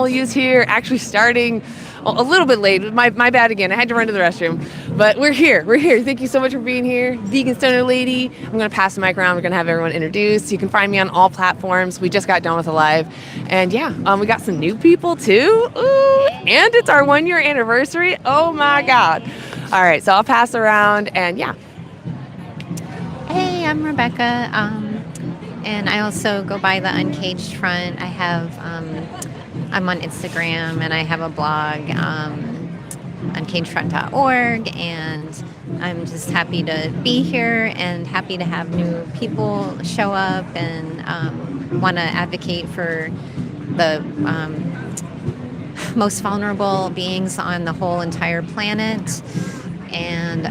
anti-animal use here, actually starting a little bit late. My bad again. I had to run to the restroom. But we're here. Thank you so much for being here. Vegan Stoner Lady. I'm going to pass the mic around. We're going to have everyone introduced. You can find me on all platforms. We just got done with a live. And yeah, we got some new people too. Ooh, and it's our 1-year anniversary. Oh my God. All right, so I'll pass around and yeah. Hey, I'm Rebecca. And I also go by the Uncaged Front. I'm on Instagram and I have a blog, uncagedfront.org, and I'm just happy to be here and happy to have new people show up and want to advocate for the most vulnerable beings on the whole entire planet. And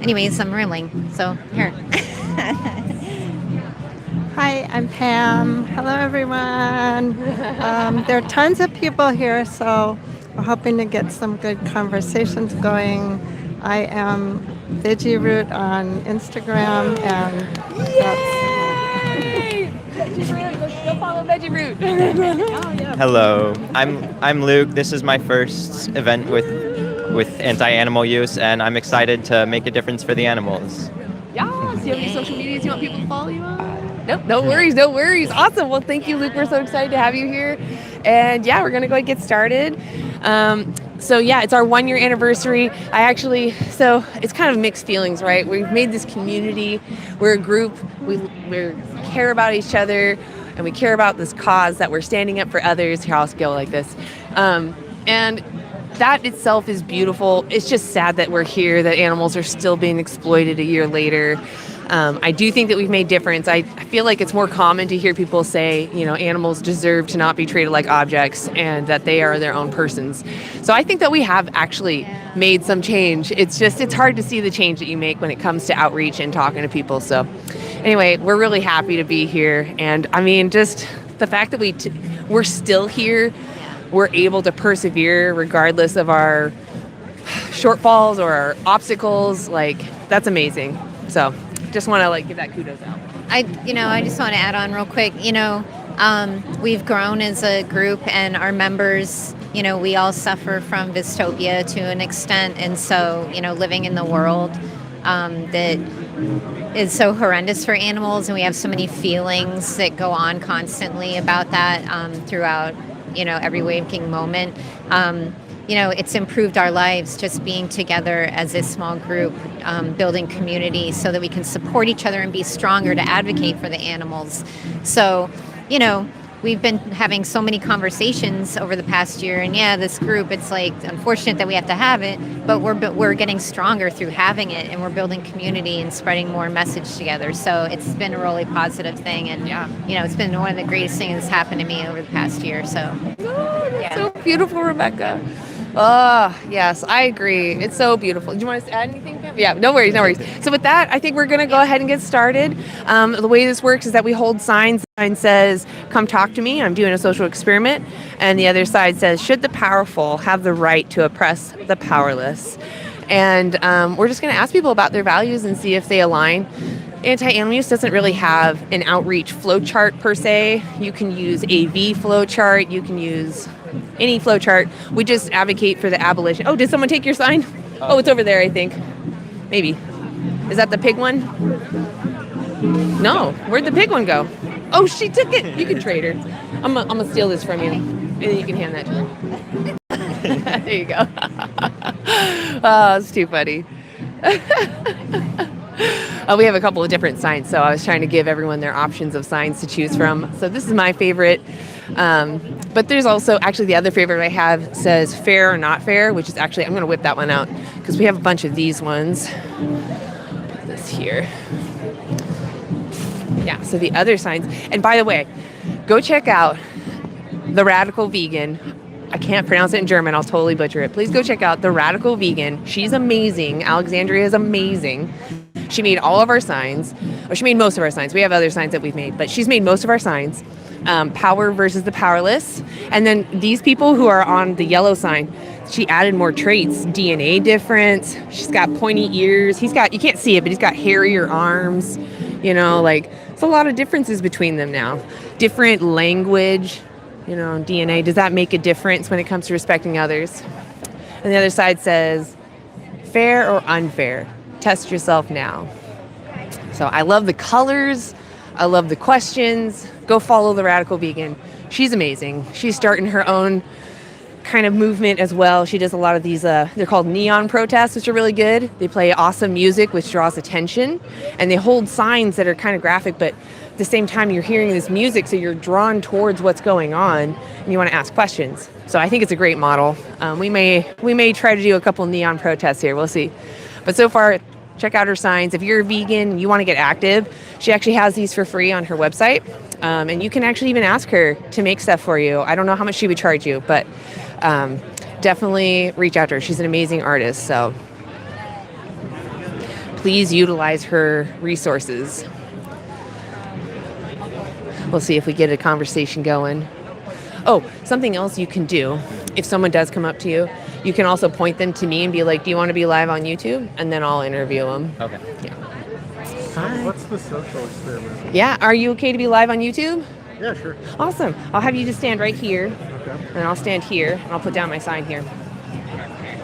anyways, I'm rambling. So here. Hi, I'm Pam. Hello, everyone. There are tons of people here, so we're hoping to get some good conversations going. I am Veggie Root on Instagram, and Yay! Veggie Root, go follow Veggie Root. Hello, I'm Luke. This is my first event with anti-animal use, and I'm excited to make a difference for the animals. Yeah. Do you have any social medias you want people to follow you on? Nope, no worries. Awesome. Well, thank you, Luke. We're so excited to have you here. And yeah, we're going to go ahead and get started. So yeah, it's our 1-year anniversary. So it's kind of mixed feelings, right? We've made this community. We're a group. We care about each other, and we care about this cause that we're standing up for others. Here, I'll go like this. And that itself is beautiful. It's just sad that we're here, that animals are still being exploited a year later. I do think that we've made difference. I feel like it's more common to hear people say, animals deserve to not be treated like objects and that they are their own persons. So I think that we have actually made some change. It's hard to see the change that you make when it comes to outreach and talking to people. So anyway, we're really happy to be here. And I mean, just the fact that we're still here, we're able to persevere regardless of our shortfalls or our obstacles, that's amazing. So just want to give that kudos out. I just want to add on real quick. We've grown as a group, and our members, we all suffer from dystopia to an extent, and so living in the world that is so horrendous for animals, and we have so many feelings that go on constantly about that throughout every waking moment. It's improved our lives just being together as a small group, building community so that we can support each other and be stronger to advocate for the animals. So, we've been having so many conversations over the past year, and this group, it's unfortunate that we have to have it, but we're getting stronger through having it, and we're building community and spreading more message together. So it's been a really positive thing, and it's been one of the greatest things that's happened to me over the past year. So, that's so beautiful, Rebecca. Oh, yes, I agree. It's so beautiful. Do you want us to add anything, Pam? Yeah, no worries. So with that, I think we're going to go ahead and get started. The way this works is that we hold signs. The sign says, "Come talk to me. I'm doing a social experiment." And the other side says, "Should the powerful have the right to oppress the powerless?" And we're just going to ask people about their values and see if they align. Anti-animal use doesn't really have an outreach flowchart per se. You can use AV flowchart. You can use any flowchart. We just advocate for the abolition. Oh, did someone take your sign? Oh, it's over there, I think. Maybe. Is that the pig one? No. Where'd the pig one go? Oh, she took it. You can trade her. I'm gonna steal this from you, and then you can hand that to her. There you go. Oh, it's too funny. We have a couple of different signs, so I was trying to give everyone their options of signs to choose from. So this is my favorite, but there's also, actually the other favorite I have says fair or not fair, which is actually, I'm going to whip that one out because we have a bunch of these ones. Put this here. Yeah, so the other signs, and by the way, go check out The Radical Vegan. I can't pronounce it in German. I'll totally butcher it. Please go check out The Radical Vegan. She's amazing. Alexandria is amazing. She made all of our signs. Or she made most of our signs. We have other signs that we've made, but she's made most of our signs. Power versus the powerless. And then these people who are on the yellow sign, she added more traits. DNA difference. She's got pointy ears. You can't see it, but he's got hairier arms. It's a lot of differences between them now. Different language. DNA, does that make a difference when it comes to respecting others? And the other side says, fair or unfair? Test yourself now. So I love the colors. I love the questions. Go follow the Radical Vegan. She's amazing. She's starting her own kind of movement as well. She does a lot of these, they're called neon protests, which are really good. They play awesome music, which draws attention. And they hold signs that are kind of graphic, but at the same time, you're hearing this music, so you're drawn towards what's going on, and you want to ask questions. So I think it's a great model. We may try to do a couple neon protests here. We'll see. But so far, check out her signs. If you're a vegan and you want to get active, she actually has these for free on her website. And you can actually even ask her to make stuff for you. I don't know how much she would charge you, but definitely reach out to her. She's an amazing artist. So please utilize her resources. We'll see if we get a conversation going. Oh, something else you can do. If someone does come up to you, you can also point them to me and be like, do you want to be live on YouTube? And then I'll interview them. Okay. Yeah. So what's the social experiment? Yeah, are you okay to be live on YouTube? Yeah, sure. Awesome. I'll have you just stand right here, Okay. and I'll stand here, and I'll put down my sign here.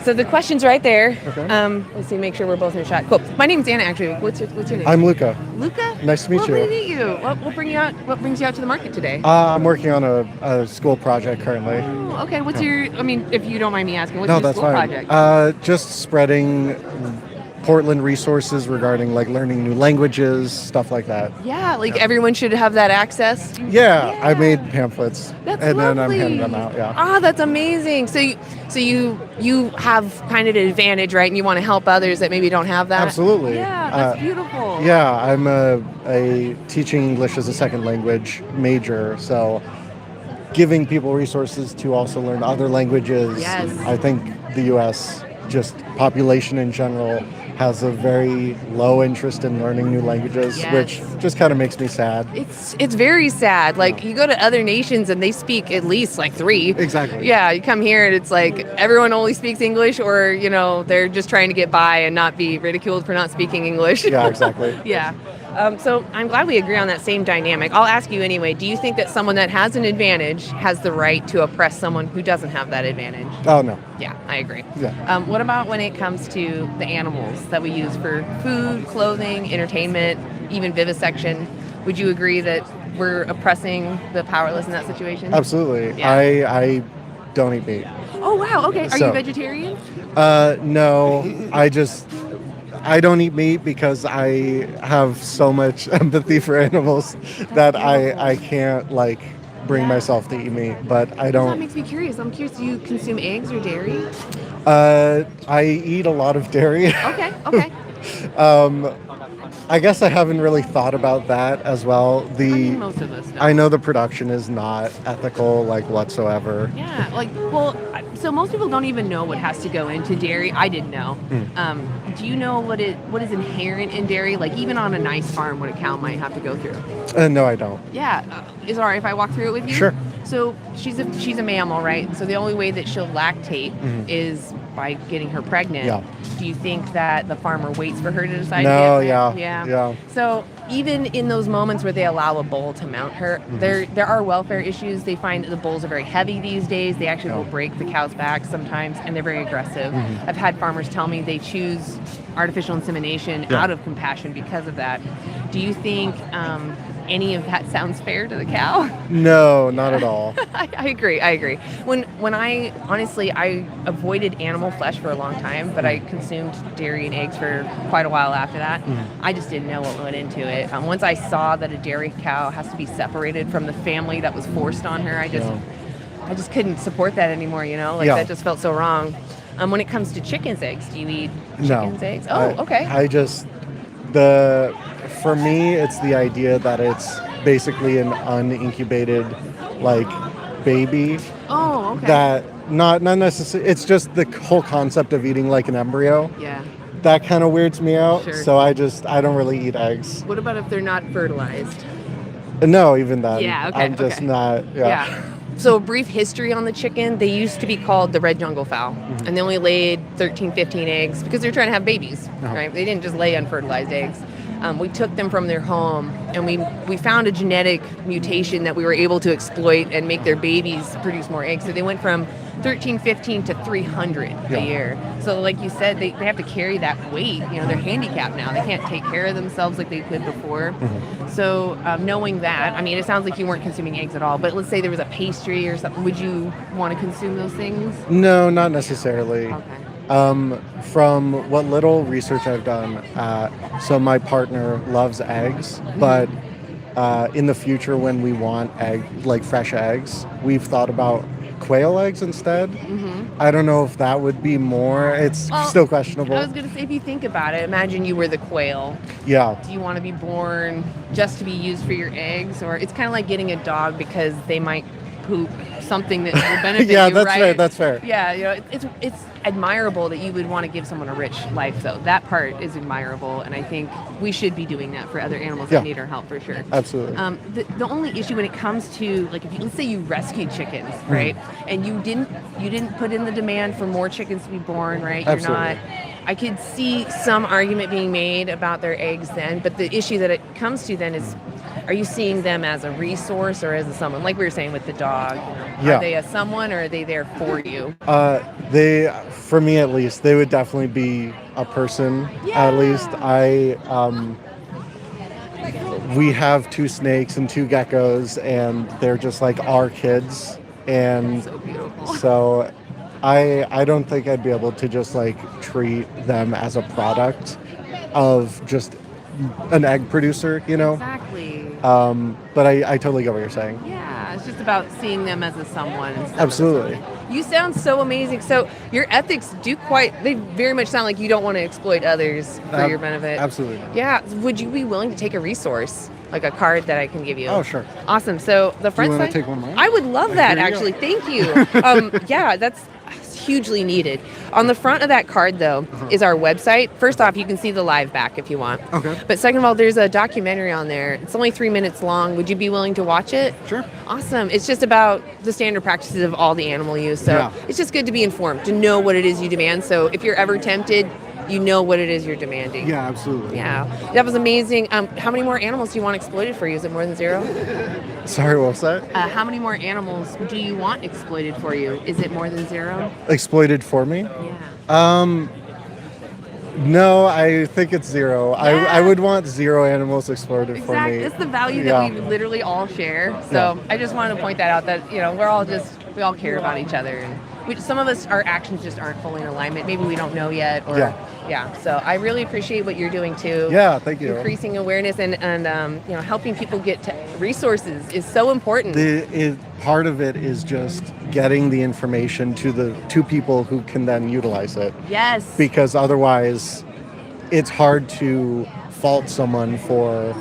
So the question's right there. Okay. Let's see, make sure we're both in shot. Cool. My name's Anna, actually. What's your name? I'm Luca. Luca? Nice to meet you. Lovely to meet you. What brings you out to the market today? I'm working on a school project currently. Oh, okay. What's your, if you don't mind me asking, what's No, your that's school fine. project? Just spreading Portland resources regarding like learning new languages, stuff like that. Yeah, everyone should have that access. Yeah, I made pamphlets That's and then I'm lovely. handing them out. Yeah. Ah, that's amazing. So you have kind of an advantage, right? And you want to help others that maybe don't have that. Absolutely. Yeah, that's beautiful. Yeah, I'm a teaching English as a second language major, so giving people resources to also learn other languages. Yes. I think the U.S. just population in general has a very low interest in learning new languages, Yes. which just kind of makes me sad. It's very sad. You go to other nations and they speak at least 3. Exactly. Yeah, you come here and it's everyone only speaks English, or they're just trying to get by and not be ridiculed for not speaking English. Yeah, exactly. Yeah. So I'm glad we agree on that same dynamic. I'll ask you anyway, do you think that someone that has an advantage has the right to oppress someone who doesn't have that advantage? Oh, no. Yeah, I agree. Yeah. What about when it comes to the animals that we use for food, clothing, entertainment, even vivisection? Would you agree that we're oppressing the powerless in that situation? Absolutely. Yeah. I don't eat meat. Oh, wow. Okay. Are you So- vegetarian? No, I don't eat meat because I have so much empathy for animals that I can't bring myself to eat meat, but I That don't. makes me curious. I'm curious, do you consume eggs or dairy? I eat a lot of dairy. Okay. Okay. I guess I haven't really thought about that as well. Most of us don't. I know the production is not ethical whatsoever. Yeah, so most people don't even know what has to go into dairy. I didn't know. Do you know what is inherent in dairy? Even on a nice farm, what a cow might have to go through? No, I don't. Yeah, is it all right if I walk through it with you? Sure. So she's a mammal, right? So the only way that she'll lactate is by getting her pregnant. Yeah. Do you think that the farmer waits for her to decide? No, to get yeah, pregnant? yeah. So even in those moments where they allow a bull to mount her, there are welfare issues. They find that the bulls are very heavy these days. They actually will break the cow's back sometimes, and they're very aggressive. I've had farmers tell me they choose artificial insemination out of compassion because of that. Do you think any of that sounds fair to the cow? No, not at all. I agree. When I avoided animal flesh for a long time, but I consumed dairy and eggs for quite a while after that. I just didn't know what went into it. Once I saw that a dairy cow has to be separated from the family that was forced on her, I just couldn't support that anymore. That just felt so wrong. When it comes to chickens' eggs, do you eat chickens' eggs? Oh, okay. For me, it's the idea that it's basically an unincubated, baby. Oh, okay. That not necessarily. It's just the whole concept of eating like an embryo. Yeah. That kind of weirds me out. Sure. So I don't really eat eggs. What about if they're not fertilized? No, even then. Yeah, okay, I'm just okay. not. Yeah. So a brief history on the chicken. They used to be called the red jungle fowl, and they only laid 13, 15 eggs because they're trying to have babies, right? They didn't just lay unfertilized eggs. We took them from their home, and we found a genetic mutation that we were able to exploit and make their babies produce more eggs. So they went from 13, 15 to 300 a year. So like you said, they have to carry that weight. They're handicapped now. They can't take care of themselves like they could before. So knowing that, I mean, it sounds like you weren't consuming eggs at all, but let's say there was a pastry or something. Would you want to consume those things? No, not necessarily. Okay. From what little research I've done, so my partner loves eggs, but in the future when we want fresh eggs, we've thought about quail eggs instead. I don't know if that would be more. It's still questionable. I was going to say, if you think about it, imagine you were the quail. Yeah. Do you want to be born just to be used for your eggs? Or it's kind of like getting a dog because they might poop something that will benefit Yeah, you, that's right? fair. That's fair. Yeah, it's admirable that you would want to give someone a rich life, though. That part is admirable, and I think we should be doing that for other animals that need our help, for sure. Absolutely. The only issue when it comes to, like, let's say you rescued chickens, right? And you didn't put in the demand for more chickens to be born, right? Absolutely. I could see some argument being made about their eggs then, but the issue that it comes to then is, are you seeing them as a resource or as a someone? Like we were saying with the dog, Yeah. Are they a someone or are they there for you? For me at least, they would definitely be a person. Yeah. At least we have 2 snakes and 2 geckos, and they're just like our kids. And So beautiful. so I don't think I'd be able to just like treat them as a product of just an egg producer, Exactly. But I totally get what you're saying. Yeah, it's just about seeing them as a someone. Instead Absolutely. Of a someone. You sound so amazing. So your ethics they very much sound like you don't want to exploit others for your benefit. Absolutely not. Yeah. Would you be willing to take a resource, like a card that I can give you? Oh, sure. Awesome. So the front you want side. to take one of mine? I would love that, Here you actually. go. Thank you. Yeah, that's hugely needed. On the front of that card, though, is our website. First off, you can see the live back if you want. Okay. But second of all, there's a documentary on there. It's only 3 minutes long. Would you be willing to watch it? Sure. Awesome. It's just about the standard practices of all the animal use. So it's just good to be informed, to know what it is you demand. So if you're ever tempted, you know what it is you're demanding. Yeah, absolutely. Yeah. That was amazing. How many more animals do you want exploited for you? Is it more than 0? Sorry, what was that? How many more animals do you want exploited for you? Is it more than 0? Exploited for me? Yeah. No, I think it's 0. Yeah. I would want 0 animals exploited for me. It's the value that we literally all share. So I just wanted to point that out, that we all care about each other, and some of us, our actions just aren't fully in alignment. Maybe we don't know yet. Or, So I really appreciate what you're doing too. Yeah, thank you. Increasing awareness and helping people get to resources is so important. Part of it is just getting the information to people who can then utilize it. Yes. Because otherwise, it's hard to fault someone for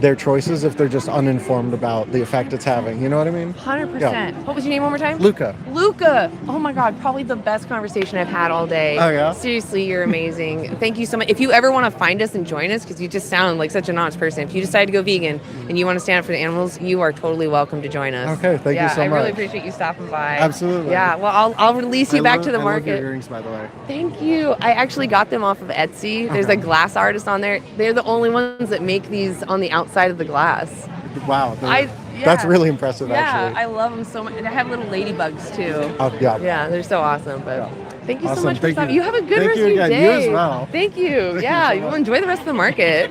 their choices if they're just uninformed about the effect it's having. You know what I mean? 100%. Yeah. What was your name one more time? Luca. Luca. Oh my God, probably the best conversation I've had all day. Oh, yeah? Seriously, you're amazing. Thank you so much. If you ever want to find us and join us, because you just sound like such an honest person, if you decide to go vegan and you want to stand up for the animals, you are totally welcome to join us. Okay, thank you so I really much. appreciate you stopping by. Absolutely. Yeah, well, I'll release you back to the I love market. your earrings, by the way. Thank you. I actually got them off of Etsy. There's a glass artist on there. They're the only ones that make these on the outside of the glass. Wow. Yeah. That's really impressive, Yeah, actually. I love them so much. And I have little ladybugs too. Oh, yeah. Yeah, they're so awesome. But thank you so Awesome. much for Thank stopping. you. You have a good Thank rest you of your again. day. You as well. Thank you. Yeah, so you will much. enjoy the rest of the market.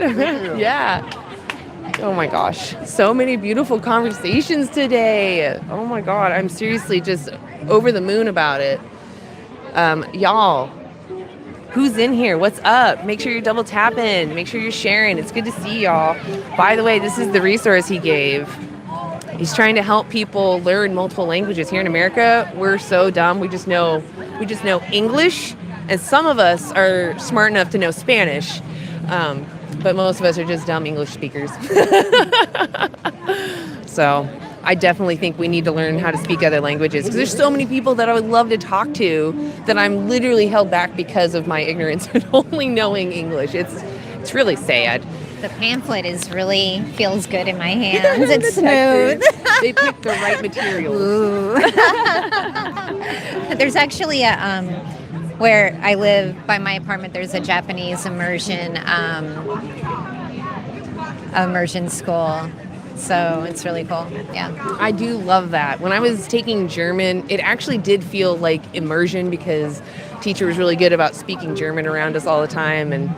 Yeah. Oh my gosh, so many beautiful conversations today. Oh my God, I'm seriously just over the moon about it. Y'all, who's in here? What's up? Make sure you're double tapping. Make sure you're sharing. It's good to see y'all. By the way, this is the resource he gave. He's trying to help people learn multiple languages. Here in America, we're so dumb. We just know English, and some of us are smart enough to know Spanish. But most of us are just dumb English speakers. So I definitely think we need to learn how to speak other languages, because there's so many people that I would love to talk to that I'm literally held back because of my ignorance and only knowing English. It's really sad. The pamphlet feels good in my hands. It's smooth. They picked the right materials. Ooh. There's actually where I live by my apartment, there's a Japanese immersion immersion school. So it's really cool. Yeah. I do love that. When I was taking German, it actually did feel like immersion because teacher was really good about speaking German around us all the time, and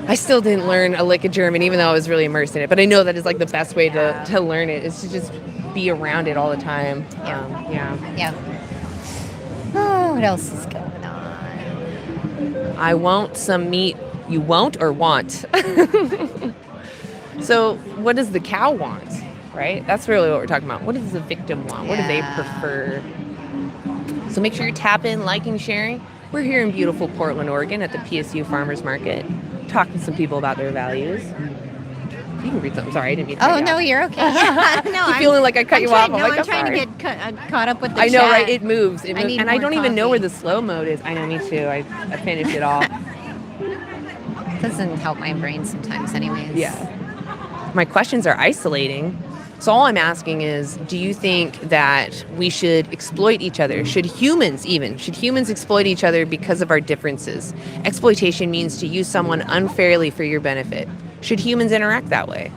I still didn't learn a lick of German even though I was really immersed in it. But I know that is like the best way to learn it is to just be around it all the time. Yeah. Oh, what else is going on? I want some meat. You won't or want? So what does the cow want, right? That's really what we're talking about. What does the victim want? What do they prefer? So make sure you're tapping, liking, sharing. We're here in beautiful Portland, Oregon at the PSU Farmers Market, talking to some people about their values. You can read something. Sorry, I didn't mean to cut you No, off. you're okay. No, I'm feeling like I cut you off. I'm trying to get caught up with the I know, chat. right? It moves. I need and I more don't even know coffee. where the slow mode is. I know, me too. I finished it all. Doesn't help my brain sometimes anyways. Yeah. My questions are isolating. So all I'm asking is, do you think that we should exploit each other? Should humans exploit each other because of our differences? Exploitation means to use someone unfairly for your benefit. Should humans interact that way?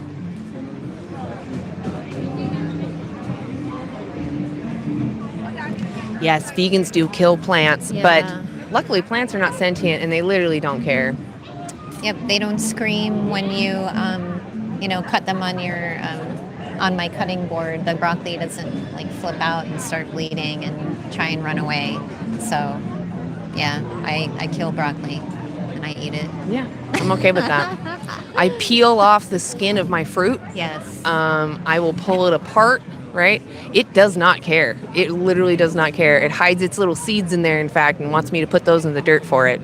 Yes, vegans do kill plants, but luckily plants are not sentient and they literally don't care. Yep, they don't scream when you cut them on your on my cutting board. The broccoli doesn't like flip out and start bleeding and try and run away. So, yeah, I kill broccoli and I eat it. Yeah, I'm okay with that. I peel off the skin of my fruit. Yes. I will pull it apart, right? It does not care. It literally does not care. It hides its little seeds in there, in fact, and wants me to put those in the dirt for it.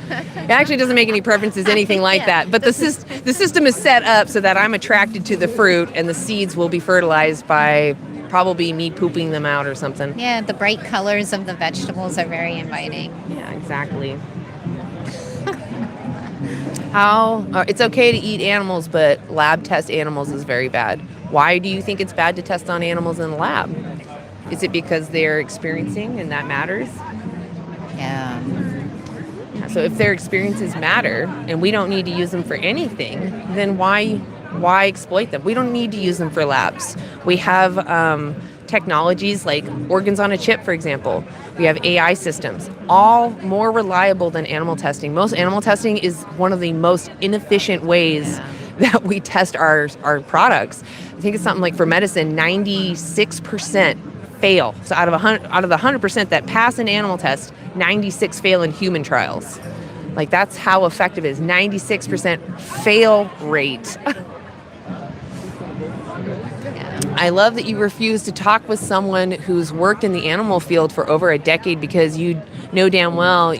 It actually doesn't make any preferences, anything like that. But the system is set up so that I'm attracted to the fruit, and the seeds will be fertilized by probably me pooping them out or something. Yeah, the bright colors of the vegetables are very inviting. Yeah, exactly. It's okay to eat animals, but lab test animals is very bad. Why do you think it's bad to test on animals in the lab? Is it because they're experiencing and that matters? Yeah. So if their experiences matter and we don't need to use them for anything, then why exploit them? We don't need to use them for labs. We have technologies like organs on a chip, for example. We have AI systems, all more reliable than animal testing. Most animal testing is one of the most inefficient ways that we test our products. I think it's something like for medicine, 96% fail. So out of the 100% that pass an animal test, 96 fail in human trials. Like that's how effective it is. 96% fail rate. I love that you refuse to talk with someone who's worked in the animal field for over a decade because you know damn well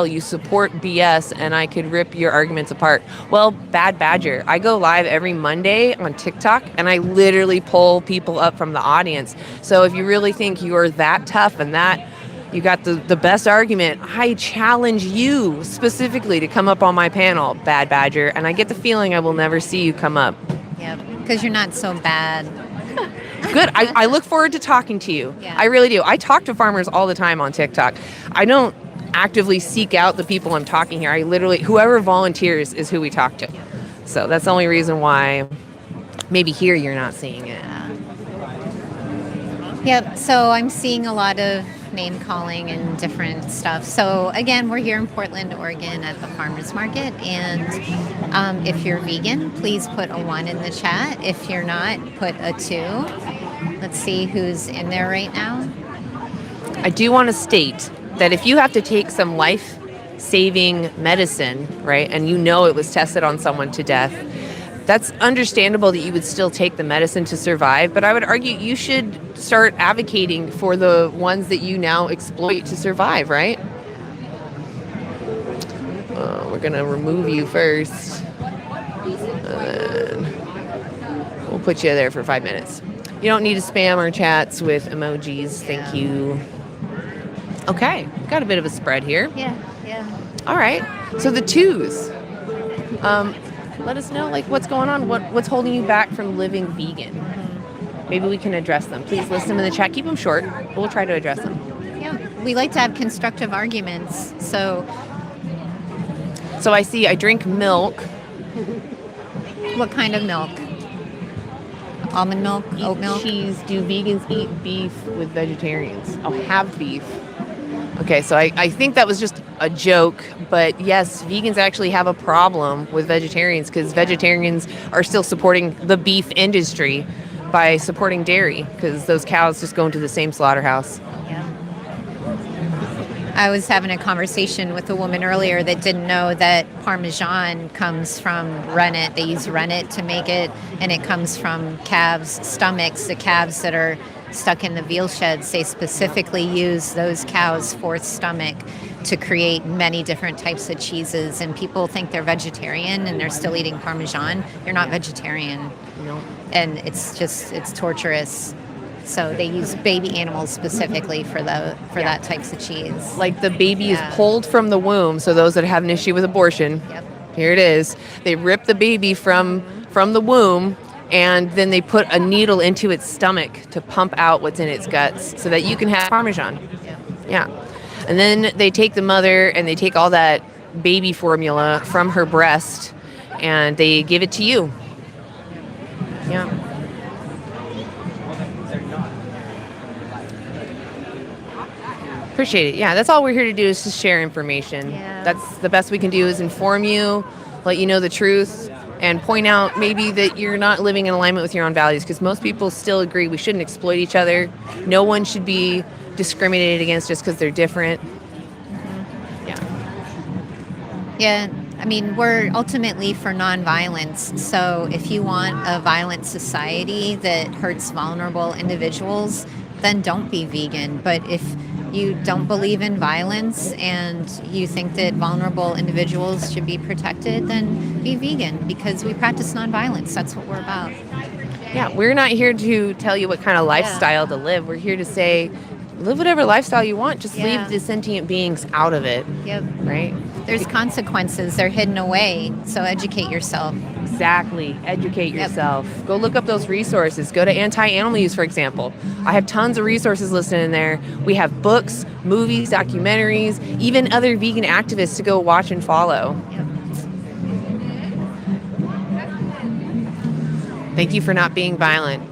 you support BS and I could rip your arguments apart. Well, Bad Badger, I go live every Monday on TikTok and I literally pull people up from the audience. So if you really think you're that tough and that you got the best argument, I challenge you specifically to come up on my panel, Bad Badger, and I get the feeling I will never see you come up. Yeah, because you're not so bad. Good. I look forward to talking to you. Yeah. I really do. I talk to farmers all the time on TikTok. I don't actively seek out the people I'm talking here. I literally, whoever volunteers is who we talk to. So that's the only reason why maybe here you're not seeing it. Yep, so I'm seeing a lot of name calling and different stuff. So again, we're here in Portland, Oregon at the farmers market. And if you're vegan, please put a 1 in the chat. If you're not, put a 2. Let's see who's in there right now. I do want to state that if you have to take some life-saving medicine, right, and you know it was tested on someone to death, that's understandable that you would still take the medicine to survive, but I would argue you should start advocating for the ones that you now exploit to survive, right? We're going to remove you first. And we'll put you there for 5 minutes. You don't need to spam our chats with emojis. Thank you. Okay, got a bit of a spread here. Yeah. All right. So the 2s. Let us know what's going on. What's holding you back from living vegan? Maybe we can address them. Please list them in the chat. Keep them short. But we'll try to address them. Yeah, we like to have constructive arguments. So I see I drink milk What kind of milk? Almond milk? Oat milk? Cheese. Do vegans eat beef with vegetarians? Oh, have beef. Okay, so I think that was just a joke, but yes, vegans actually have a problem with vegetarians because vegetarians are still supporting the beef industry by supporting dairy because those cows just go into the same slaughterhouse. Yeah. I was having a conversation with a woman earlier that didn't know that parmesan comes from rennet. They use rennet to make it, and it comes from calves' stomachs. The calves that are stuck in the veal sheds, they specifically use those cows' fourth stomach to create many different types of cheeses. And people think they're vegetarian and they're still eating parmesan. They're not vegetarian. No. And it's torturous. So they use baby animals specifically for that types of cheese. Like the baby is pulled from the womb. So those that have an issue with abortion, here it is. They rip the baby from the womb, and then they put a needle into its stomach to pump out what's in its guts so that you can have parmesan. Yeah. And then they take the mother and they take all that baby formula from her breast and they give it to you. Yeah. Appreciate it. Yeah, that's all we're here to do is to share information. Yeah. That's the best we can do is inform you, let you know the truth, and point out maybe that you're not living in alignment with your own values, because most people still agree we shouldn't exploit each other. No one should be discriminated against just because they're different. Yeah, I mean, we're ultimately for nonviolence. So if you want a violent society that hurts vulnerable individuals, then don't be vegan. But if you don't believe in violence and you think that vulnerable individuals should be protected, then be vegan, because we practice nonviolence. That's what we're about. Yeah, we're not here to tell you what kind of lifestyle to live. We're here to say, live whatever lifestyle you want. Just leave the sentient beings out of it. Yep. Right? There's consequences. They're hidden away. So educate yourself. Exactly. Educate yourself. Go look up those resources. Go to Anti-Animal Use, for example. I have tons of resources listed in there. We have books, movies, documentaries, even other vegan activists to go watch and follow. Yep. Thank you for not being violent.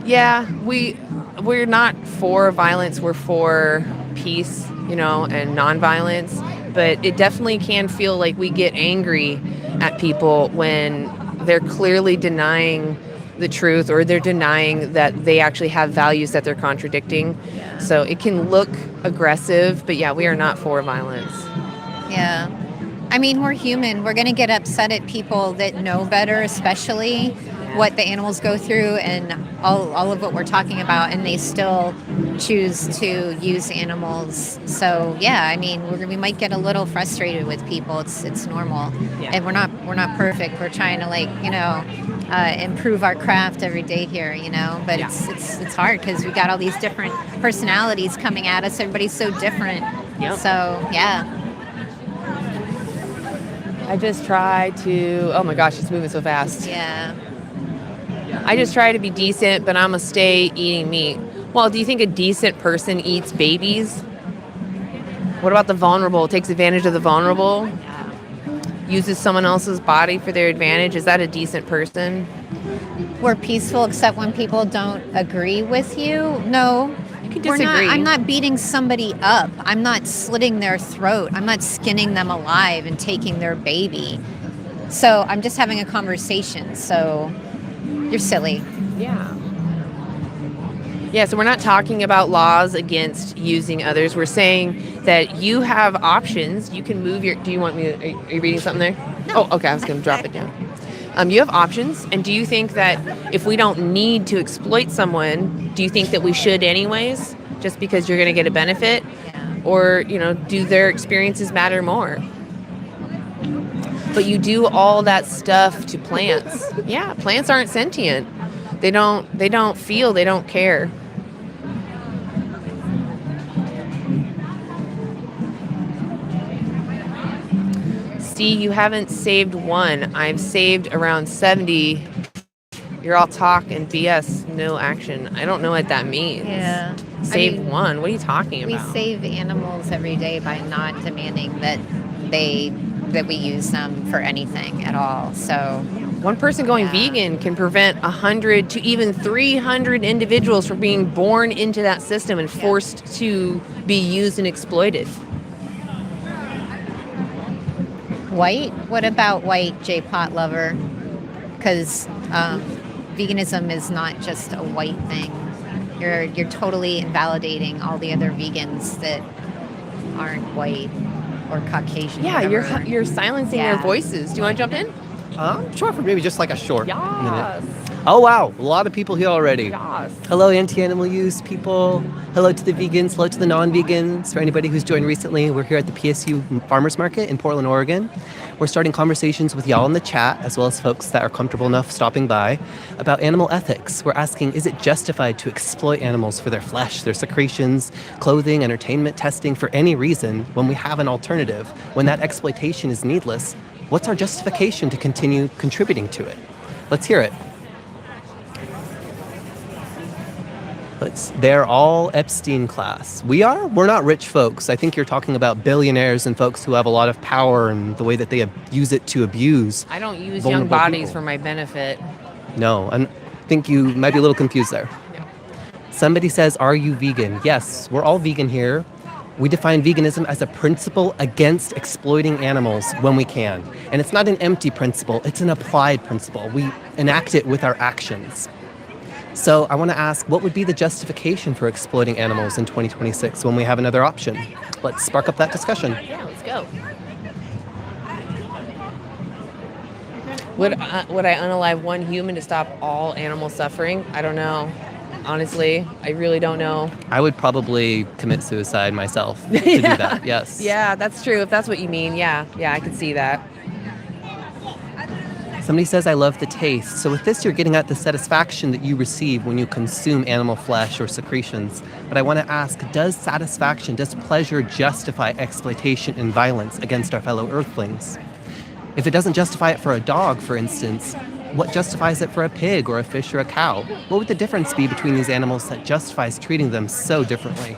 Yeah, we're not for violence. We're for peace, and nonviolence. But it definitely can feel like we get angry at people when they're clearly denying the truth, or they're denying that they actually have values that they're contradicting. Yeah. So it can look aggressive, but yeah, we are not for violence. Yeah. I mean, we're human. We're going to get upset at people that know better, especially what the animals go through and all of what we're talking about, and they still choose to use animals. So yeah, I mean, we might get a little frustrated with people. It's normal, and we're not perfect. We're trying to improve our craft every day here, But it's hard because we got all these different personalities coming at us. Everybody's so different. Yep. So yeah. I just try to. Oh my gosh, it's moving so fast. Yeah. I just try to be decent, but I'm going to stay eating meat. Well, do you think a decent person eats babies? What about the vulnerable? Takes advantage of the vulnerable? Uses someone else's body for their advantage? Is that a decent person? We're peaceful except when people don't agree with you. No. You can disagree. I'm not beating somebody up. I'm not slitting their throat. I'm not skinning them alive and taking their baby. So I'm just having a conversation. So you're silly. Yeah. Yeah, so we're not talking about laws against using others. We're saying that you have options. You can move your... Do you want me to... Are you reading something there? No. Oh, okay. I was going to drop it down. You have options. And do you think that if we don't need to exploit someone, do you think that we should anyways, just because you're going to get a benefit? Yeah. Or, do their experiences matter more? But you do all that stuff to plants. Yeah, plants aren't sentient. They don't feel, they don't care. See, you haven't saved one. I've saved around 70. You're all talk and BS, no action. I don't know what that means. Yeah. Save one. What are you talking about? We save animals every day by not demanding that we use them for anything at all. So One person going vegan can prevent 100 to even 300 individuals from being born into that system and forced to be used and exploited. White? What about white J-pot lover? Because veganism is not just a white thing. You're totally invalidating all the other vegans that aren't white or Caucasian. Yeah, whatever. you're silencing their voices. Do you want to jump in? Sure, for maybe just like a short minute. Yes. Oh, wow. A lot of people here already. Yes. Hello, anti-animal use people. Hello to the vegans. Hello to the non-vegans. For anybody who's joined recently, we're here at the PSU Farmers Market in Portland, Oregon. We're starting conversations with y'all in the chat, as well as folks that are comfortable enough stopping by, about animal ethics. We're asking, is it justified to exploit animals for their flesh, their secretions, clothing, entertainment, testing, for any reason, when we have an alternative? When that exploitation is needless, what's our justification to continue contributing to it? Let's hear it. They're all Epstein class. We're not rich folks. I think you're talking about billionaires and folks who have a lot of power and the way that they use it to abuse. I don't use vulnerable young bodies people. for my benefit. No, I think you might be a little confused there. Somebody says, are you vegan? Yes, we're all vegan here. We define veganism as a principle against exploiting animals when we can. And it's not an empty principle, it's an applied principle. We enact it with our actions. So I want to ask, what would be the justification for exploiting animals in 2026 when we have another option? Let's spark up that discussion. Yeah, let's go. Would I unalive one human to stop all animal suffering? I don't know. Honestly, I really don't know. I would probably commit suicide myself to do that, yes. Yeah, that's true. If that's what you mean, yeah, I could see that. Somebody says, I love the taste. So with this, you're getting at the satisfaction that you receive when you consume animal flesh or secretions. But I want to ask, does pleasure justify exploitation and violence against our fellow earthlings? If it doesn't justify it for a dog, for instance, what justifies it for a pig or a fish or a cow? What would the difference be between these animals that justifies treating them so differently?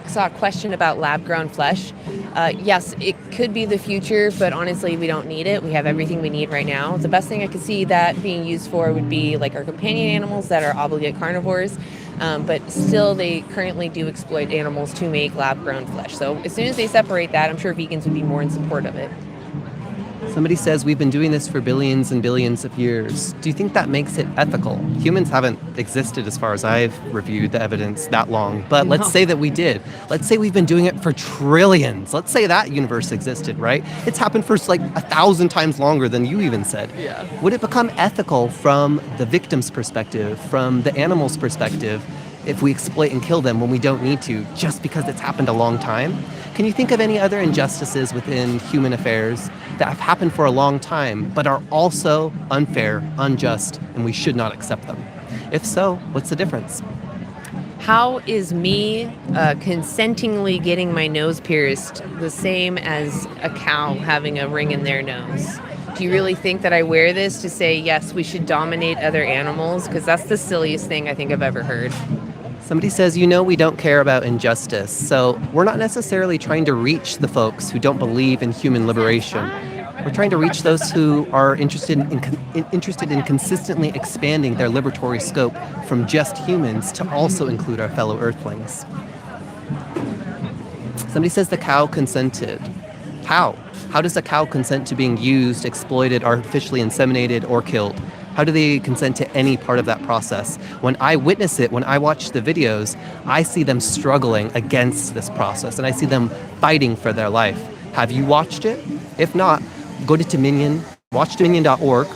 I saw a question about lab-grown flesh. Yes, it could be the future, but honestly, we don't need it. We have everything we need right now. The best thing I could see that being used for would be like our companion animals that are obligate carnivores, but still they currently do exploit animals to make lab-grown flesh. So as soon as they separate that, I'm sure vegans would be more in support of it. Somebody says we've been doing this for billions and billions of years. Do you think that makes it ethical? Humans haven't existed, as far as I've reviewed the evidence, that long. But let's say that we did. Let's say we've been doing it for trillions. Let's say that universe existed, right? It's happened for like 1,000 times longer than you even said. Yeah. Would it become ethical from the victim's perspective, from the animal's perspective, if we exploit and kill them when we don't need to, just because it's happened a long time? Can you think of any other injustices within human affairs that have happened for a long time, but are also unfair, unjust, and we should not accept them? If so, what's the difference? How is me consentingly getting my nose pierced the same as a cow having a ring in their nose? Do you really think that I wear this to say, yes, we should dominate other animals? Because that's the silliest thing I think I've ever heard. Somebody says, we don't care about injustice, so we're not necessarily trying to reach the folks who don't believe in human liberation. We're trying to reach those who are interested in consistently expanding their liberatory scope from just humans to also include our fellow earthlings. Somebody says the cow consented. How? How does a cow consent to being used, exploited, artificially inseminated, or killed? How do they consent to any part of that process? When I witness it, when I watch the videos, I see them struggling against this process, and I see them fighting for their life. Have you watched it? If not, go to Dominion, watch Dominion.org,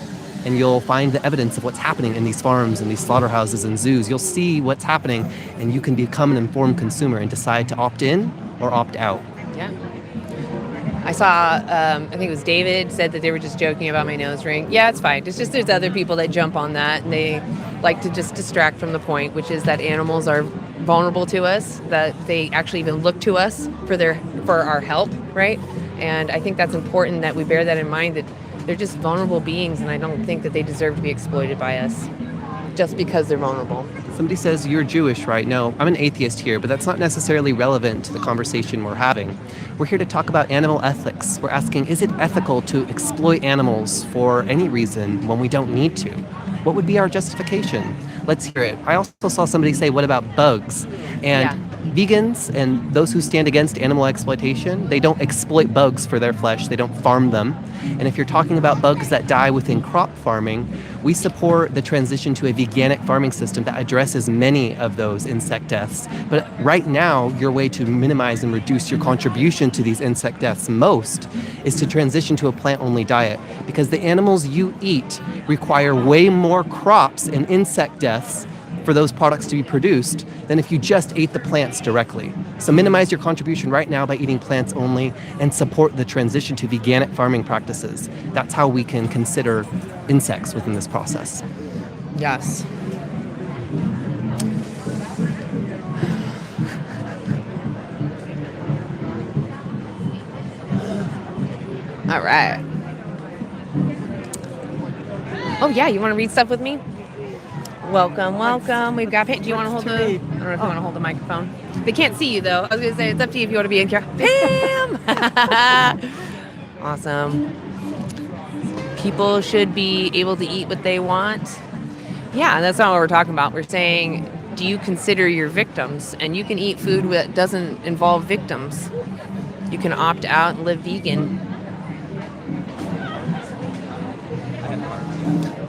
and you'll find the evidence of what's happening in these farms and these slaughterhouses and zoos. You'll see what's happening, and you can become an informed consumer and decide to opt in or opt out. Yeah. I saw, I think it was David, said that they were just joking about my nose ring. Yeah, it's fine. It's just there's other people that jump on that, and they like to just distract from the point, which is that animals are vulnerable to us, that they actually even look to us for our help, right? And I think that's important that we bear that in mind, that they're just vulnerable beings, and I don't think that they deserve to be exploited by us. just because they're vulnerable. Somebody says, you're Jewish, right? No, I'm an atheist here, but that's not necessarily relevant to the conversation we're having. We're here to talk about animal ethics. We're asking, is it ethical to exploit animals for any reason when we don't need to? What would be our justification? Let's hear it. I also saw somebody say, what about bugs? And vegans and those who stand against animal exploitation, they don't exploit bugs for their flesh. They don't farm them. And if you're talking about bugs that die within crop farming, we support the transition to a veganic farming system that addresses many of those insect deaths. But right now, your way to minimize and reduce your contribution to these insect deaths most is to transition to a plant-only diet, because the animals you eat require way more crops and insect deaths for those products to be produced than if you just ate the plants directly. So minimize your contribution right now by eating plants only and support the transition to veganic farming practices. That's how we can consider insects within this process. Yes. All right. Oh yeah, you want to read stuff with me? Welcome, welcome. We've got. Do you want to hold the? I don't know if you want to hold the microphone. They can't see you though. I was gonna say it's up to you if you want to be in here. Pam. Awesome. People should be able to eat what they want. Yeah, that's not what we're talking about. We're saying, do you consider your victims? And you can eat food that doesn't involve victims. You can opt out and live vegan.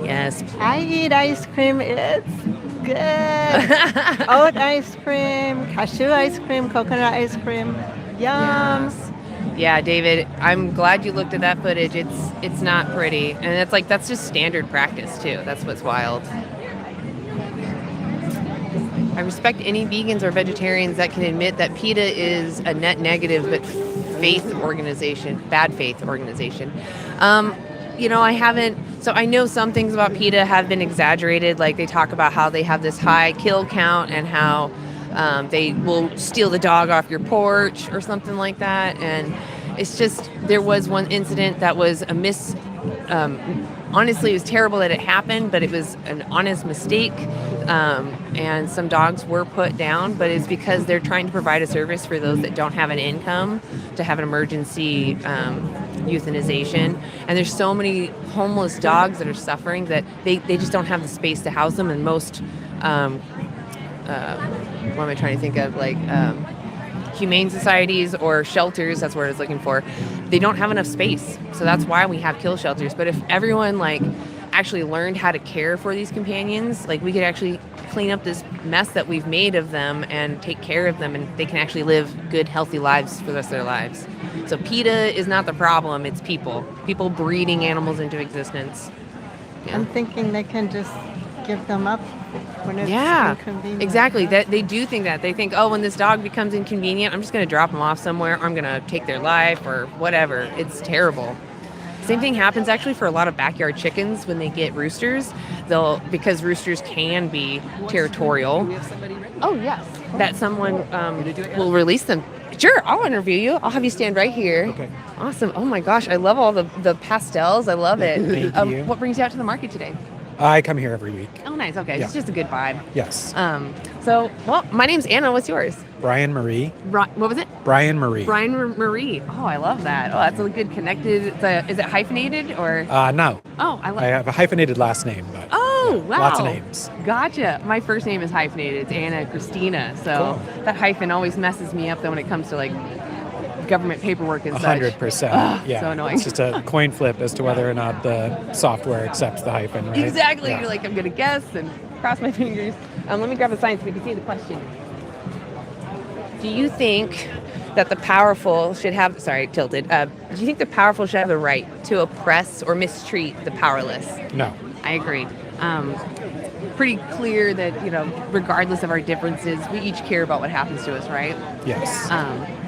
Yes. I eat ice cream. It's good. Oat ice cream, cashew ice cream, coconut ice cream. Yum. Yes. Yeah, David, I'm glad you looked at that footage. It's not pretty. And it's like, that's just standard practice too. That's what's wild. I respect any vegans or vegetarians that can admit that PETA is a net negative but bad faith organization. I know some things about PETA have been exaggerated. Like they talk about how they have this high kill count and how they will steal the dog off your porch or something like that. And it's just, there was one incident that was honestly, it was terrible that it happened, but it was an honest mistake. And some dogs were put down, but it's because they're trying to provide a service for those that don't have an income to have an emergency euthanization. And there's so many homeless dogs that are suffering that they just don't have the space to house them. And most, what am I trying to think of? Humane societies or shelters, that's what I was looking for, they don't have enough space. So that's why we have kill shelters. But if everyone actually learned how to care for these companions, we could actually clean up this mess that we've made of them and take care of them, and they can actually live good, healthy lives for the rest of their lives. So PETA is not the problem, it's people breeding animals into existence. Yeah. I'm thinking they can just give them up when it's inconvenient. Exactly. That they do think that. They think, when this dog becomes inconvenient, I'm just going to drop them off somewhere, or I'm going to take their life or whatever. It's terrible. Same thing happens actually for a lot of backyard chickens when they get roosters. Because roosters can be territorial. Oh, yes. That someone will release them. Sure, I'll interview you. I'll have you stand right here. Okay. Awesome. Oh my gosh, I love all the pastels. I love it. Thank you. What brings you out to the market today? I come here every week. Oh, nice. Okay, Yeah. it's just a good vibe. Yes. My name's Anna. What's yours? Brian Marie. What was it? Brian Marie. Brian Marie. Oh, I love that. Oh, that's a good connected. Is it hyphenated or? No. Oh, I love. I have a hyphenated last name, but Oh, wow. lots of names. Gotcha. My first name is hyphenated. It's Anna Christina. So Cool. that hyphen always messes me up though when it comes to government paperwork and such. 100%. Ugh, Yeah. so annoying. It's just a coin flip as to whether or not the software accepts the hyphen, right? Exactly. Yeah. You're like, I'm going to guess and cross my fingers. Let me grab a sign so we can see the question. Do you think that the powerful should have, tilted. Do you think the powerful should have the right to oppress or mistreat the powerless? No. I agree. Pretty clear that, regardless of our differences, we each care about what happens to us, right? Yes.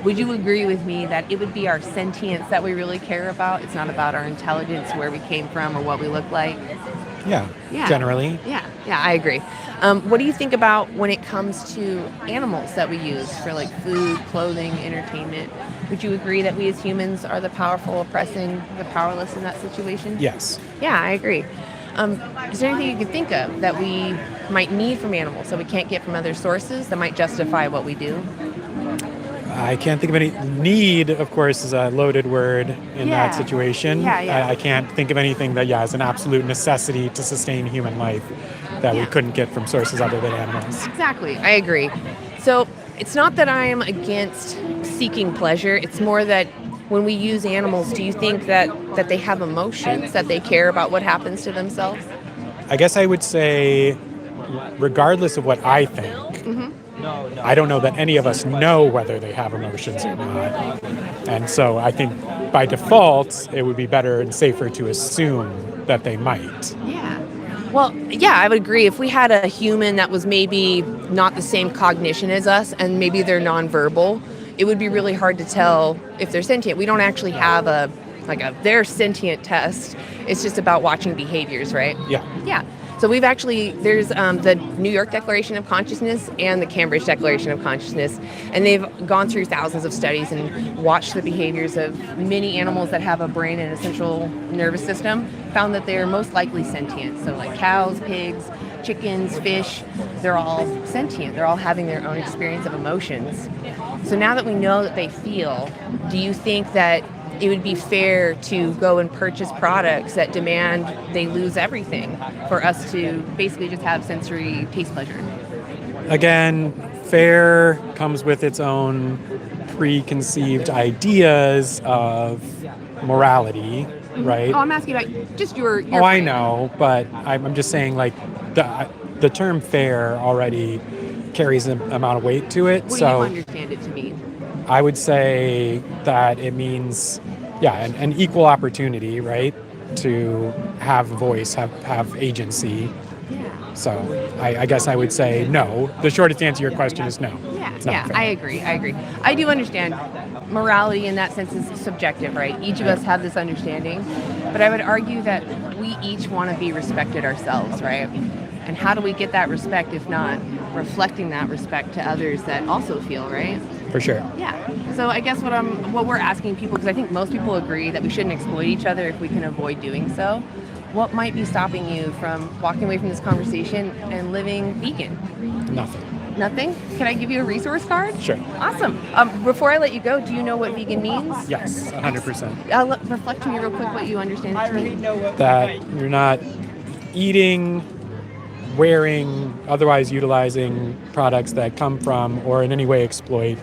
Would you agree with me that it would be our sentience that we really care about? It's not about our intelligence, where we came from, or what we look like? Yeah. Generally. Yeah, I agree. What do you think about when it comes to animals that we use for food, clothing, entertainment? Would you agree that we as humans are the powerful oppressing the powerless in that situation? Yes. Yeah, I agree. Is there anything you can think of that we might need from animals that we can't get from other sources that might justify what we do? I can't think of any. Need, of course, is a loaded word in Yeah. that situation. Yeah. I can't think of anything that, is an absolute necessity to sustain human life that we couldn't get from sources other than animals. Exactly. I agree. So it's not that I am against seeking pleasure. It's more that when we use animals, do you think that they have emotions, that they care about what happens to themselves? I guess I would say, regardless of what I think, I don't know that any of us know whether they have emotions or not. And so I think by default, it would be better and safer to assume that they might. Yeah. Well, yeah, I would agree. If we had a human that was maybe not the same cognition as us and maybe they're nonverbal, it would be really hard to tell if they're sentient. We don't actually have their sentient test. It's just about watching behaviors, right? Yeah. Yeah. So there's the New York Declaration of Consciousness and the Cambridge Declaration of Consciousness, and they've gone through thousands of studies and watched the behaviors of many animals that have a brain and a central nervous system, found that they're most likely sentient. So like cows, pigs, chickens, fish, they're all sentient. They're all having their own experience of emotions. So now that we know that they feel, do you think that it would be fair to go and purchase products that demand they lose everything for us to basically just have sensory taste pleasure? Again, fair comes with its own preconceived ideas of morality, right? Oh, I'm asking about just your Oh, I brain. know, but I'm just saying, like, the term fair already carries an amount of weight to it. What do So you understand it to mean? I would say that it means, an equal opportunity, right, to have voice, have agency. Yeah. So I guess I would say no. The shortest answer to your question is no. It's not fair. I agree. I do understand morality in that sense is subjective, right? Each of us have this understanding, but I would argue that we each want to be respected ourselves, right? And how do we get that respect if not reflecting that respect to others that also feel, right? For sure. Yeah. So I guess what we're asking people, because I think most people agree that we shouldn't exploit each other if we can avoid doing so. What might be stopping you from walking away from this conversation and living vegan? Nothing. Nothing? Can I give you a resource card? Sure. Awesome. Before I let you go, do you know what vegan means? Yes, 100%. Reflect to me real quick what you understand it to mean. That you're not eating, wearing, otherwise utilizing products that come from or in any way exploit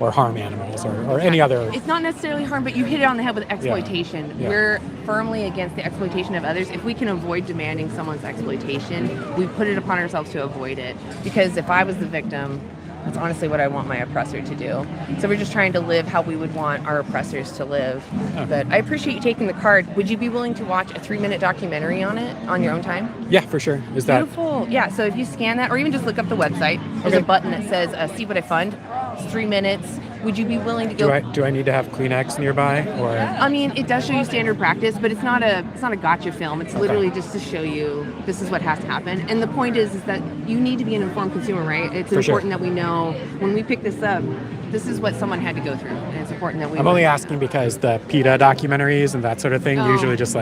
or harm animals or any other. It's not necessarily harm, but you hit it on the head with exploitation. Yeah. We're firmly against the exploitation of others. If we can avoid demanding someone's exploitation, we put it upon ourselves to avoid it. Because if I was the victim, that's honestly what I want my oppressor to do. So we're just trying to live how we would want our oppressors to live. Oh. But I appreciate you taking the card. Would you be willing to watch a 3-minute documentary on it on your own time? Yeah, for sure. Is that Beautiful. Yeah, so if you scan that, or even just look up the website, there's a button that says see what I fund. It's 3 minutes. Would you be willing to go? do I need to have Kleenex nearby or? I mean, it does show you standard practice, but it's not a gotcha film. It's literally just to show you this is what has to happen. And the point is that you need to be an informed consumer, right? It's important that we know when we pick this up, this is what someone had to go through, and it's important that we. I'm only asking because the PETA documentaries and that sort of thing usually just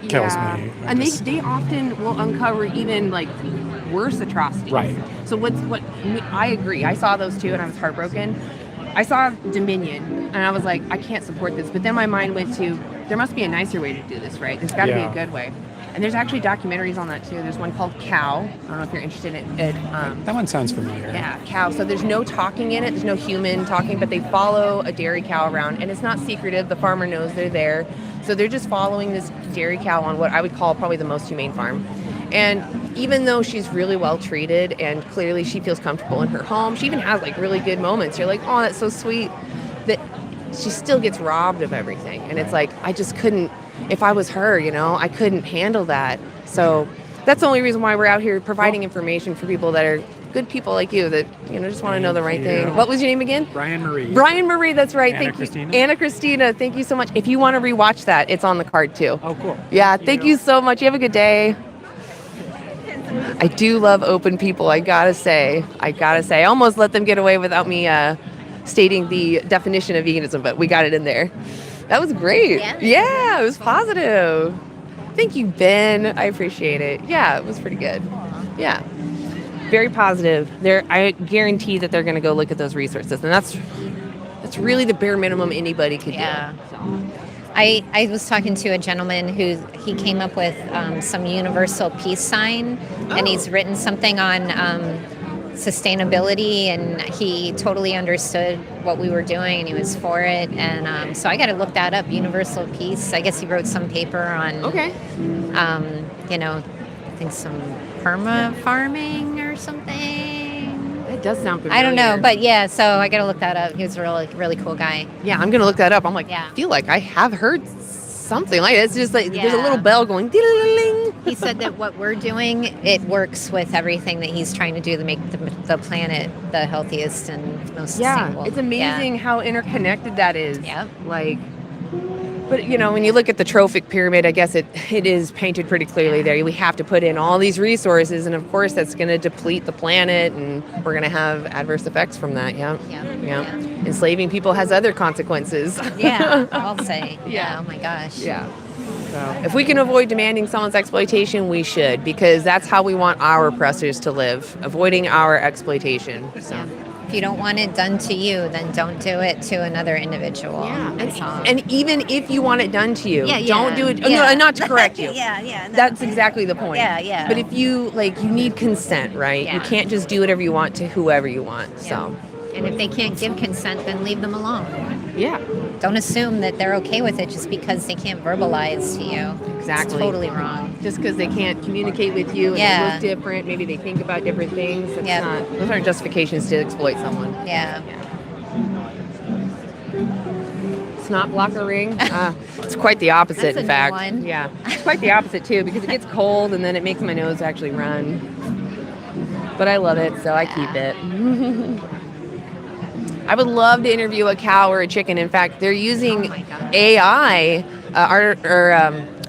kills me. And they often will uncover even worse atrocities. Right. So I agree. I saw those too, and I was heartbroken. I saw Dominion, and I was like, I can't support this. But then my mind went to, there must be a nicer way to do this, right? There's got to be a good way. And there's actually documentaries on that too. There's one called Cow. I don't know if you're interested in it. That one sounds familiar. Yeah, Cow. So there's no talking in it. There's no human talking, but they follow a dairy cow around, and it's not secretive. The farmer knows they're there. So they're just following this dairy cow on what I would call probably the most humane farm. And even though she's really well treated and clearly she feels comfortable in her home, she even has really good moments. You're like, oh, that's so sweet. That she still gets robbed of everything. And it's like, I just couldn't, if I was her, I couldn't handle that. So that's the only reason why we're out here providing information for people that are good people like you that, just want to know the right thing. What was your name again? Brian Marie. Brian Marie, that's right. Anna Thank Christina. you. Anna Christina, thank you so much. If you want to rewatch that, it's on the card too. Oh, cool. Yeah, thank you so much. You have a good day. I do love open people, I gotta say. I almost let them get away without me stating the definition of veganism, but we got it in there. That was great. Yeah, it was positive. Thank you, Ben. I appreciate it. Yeah, it was pretty good. Yeah. very positive. I guarantee that they're going to go look at those resources, and that's really the bare minimum anybody could Yeah. do. So. I was talking to a gentleman he came up with some universal peace sign, and he's written something on sustainability, and he totally understood what we were doing, and he was for it. And so I got to look that up. Universal peace. I guess he wrote some paper on. Okay. I think some perma farming or something. It does sound familiar. I don't know, but yeah. So I got to look that up. He was a really cool guy. Yeah, I'm going to look that up. I'm like, Yeah. I feel like I have heard something like it. It's just like there's a Yeah. little bell going ding. He said that what we're doing, it works with everything that he's trying to do to make the planet the healthiest and most sustainable. It's amazing how interconnected that is. Yep. Like, but when you look at the trophic pyramid, I guess it is painted pretty clearly there. We have to put in all these resources, and of course that's going to deplete the planet, and we're going to have adverse effects from that. Yeah. Enslaving people has other consequences. Yeah, I'll say. Yeah. Oh my gosh. Yeah. So if we can avoid demanding someone's exploitation, we should, because that's how we want our oppressors to live, avoiding our exploitation. So. Yeah. If you don't want it done to you, then don't do it to another individual. That's all. And even if you want it done to you, don't do it. Yeah. No, not to correct you. No. That's exactly the point. Yeah. But if you you need consent, right? Yeah. You can't just do whatever you want to whoever you want. Yeah. So. And if they can't give consent, then leave them alone. Yeah. Don't assume that they're okay with it just because they can't verbalize to you. Exactly. It's totally wrong. Just because they can't communicate with you and Yeah. they look different, maybe they think about different things. That's Yeah. not. Those aren't justifications to exploit someone. Yeah. Snot blocker ring. It's quite the opposite, That's a in new fact. one. Yeah, it's quite the opposite too, because it gets cold and then it makes my nose actually run. But I love it, so I keep it. I would love to interview a cow or a chicken. In fact, they're using AI,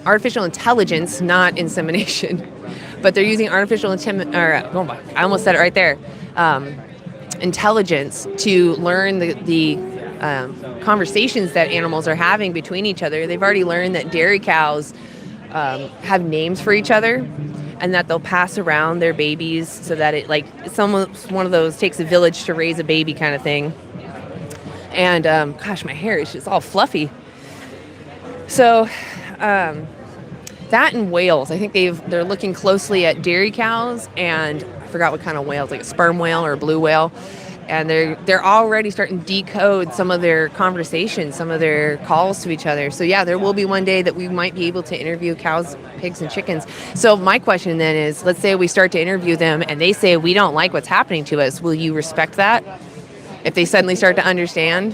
artificial intelligence, not insemination, but they're using I almost said it right there. Intelligence to learn the conversations that animals are having between each other. They've already learned that dairy cows have names for each other, and that they'll pass around their babies so that it one of those takes a village to raise a baby kind of thing. And gosh, my hair is just all fluffy. So that in whales, I think they're looking closely at dairy cows, and I forgot what kind of whales, like a sperm whale or a blue whale. And they're already starting to decode some of their conversations, some of their calls to each other. So yeah, there will be one day that we might be able to interview cows, pigs, and chickens. So my question then is, let's say we start to interview them and they say we don't like what's happening to us. Will you respect that? If they suddenly start to understand?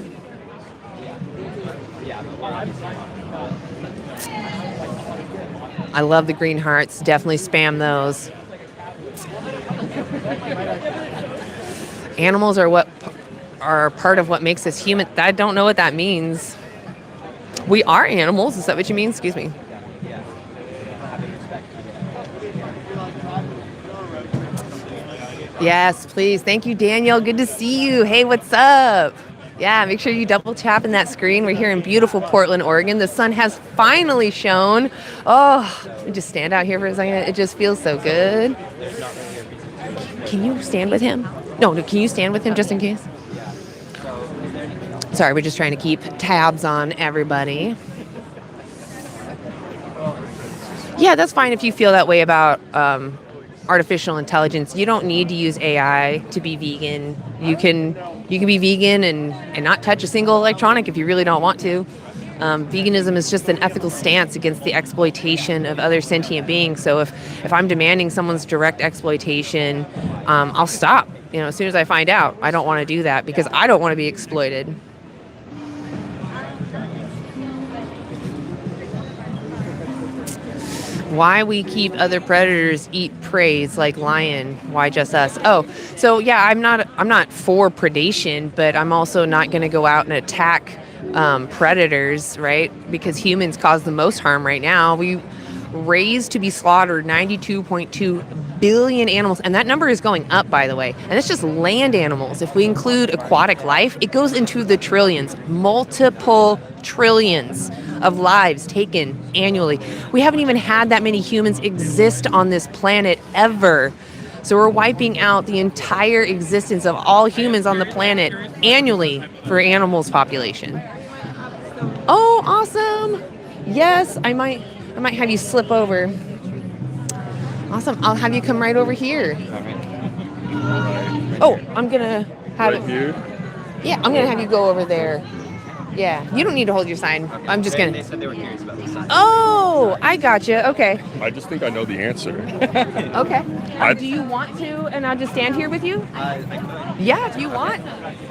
I love the green hearts. Definitely spam those. Animals are part of what makes us human. I don't know what that means. We are animals. Is that what you mean? Excuse me. Yes, please. Thank you, Daniel. Good to see you. Hey, what's up? Yeah, make sure you double tap in that screen. We're here in beautiful Portland, Oregon. The sun has finally shone. Oh, let me just stand out here for a second. It just feels so good. Can you stand with him? No, can you stand with him just in case? Sorry, we're just trying to keep tabs on everybody. Yeah, that's fine if you feel that way about artificial intelligence. You don't need to use AI to be vegan. You can be vegan and not touch a single electronic if you really don't want to. Veganism is just an ethical stance against the exploitation of other sentient beings. So if I'm demanding someone's direct exploitation, I'll stop. As soon as I find out, I don't want to do that because I don't want to be exploited. Why we keep other predators eat prey like lion? Why just us? Oh, so yeah, I'm not for predation, but I'm also not going to go out and attack predators, right? Because humans cause the most harm right now. We raised to be slaughtered 92.2 billion animals, and that number is going up, by the way. And it's just land animals. If we include aquatic life, it goes into the trillions, multiple trillions of lives taken annually. We haven't even had that many humans exist on this planet ever. So we're wiping out the entire existence of all humans on the planet annually for animals population. Oh, awesome. Yes, I might have you slip over. Awesome. I'll have you come right over here. Oh, I'm going to have Right here? Yeah, I'm going to have you go over there. Yeah, you don't need to hold your sign. I'm just going They to. said they were curious about the sign. Oh, I gotcha. Okay. I just think I know the answer. Okay. I- Do you want to, and I'll just stand here with you? Yeah, if you want.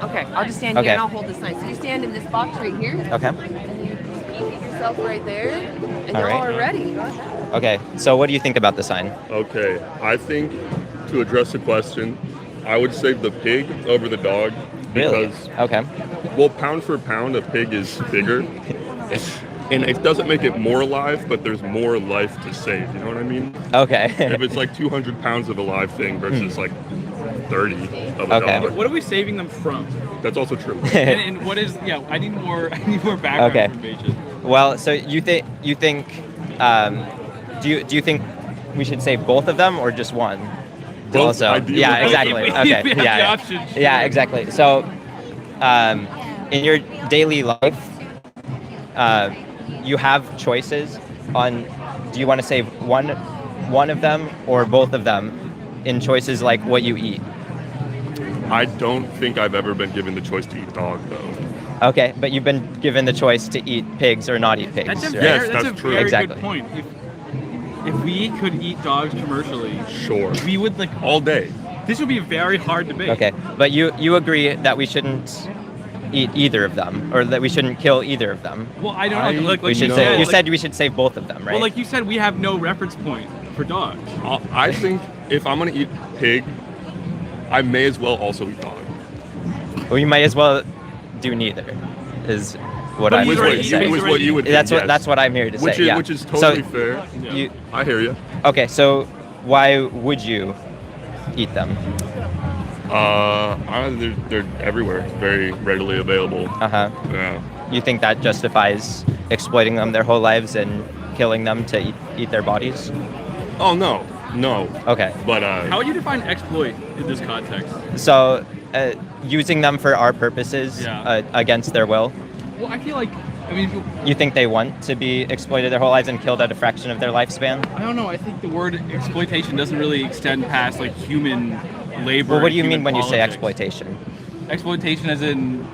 Okay, I'll just stand Okay. here and I'll hold this sign. So you stand in this box right here. Okay. And then you keep yourself right there. And All y'all right. are ready. Okay. So what do you think about the sign? Okay, I think to address the question, I would save the pig over the dog Really? because, Okay. well, pound for pound, a pig is bigger. And it doesn't make it more alive, but there's more life to save. You know what I mean? Okay. If it's like 200 pounds of a live thing versus like 30 of a Okay. dog. What are we saving them from? That's also true. And what is? Yeah, I need more background Okay. information. Well, so you think do you think we should save both of them or just one? Both, Also, ideally yeah, both. exactly. If we Okay, have the yeah, option, sure. yeah, exactly. So, in your daily life, you have choices on. Do you want to save one of them or both of them in choices like what you eat? I don't think I've ever been given the choice to eat dog, though. Okay, but you've been given the choice to eat pigs or not eat pigs. That's a right? very, Yes, that's that's a true. very Exactly. good point. If we could eat dogs commercially, Sure. we would like. All day. This would be a very hard debate. Okay, but you agree that we shouldn't eat either of them, or that we shouldn't kill either of them. Well, I don't know. Like We should you say, said, you like- said we should save both of them, right? Well, like you said, we have no reference point for dogs. I think if I'm gonna eat pig, I may as well also eat dog. we might as well do neither. Is what But I'm he's here already- to he's say. Which is what you would That's think, what yes. that's what I'm here to Which say. is Yeah. which is totally So fair. Yeah. you I hear you. okay? So why would you eat them? They're everywhere, very readily available. Uh-huh. Yeah. You think that justifies exploiting them their whole lives and killing them to eat their bodies? Oh no. Okay. But How would you define exploit in this context? So using them for our purposes Yeah. against their will. Well, I feel like, I mean, You think they want to be exploited their whole lives and killed at a fraction of their lifespan? I don't know. I think the word exploitation doesn't really extend past like human labor. Well, what do you and mean human when you say politics. exploitation? Exploitation, as in,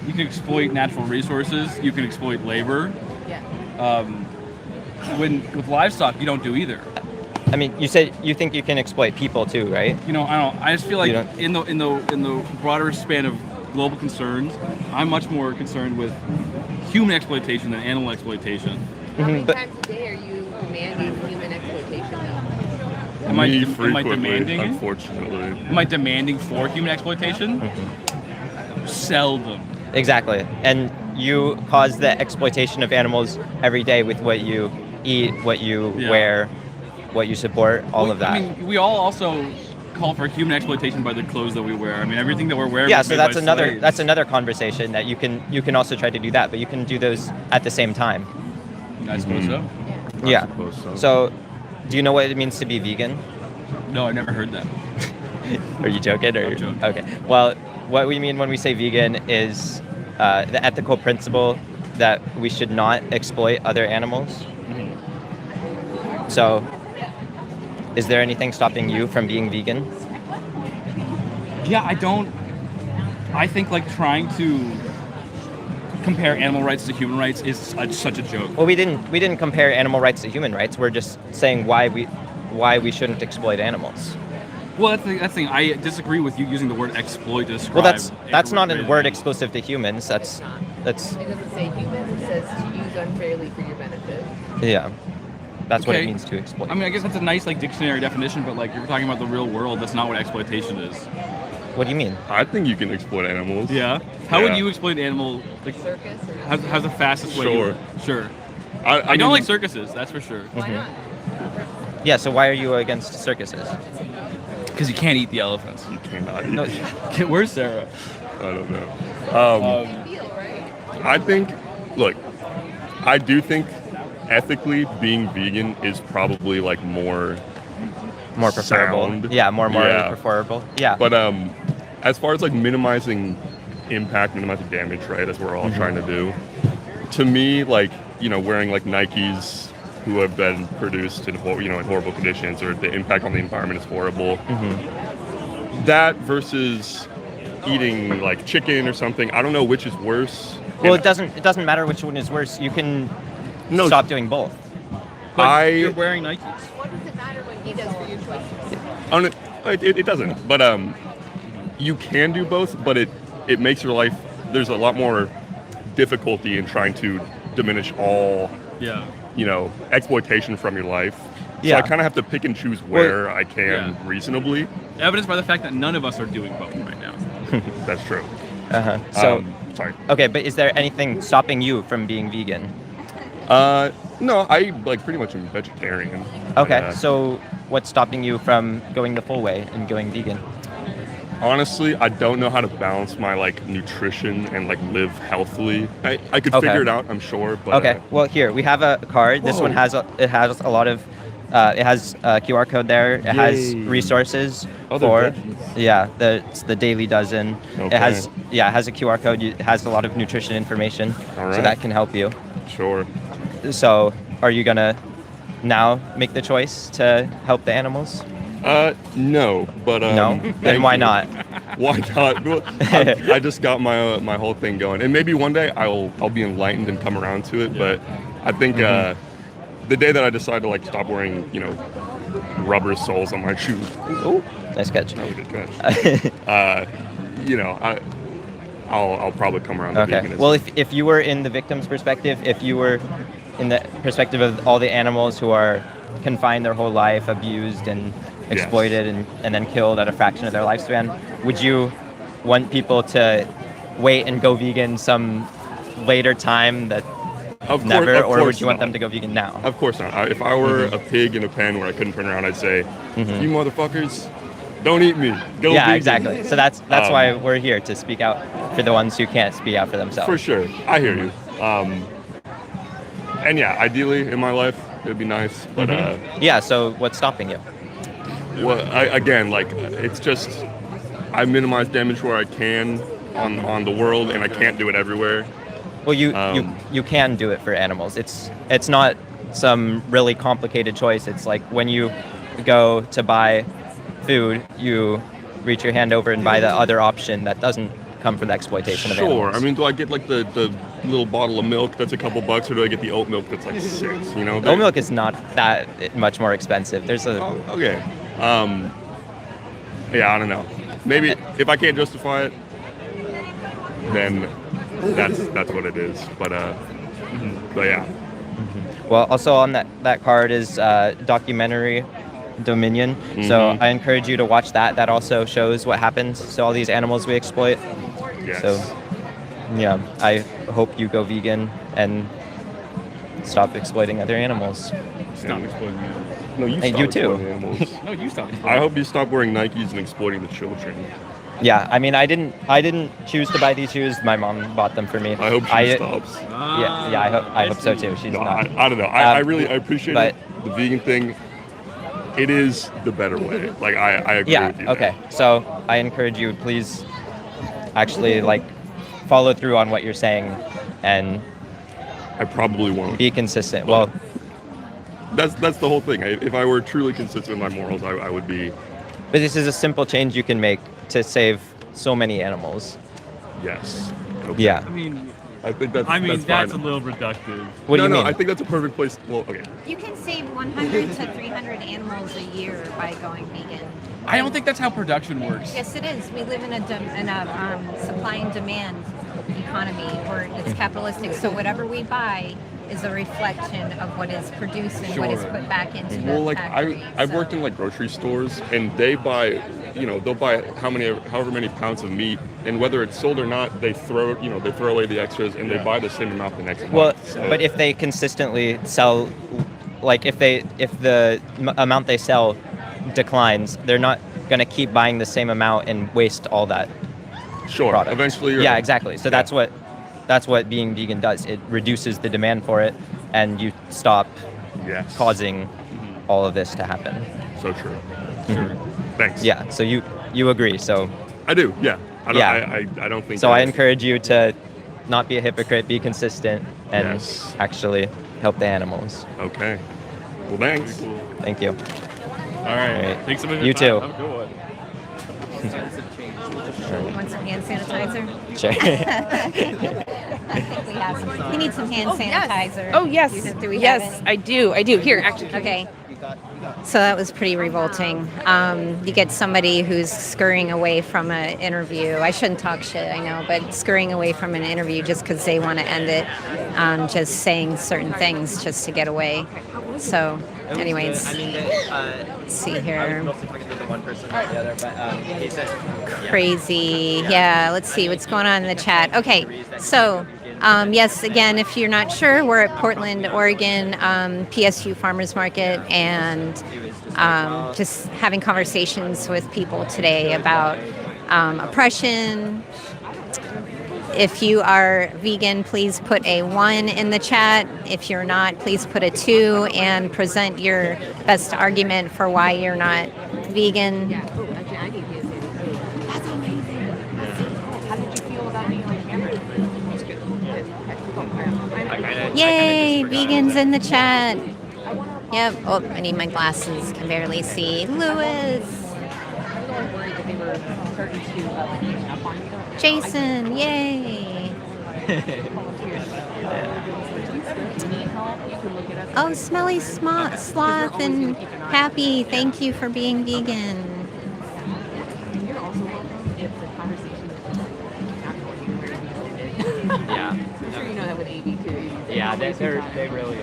you can exploit natural resources. You can exploit labor. Yeah. With livestock, you don't do either. I mean, you said you think you can exploit people too, right? You know, I don't. I just feel like You don't- in the broader span of global concerns, I'm much more concerned with human exploitation than animal exploitation. How many But- times a day are you demanding human exploitation? Am I, me am I frequently, demanding it? unfortunately. Am I demanding for human exploitation? Seldom. Exactly. And you cause the exploitation of animals every day with what you eat, what you Yeah. wear, what you support, all of that. I mean, we all also call for human exploitation by the clothes that we wear. I mean, everything that we're wearing. yeah, was so made that's by another slaves. that's another conversation that you can also try to do that, but you can do those at the same time. I suppose so. I Yeah. suppose so. So, do you know what it means to be vegan? No, I've never heard that. Are you joking? Or I'm joking. Okay. Well, what we mean when we say vegan is the ethical principle that we should not exploit other animals. So, is there anything stopping you from being vegan? Yeah, I don't. I think like trying to compare animal rights to human rights is such a joke. Well, we didn't compare animal rights to human rights. We're just saying why we shouldn't exploit animals. Well, that's the thing. I disagree with you using the word exploit to describe. Well, that's not a animals. word exclusive to humans. That's It doesn't say humans, it says to use unfairly for your benefit. yeah. That's what it Okay. means to exploit. I mean, I guess that's a nice like dictionary definition, but like if you're talking about the real world, that's not what exploitation is. What do you mean? I think you can exploit animals. Yeah. How would Yeah. you exploit an animal? Like, Circus or how's the fastest way? Sure. Sure. I I don't mean, like circuses. That's for sure. why not? Yeah. So why are you against circuses? Because you can't eat the elephants. You cannot. No, Where's Sarah? I don't know. Feel, right? I think, look, I do think ethically being vegan is probably like more more preferable. sound. Yeah, more Yeah. preferable. Yeah. But as far as like minimizing impact, minimizing damage, right? That's what we're all trying to do. To me, like, you know, wearing like Nikes who have been produced in in horrible conditions, or the impact on the environment is horrible. That versus eating like chicken or something, I don't know which is worse. Well, And it doesn't matter which one is worse. You can No. stop doing both. You're wearing Nikes. What does it matter what he does for your choices? it doesn't. But you can do both, but it makes your life. There's a lot more difficulty in trying to diminish all Yeah. exploitation from your life. So Yeah. I kind of have to pick and choose where I can reasonably. Evidenced by the fact that none of us are doing both right now. That's true. So, Sorry. okay, but is there anything stopping you from being vegan? No, I like pretty much am vegetarian. Okay, so what's stopping you from going the full way and going vegan? Honestly, I don't know how to balance my like nutrition and like live healthily. I could Okay. figure it out, I'm sure. But Okay, well here we have a card. This one has a lot of it has a QR code there. It has Yay. resources Oh, for they're veggies. it's the Dailey Dozen. Okay. It has a QR code. It has a lot of nutrition information, All so right. that can help you. Sure. So, are you gonna now make the choice to help the animals? No, but No? Then thank why you. not? Why not? Well, I just got my whole thing going, and maybe one day I'll be enlightened and come around to it. But I think the day that I decide to like stop wearing rubber soles on my shoes, Oh, nice catch. that was a good catch. I'll probably come around to Okay. veganism. Well, if you were in the victim's perspective, if you were in the perspective of all the animals who are confined their whole life, abused and exploited and then killed at a fraction of their lifespan, would you want people to wait and go vegan some later time that Of never, course, of or would course you want not. them to go vegan now? Of course not. If I were a pig in a pen where I couldn't turn around, I'd say, "You motherfuckers, don't eat me. Go Yeah, vegan." exactly. So that's why we're here, to speak out for the ones who can't speak out for themselves. For sure. I hear you. And yeah, ideally in my life, it'd be nice. But Yeah, so what's stopping you? it's just I minimize damage where I can on the world, and I can't do it everywhere. Well, you can do it for animals. It's not some really complicated choice. It's like when you go to buy food, you reach your hand over and buy the other option that doesn't come from the exploitation of Sure. animals. I mean, do I get like the little bottle of milk that's a couple bucks, or do I get the oat milk that's like $6? You know, Oat milk is not that much more expensive. There's a Oh, okay. Yeah, I don't know. Maybe if I can't justify it, then that's what it is. But yeah. well, also on that card is documentary Dominion. So I encourage you to watch that. That also shows what happens to all these animals we exploit. Yes. So yeah, I hope you go vegan and stop exploiting other animals. Stop exploiting animals. No, you And stop you too. exploiting animals. No, you stop I exploiting. hope you stop wearing Nikes and exploiting the children. Yeah, I mean, I didn't choose to buy these shoes. My mom bought them for me. I hope she stops. Yeah, I hope so too. She's No, not. I don't know. I really appreciate but- it. The vegan thing, it is the better way. Like I agree Yeah. with you. Okay. So I encourage you, please, actually follow through on what you're saying and I probably won't. be consistent. Well, That's the whole thing. If I were truly consistent with my morals, I would be. but this is a simple change you can make to save so many animals. Yes. Okay. Yeah. I mean, I think that's. that's fine. a little reductive. What do no, you mean? I think that's a perfect place. Well, okay. You can save 100 to 300 animals a year by going vegan. I don't think that's how production works. Yes, it is. We live in a supply and demand economy where it's capitalistic. So whatever we buy is a reflection of what is produced and what is Sure. put back into the Well, like factory. I've worked in like grocery stores, and they buy, they'll buy however many pounds of meat, and whether it's sold or not, they throw away the extras, and they buy the same amount the next month. Well, So- but if they consistently sell, like if the amount they sell declines, they're not going to keep buying the same amount and waste all that sure, product. eventually, you're Yeah, exactly. So that's what being vegan does. It reduces the demand for it, and you stop Yes. causing all of this to happen. So true. Sure. Thanks. Yeah. So you agree. So I do. Yeah. I don't, Yeah. I don't think. so I encourage you to not be a hypocrite, be consistent, and Yes. actually help the animals. Okay. Well, thanks. Thank you. All right. Right. Thanks so much. for You your time. too. Have a good one. Want some hand sanitizer? Sure. We have some. We need some hand sanitizer. Oh yes. Do we yes, have it? I do. Here, actually. Okay. So that was pretty revolting. You get somebody who's scurrying away from an interview. I shouldn't talk shit, I know, but scurrying away from an interview just because they want to end it, just saying certain things just to get away. So, anyways, let's see here. Crazy. Yeah, let's see what's going on in the chat. Okay, so yes, again, if you're not sure, we're at Portland, Oregon, PSU Farmers Market, and just having conversations with people today about oppression. If you are vegan, please put a 1 in the chat. If you're not, please put a 2 and present your best argument for why you're not vegan. Yay, vegans in the chat. Yep. Oh, I need my glasses. Can barely see. Lewis. Jason. Yay. Oh, Smelly Sloth and Happy. Thank you for being vegan. Yeah. Yeah, they really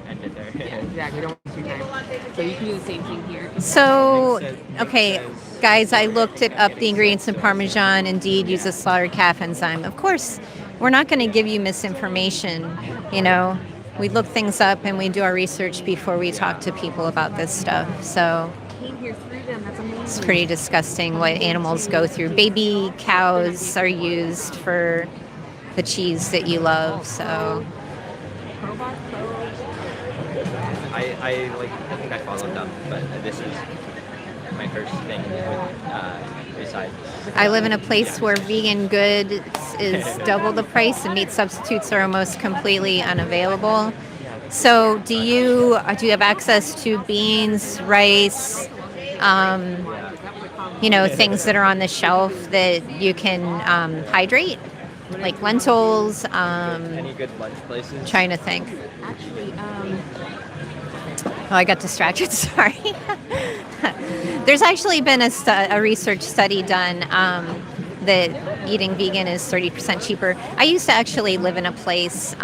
ended there. Exactly. Don't waste your time. So you can do the same thing here. So, okay, guys, I looked up the ingredients in Parmesan. Indeed, use a slaughtered calf enzyme. Of course, we're not going to give you misinformation. You know, we look things up and we do our research before we talk to people about this stuff. So it's pretty disgusting what animals go through. Baby cows are used for the cheese that you love. So I think I followed them, but this is my first thing with besides. I live in a place where vegan goods is double the price and meat substitutes are almost completely unavailable. So do you have access to beans, rice, things that are on the shelf that you can hydrate? Like lentils. Any good lunch places? Trying to think. Actually, Oh, I got distracted. Sorry. There's actually been a research study done that eating vegan is 30% cheaper. I used to actually live in a place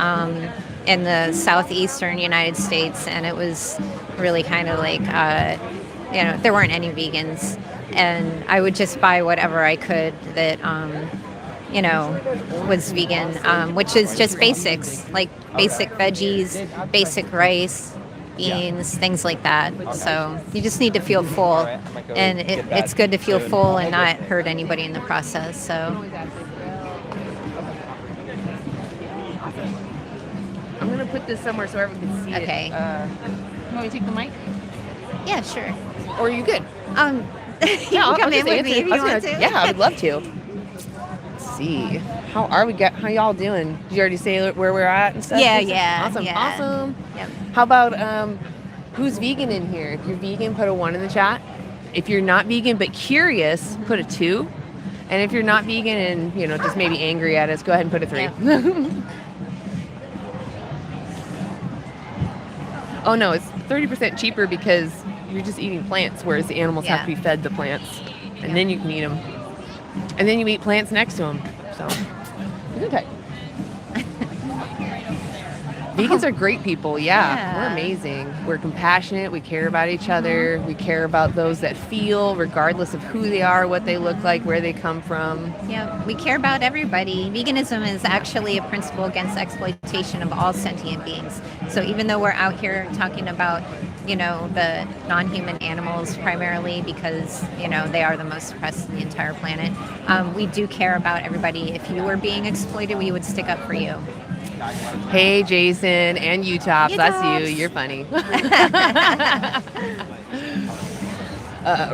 in the southeastern United States, and it was really kind of like, there weren't any vegans, and I would just buy whatever I could that was vegan, which is just basics, like basic veggies, basic rice, beans, things like that. So you just need to feel full, and it's good to feel full and not hurt anybody in the process. So I'm going to put this somewhere so everyone can see okay. it. You want me to take the mic? Yeah, sure. Or are you good? You can come in with me if you want to. Yeah, I would love to. Let's see. How are we? How y'all doing? Did you already say where we're at and stuff? Yeah. Awesome. Yeah. Awesome. Yep. How about who's vegan in here? If you're vegan, put a 1 in the chat. If you're not vegan but curious, put a 2. And if you're not vegan and just maybe angry at us, go ahead and put a 3. Yeah. Oh no, it's 30% cheaper because you're just eating plants, whereas the animals have to be fed the plants, and then you can eat them, and then you eat plants next to them. So, okay. Vegans are great people. Yeah, we're amazing. We're compassionate. We care about each other. We care about those that feel, regardless of who they are, what they look like, where they come from. Yeah, we care about everybody. Veganism is actually a principle against exploitation of all sentient beings. So even though we're out here talking about, the non-human animals primarily because, they are the most oppressed in the entire planet, we do care about everybody. If you were being exploited, we would stick up for you. Hey, Jason and Utops. That's you. You're funny.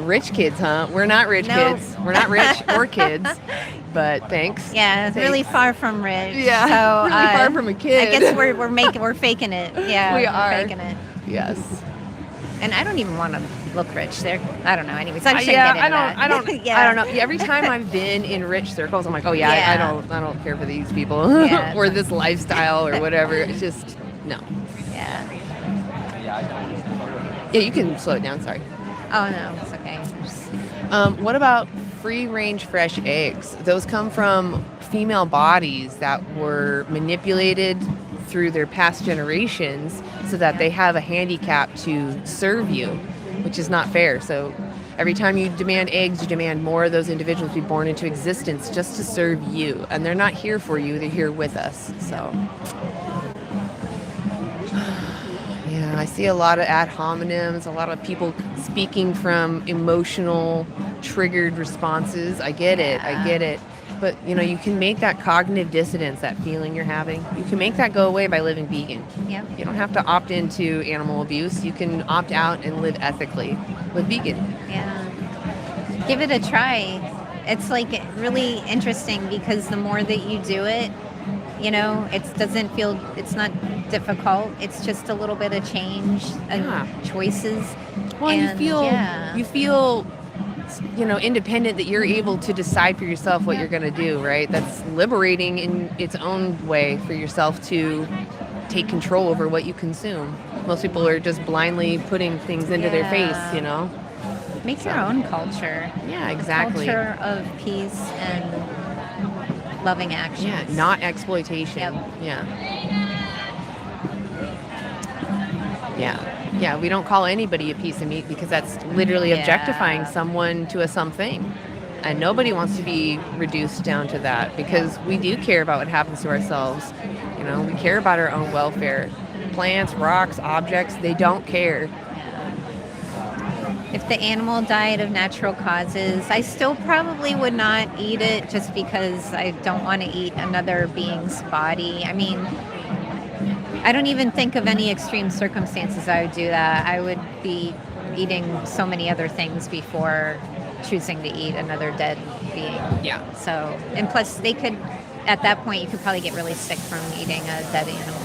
Rich kids, huh? We're not rich No. kids. We're not rich or kids, but thanks. Yeah, it's really far from rich. Yeah, so, really far from a kid. I guess we're faking it. Yeah, We we're are. faking it. Yes. And I don't even want to look rich. There, I don't know. Anyways, I shouldn't Yeah, get into that. I don't know. Yeah, every time I've been in rich circles, I'm like, oh yeah, Yeah. I don't care for these people Yeah. or this lifestyle or whatever. It's just no. Yeah. Yeah, you can slow it down. Sorry. Oh no, it's okay. What about free-range fresh eggs? Those come from female bodies that were manipulated through their past generations so that they have a handicap to serve you, which is not fair. So every time you demand eggs, you demand more of those individuals be born into existence just to serve you. And they're not here for you, they're here with us. So yeah, I see a lot of ad hominems, a lot of people speaking from emotional triggered responses. I get it. But, you can make that cognitive dissonance, that feeling you're having, you can make that go away by living vegan. Yep. You don't have to opt into animal abuse. You can opt out and live ethically with vegan. Yeah. Give it a try. It's like really interesting because the more that you do it, it's not difficult. It's just a little bit of change and choices. Well, and you feel independent, that you're able to decide for yourself what you're going to do, right? That's liberating in its own way for yourself to take control over what you consume. Most people are just blindly putting things into their face, Make your own culture. Yeah, exactly. Culture of peace and loving actions. Yeah, not exploitation. Yep. Yeah, we don't call anybody a piece of meat because that's literally objectifying someone to a something. And nobody wants to be reduced down to that because we do care about what happens to ourselves. We care about our own welfare. Plants, rocks, objects, they don't care. If the animal died of natural causes, I still probably would not eat it just because I don't want to eat another being's body. I mean, I don't even think of any extreme circumstances I would do that. I would be eating so many other things before choosing to eat another dead being. Yeah. So, and plus at that point, you could probably get really sick from eating a dead animal.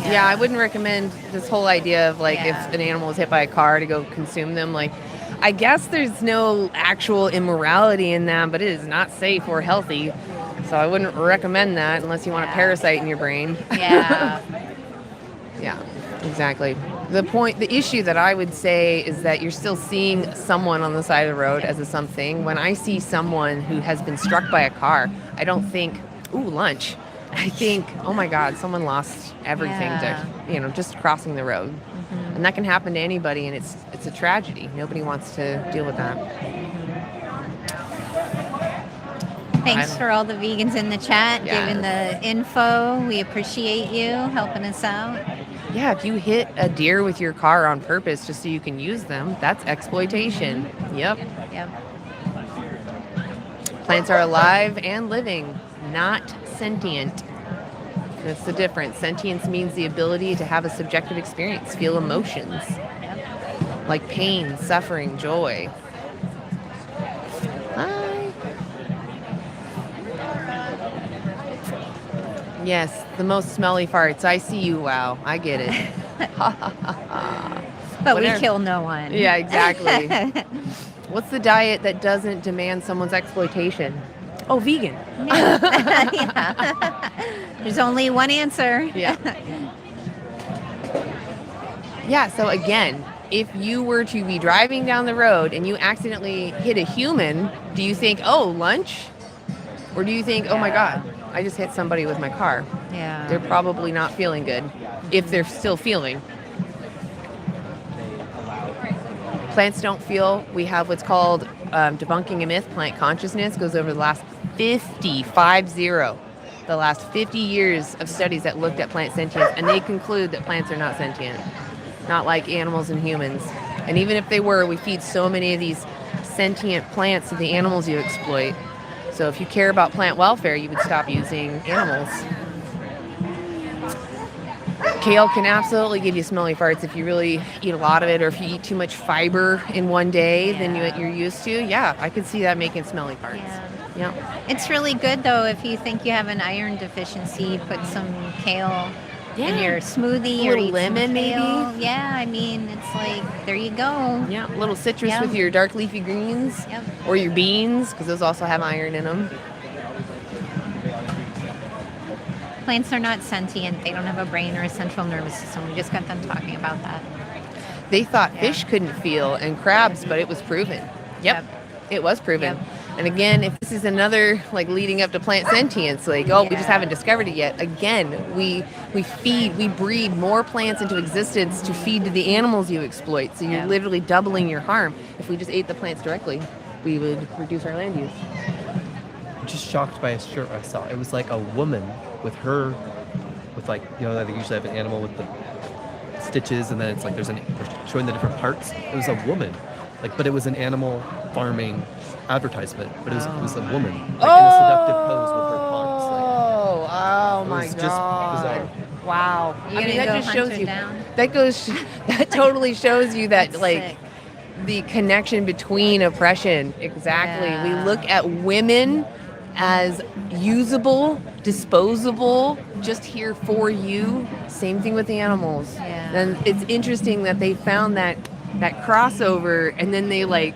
Yeah, I wouldn't recommend this whole idea of if an animal was hit by a car to go consume them. I guess there's no actual immorality in that, but it is not safe or healthy. So I wouldn't recommend that unless you want a parasite in your brain. Yeah. Yeah, exactly. The issue that I would say is that you're still seeing someone on the side of the road as a something. When I see someone who has been struck by a car, I don't think, ooh, lunch. I think, oh my God, someone lost everything to, just crossing the road. Mm-hmm. And that can happen to anybody, and it's a tragedy. Nobody wants to deal with that. Thanks for all the vegans in the chat, giving the info. We appreciate you helping us out. Yeah, if you hit a deer with your car on purpose just so you can use them, that's exploitation. Mm-hmm. Yep. Plants are alive and living, not sentient. That's the difference. Sentience means the ability to have a subjective experience, feel emotions, like pain, suffering, joy. Hi. Yes, the most smelly farts. I see you. Wow, I get it. But we kill no one. Yeah, exactly. What's the diet that doesn't demand someone's exploitation? Oh, vegan. Yeah. There's only one answer. Yeah. Yeah, so again, if you were to be driving down the road and you accidentally hit a human, do you think, oh, lunch? Or do you think, oh my God, I just hit somebody with my car? Yeah. They're probably not feeling good, if they're still feeling. Plants don't feel. We have what's called debunking a myth. Plant consciousness goes over the last 50 years of studies that looked at plant sentience, and they conclude that plants are not sentient, not like animals and humans. And even if they were, we feed so many of these sentient plants to the animals you exploit. So if you care about plant welfare, you would stop using animals. Kale can absolutely give you smelly farts if you really eat a lot of it, or if you eat too much fiber in one day than you're used to. Yeah, I could see that making smelly farts. Yeah. It's really good though if you think you have an iron deficiency, put some kale in your smoothie, A or little eat lemon, some kale. maybe. Yeah, I mean, it's like, there you go. Yeah, a little citrus Yeah. with your dark leafy greens or your beans, because those also have iron in them. Plants are not sentient. They don't have a brain or a central nervous system. We just got done talking about that. They thought fish couldn't feel and crabs, but it was proven. Yep. It was proven. Yep. And again, if this is another like leading up to plant sentience, like, we just haven't discovered it yet. Again, we breed more plants into existence to feed to the animals you exploit. So you're literally doubling your harm. If we just ate the plants directly, we would reduce our land use. I'm just shocked by a shirt I saw. It was like a woman with like, you know, they usually have an animal with the stitches, and then it's like they're showing the different parts. It was a woman, like, but it was an animal farming advertisement, but it was a woman, like, in a seductive pose with her paws. Oh my was God. just bizarre. Wow. You gonna that go just hunt shows her you. down? That totally shows you that, That's like, sick. the connection between oppression. Exactly. Yeah. We look at women as usable, disposable, just here for you. Same thing with the animals. Yeah. And it's interesting that they found that crossover, and then they like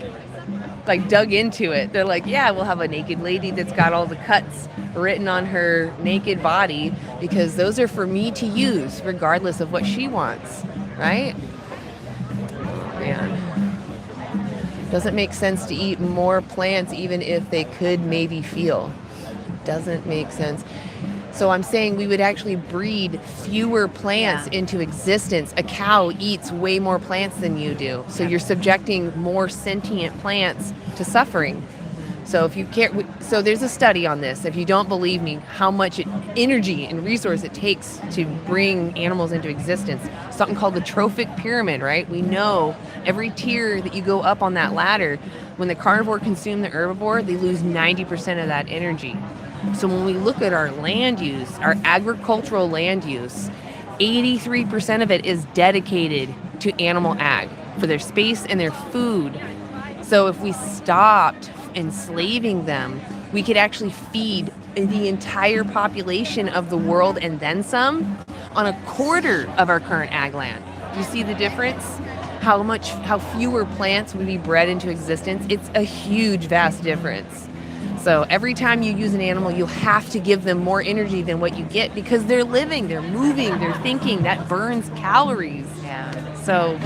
dug into it. They're like, yeah, we'll have a naked lady that's got all the cuts written on her naked body, because those are for me to use regardless of what she wants, right? Man. Doesn't make sense to eat more plants even if they could maybe feel. Doesn't make sense. So I'm saying we would actually breed fewer plants into existence. A cow eats way more plants than you do. So you're subjecting more sentient plants to suffering. So if you can't, so there's a study on this. If you don't believe me, how much energy and resource it takes to bring animals into existence. Something called the trophic pyramid, right? We know every tier that you go up on that ladder, when the carnivore consume the herbivore, they lose 90% of that energy. So when we look at our land use, our agricultural land use, 83% of it is dedicated to animal ag for their space and their food. So if we stopped enslaving them, we could actually feed the entire population of the world and then some on a quarter of our current ag land. Do you see the difference? How fewer plants would be bred into existence? It's a huge, vast difference. So every time you use an animal, you have to give them more energy than what you get, because they're living, they're moving, they're thinking. That burns calories. Yeah. So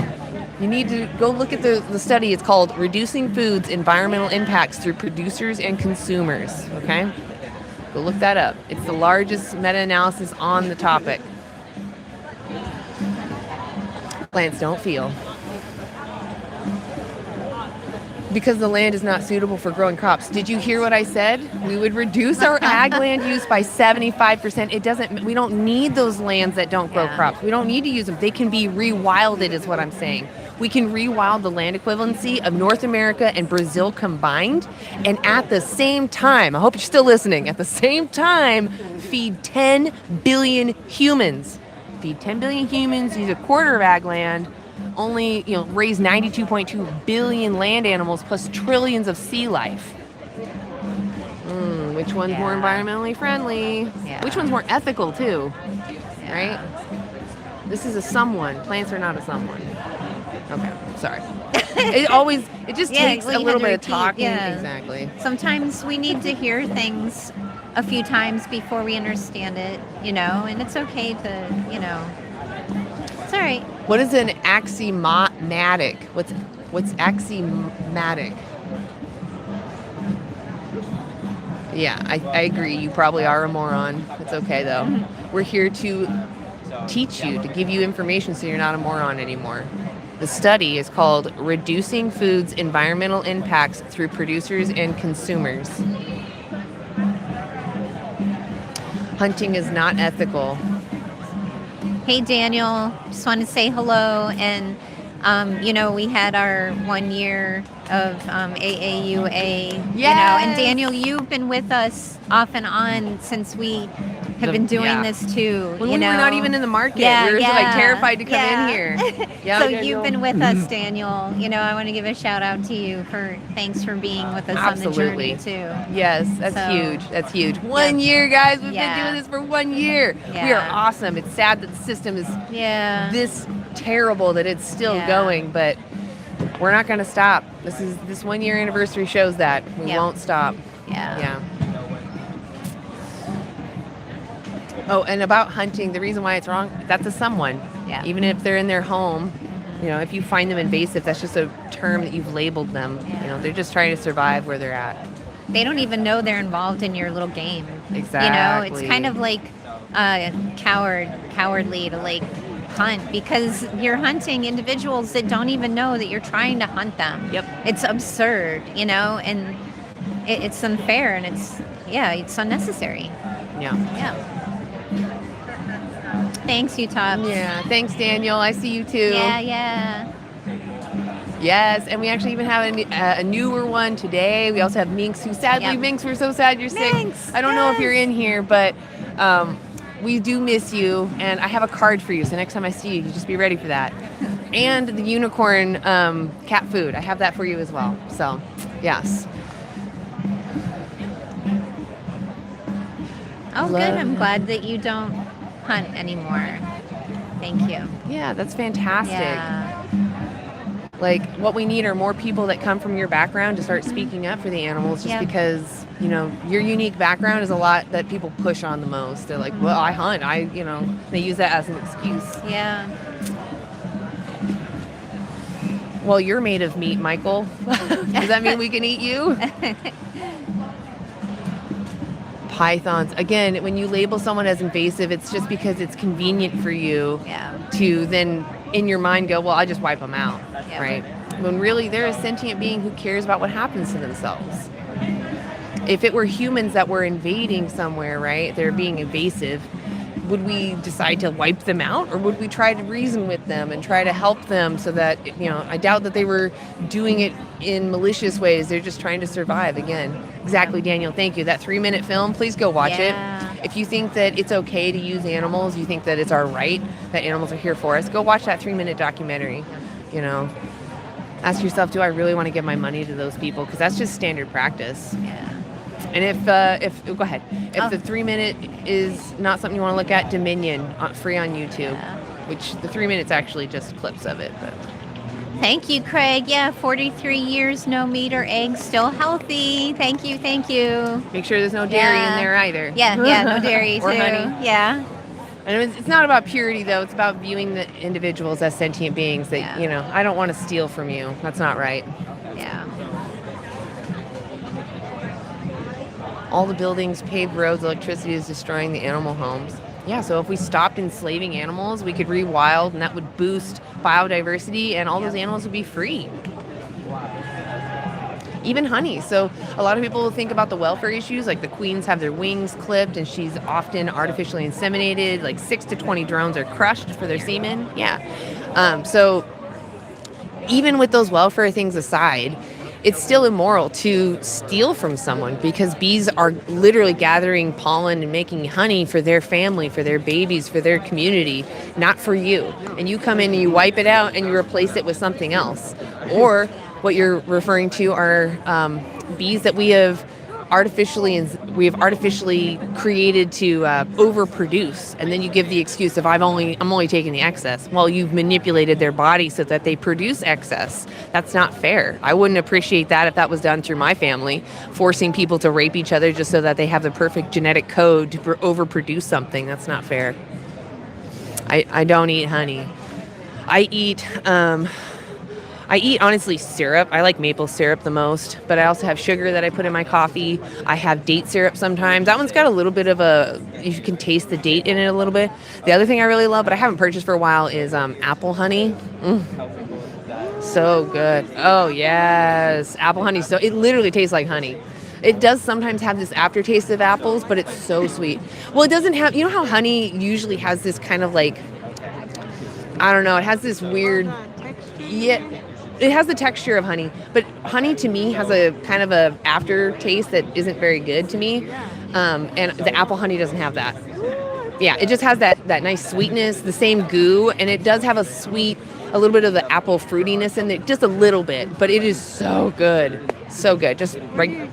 you need to go look at the study. It's called Reducing Food's Environmental Impacts Through Producers and Consumers. Okay? Go look that up. It's the largest meta-analysis on the topic. Plants don't feel. Because the land is not suitable for growing crops. Did you hear what I said? We would reduce our ag land use by 75%. We don't need those lands that don't grow crops. We don't need to use them. They can be rewilded, is what I'm saying. We can rewild the land equivalency of North America and Brazil combined, and at the same time, I hope you're still listening, at the same time, feed 10 billion humans. Feed 10 billion humans, use a quarter of ag land, only, raise 92.2 billion land animals plus trillions of sea life. Which one's more environmentally friendly? Yeah. Which one's more ethical too? Right? This is a someone. Plants are not a someone. Okay, sorry. It just takes well, a you little had to bit of repeat, talking. yeah. Exactly. Sometimes we need to hear things a few times before we understand it, and it's okay to, it's all right. What is an axiomatic? What's axiomatic? Yeah, I agree. You probably are a moron. It's okay though. We're here to teach you, to give you information so you're not a moron anymore. The study is called Reducing Food's Environmental Impacts Through Producers and Consumers. Hunting is not ethical. Hey, Daniel, just want to say hello. And, we had our 1 year of AAUA, Yes. and Daniel, you've been with us off and on since we have been doing this too. When you we know? were not even in the market. Yeah, we were just like yeah, terrified to come yeah. in here. Yeah, So Daniel. you've been with us, Daniel. You know, I want to give a shout out to you thanks for being with us Absolutely. on the journey too. Yes, that's So- huge. That's huge. 1 year, guys. We've been doing this for 1 year. We are Yeah. awesome. It's sad that the system is this terrible that it's still going, but we're not going to stop. This 1 year anniversary shows that we won't stop. Yeah. Oh, and about hunting, the reason why it's wrong, that's a someone. Yeah. Even if they're in their home, you know, if you find them invasive, that's just a term that you've labeled them. You know, they're just trying to survive where they're at. They don't even know they're involved in your little game. Exactly. You know, it's kind of like cowardly to like hunt because you're hunting individuals that don't even know that you're trying to hunt them. Yep. It's absurd, you know, and it's unfair and it's unnecessary. Yeah. Thanks, Utah. Yeah. Thanks, Daniel. I see you too. Yeah. Yes, and we actually even have a newer one today. We also have Minx, who sadly, Minx, we're so sad you're sick. Minx, I don't know if you're in here, but we do miss you, and I have a card for you, so next time I see you, just be ready for that. And the unicorn cat food, I have that for you as well. So, yes. Oh, good. I'm glad that you don't hunt anymore. Thank you. Yeah, that's fantastic. Yeah. Like, what we need are more people that come from your background to start speaking up for the animals, just because, you know, your unique background is a lot that people push on the most. They're like, well, I hunt. They use that as an excuse. Yeah. Well, you're made of meat, Michael. Does that mean we can eat you? Pythons. Again, when you label someone as invasive, it's just because it's convenient for you to then, in your mind, go, well, I just wipe them out, right? When really they're a sentient being who cares about what happens to themselves. If it were humans that were invading somewhere, right, they're being invasive, would we decide to wipe them out, or would we try to reason with them and try to help them so that, you know, I doubt that they were doing it in malicious ways. They're just trying to survive. Again, exactly, Daniel. Thank you. That 3-minute film, please go watch it. If you think that it's okay to use animals, you think that it's our right, that animals are here for us, go watch that 3-minute documentary. You know, ask yourself, do I really want to give my money to those people? Because that's just standard practice. Yeah. And if go ahead. If the 3-minute is not something you want to look at, Dominion, free on YouTube, which the 3 minutes actually just clips of it. But Thank you, Craig. Yeah, 43 years, no meat or eggs, still healthy. Thank you. Make sure there's no dairy in there either. Yeah, no dairy or too. honey. Yeah. And it's not about purity, though. It's about viewing the individuals as sentient beings that, you know, I don't want to steal from you. That's not right. Yeah. All the buildings, paved roads, electricity is destroying the animal homes. Yeah, so if we stopped enslaving animals, we could rewild, and that would boost biodiversity, and all those animals would be free. Even honey. So a lot of people think about the welfare issues, like the queens have their wings clipped, and she's often artificially inseminated. Like 6 to 20 drones are crushed for their semen. Yeah. So even with those welfare things aside, it's still immoral to steal from someone, because bees are literally gathering pollen and making honey for their family, for their babies, for their community, not for you. And you come in and you wipe it out and you replace it with something else. Or what you're referring to are bees that we have artificially created to overproduce, and then you give the excuse of I'm only taking the excess. Well, you've manipulated their body so that they produce excess. That's not fair. I wouldn't appreciate that if that was done through my family, forcing people to rape each other just so that they have the perfect genetic code to overproduce something. That's not fair. I don't eat honey. I eat honestly syrup. I like maple syrup the most, but I also have sugar that I put in my coffee. I have date syrup sometimes. That one's got a little bit of you can taste the date in it a little bit. The other thing I really love, but I haven't purchased for a while, is apple honey. So good. Oh yes, apple honey. So it literally tastes like honey. It does sometimes have this aftertaste of apples, but it's so sweet. Well, it doesn't have, you know how honey usually has this kind of like, I don't know, it has this weird, it has the texture of honey, but honey to me has a kind of a aftertaste that isn't very good to me. And the apple honey doesn't have that. Yeah, it just has that nice sweetness, the same goo, and it does have a little bit of the apple fruitiness in it, just a little bit, but it is so good. So good. Just right.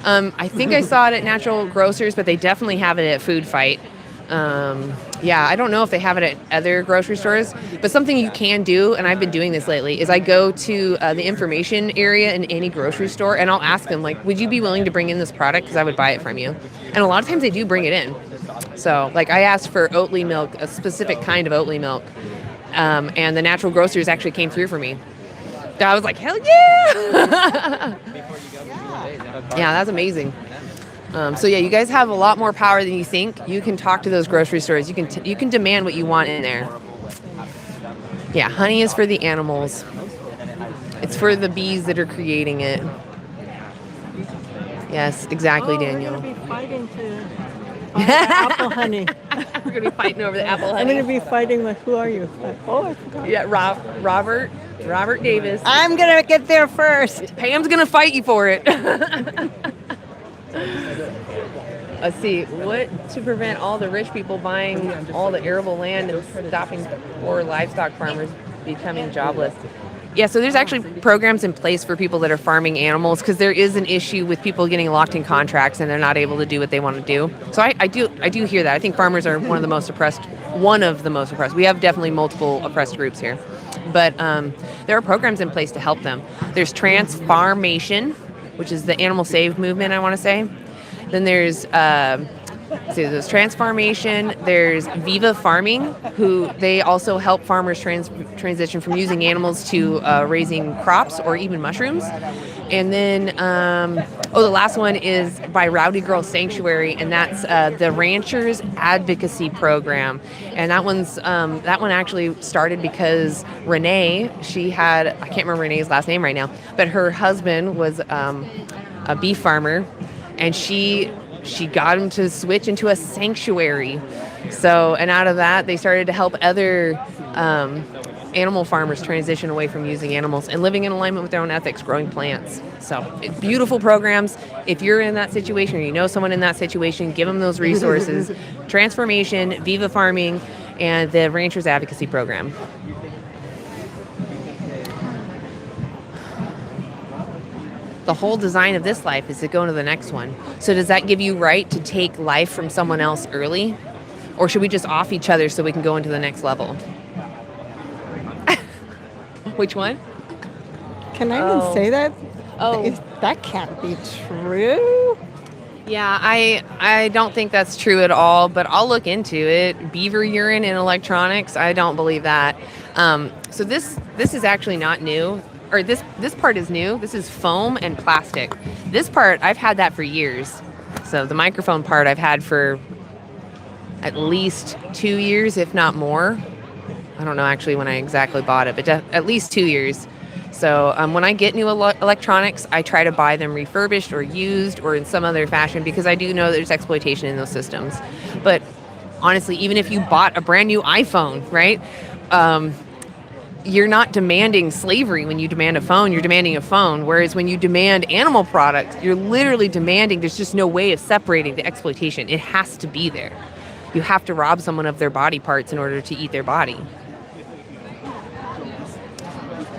I think I saw it at Natural Grocers, but they definitely have it at Food Fight. Yeah, I don't know if they have it at other grocery stores, but something you can do, and I've been doing this lately, is I go to the information area in any grocery store, and I'll ask them, like, would you be willing to bring in this product? Because I would buy it from you. And a lot of times they do bring it in. So, like, I asked for Oatly milk, a specific kind of Oatly milk, and the Natural Grocers actually came through for me. I was like, hell yeah! Yeah, that's amazing. So yeah, you guys have a lot more power than you think. You can talk to those grocery stores. You can demand what you want in there. Yeah, honey is for the animals. It's for the bees that are creating it. Yes, exactly, Daniel. We're going to be fighting apple honey. We're going to be fighting over the apple honey. I'm going to be fighting with, who are you? Oh, I forgot. Yeah, Robert Davis. I'm going to get there first. Pam's going to fight you for it. Let's see, what to prevent all the rich people buying all the arable land and stopping poor livestock farmers becoming jobless. Yeah, so there's actually programs in place for people that are farming animals, because there is an issue with people getting locked in contracts and they're not able to do what they want to do. So I do hear that. I think farmers are one of the most oppressed. We have definitely multiple oppressed groups here. But there are programs in place to help them. There's transformation, which is the animal save movement, I want to say. Then there's transformation. There's Viva Farming, who they also help farmers transition from using animals to raising crops or even mushrooms. And then, the last one is by Rowdy Girl Sanctuary, and that's the Ranchers Advocacy Program. And that one actually started because Renee, I can't remember Renee's last name right now, but her husband was a beef farmer, and she got him to switch into a sanctuary. So, and out of that, they started to help other animal farmers transition away from using animals and living in alignment with their own ethics, growing plants. So, beautiful programs. If you're in that situation or you know someone in that situation, give them those resources. Transformation, Viva Farming, and the Ranchers Advocacy Program. The whole design of this life is to go into the next one. So does that give you right to take life from someone else early? Or should we just off each other so we can go into the next level? Which one? Can I even say that? Oh. That can't be true. Yeah, I don't think that's true at all, but I'll look into it. Beaver urine in electronics, I don't believe that. So this is actually not new. Or this part is new. This is foam and plastic. This part, I've had that for years. So the microphone part I've had for at least 2 years, if not more. I don't know actually when I exactly bought it, but at least 2 years. So when I get new electronics, I try to buy them refurbished or used or in some other fashion, because I do know there's exploitation in those systems. But honestly, even if you bought a brand new iPhone, right? You're not demanding slavery when you demand a phone. You're demanding a phone. Whereas when you demand animal products, you're literally demanding, there's just no way of separating the exploitation. It has to be there. You have to rob someone of their body parts in order to eat their body.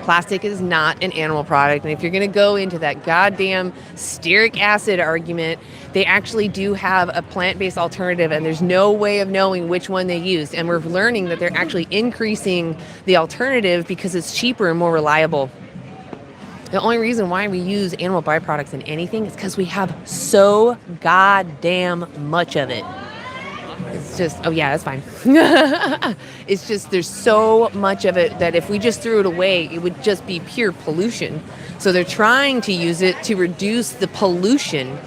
Plastic is not an animal product. And if you're going to go into that goddamn stearic acid argument, they actually do have a plant-based alternative, and there's no way of knowing which one they used. And we're learning that they're actually increasing the alternative because it's cheaper and more reliable. The only reason why we use animal byproducts in anything is because we have so goddamn much of it. It's just, oh yeah, that's fine. It's just, there's so much of it that if we just threw it away, it would just be pure pollution. So they're trying to use it to reduce the pollution.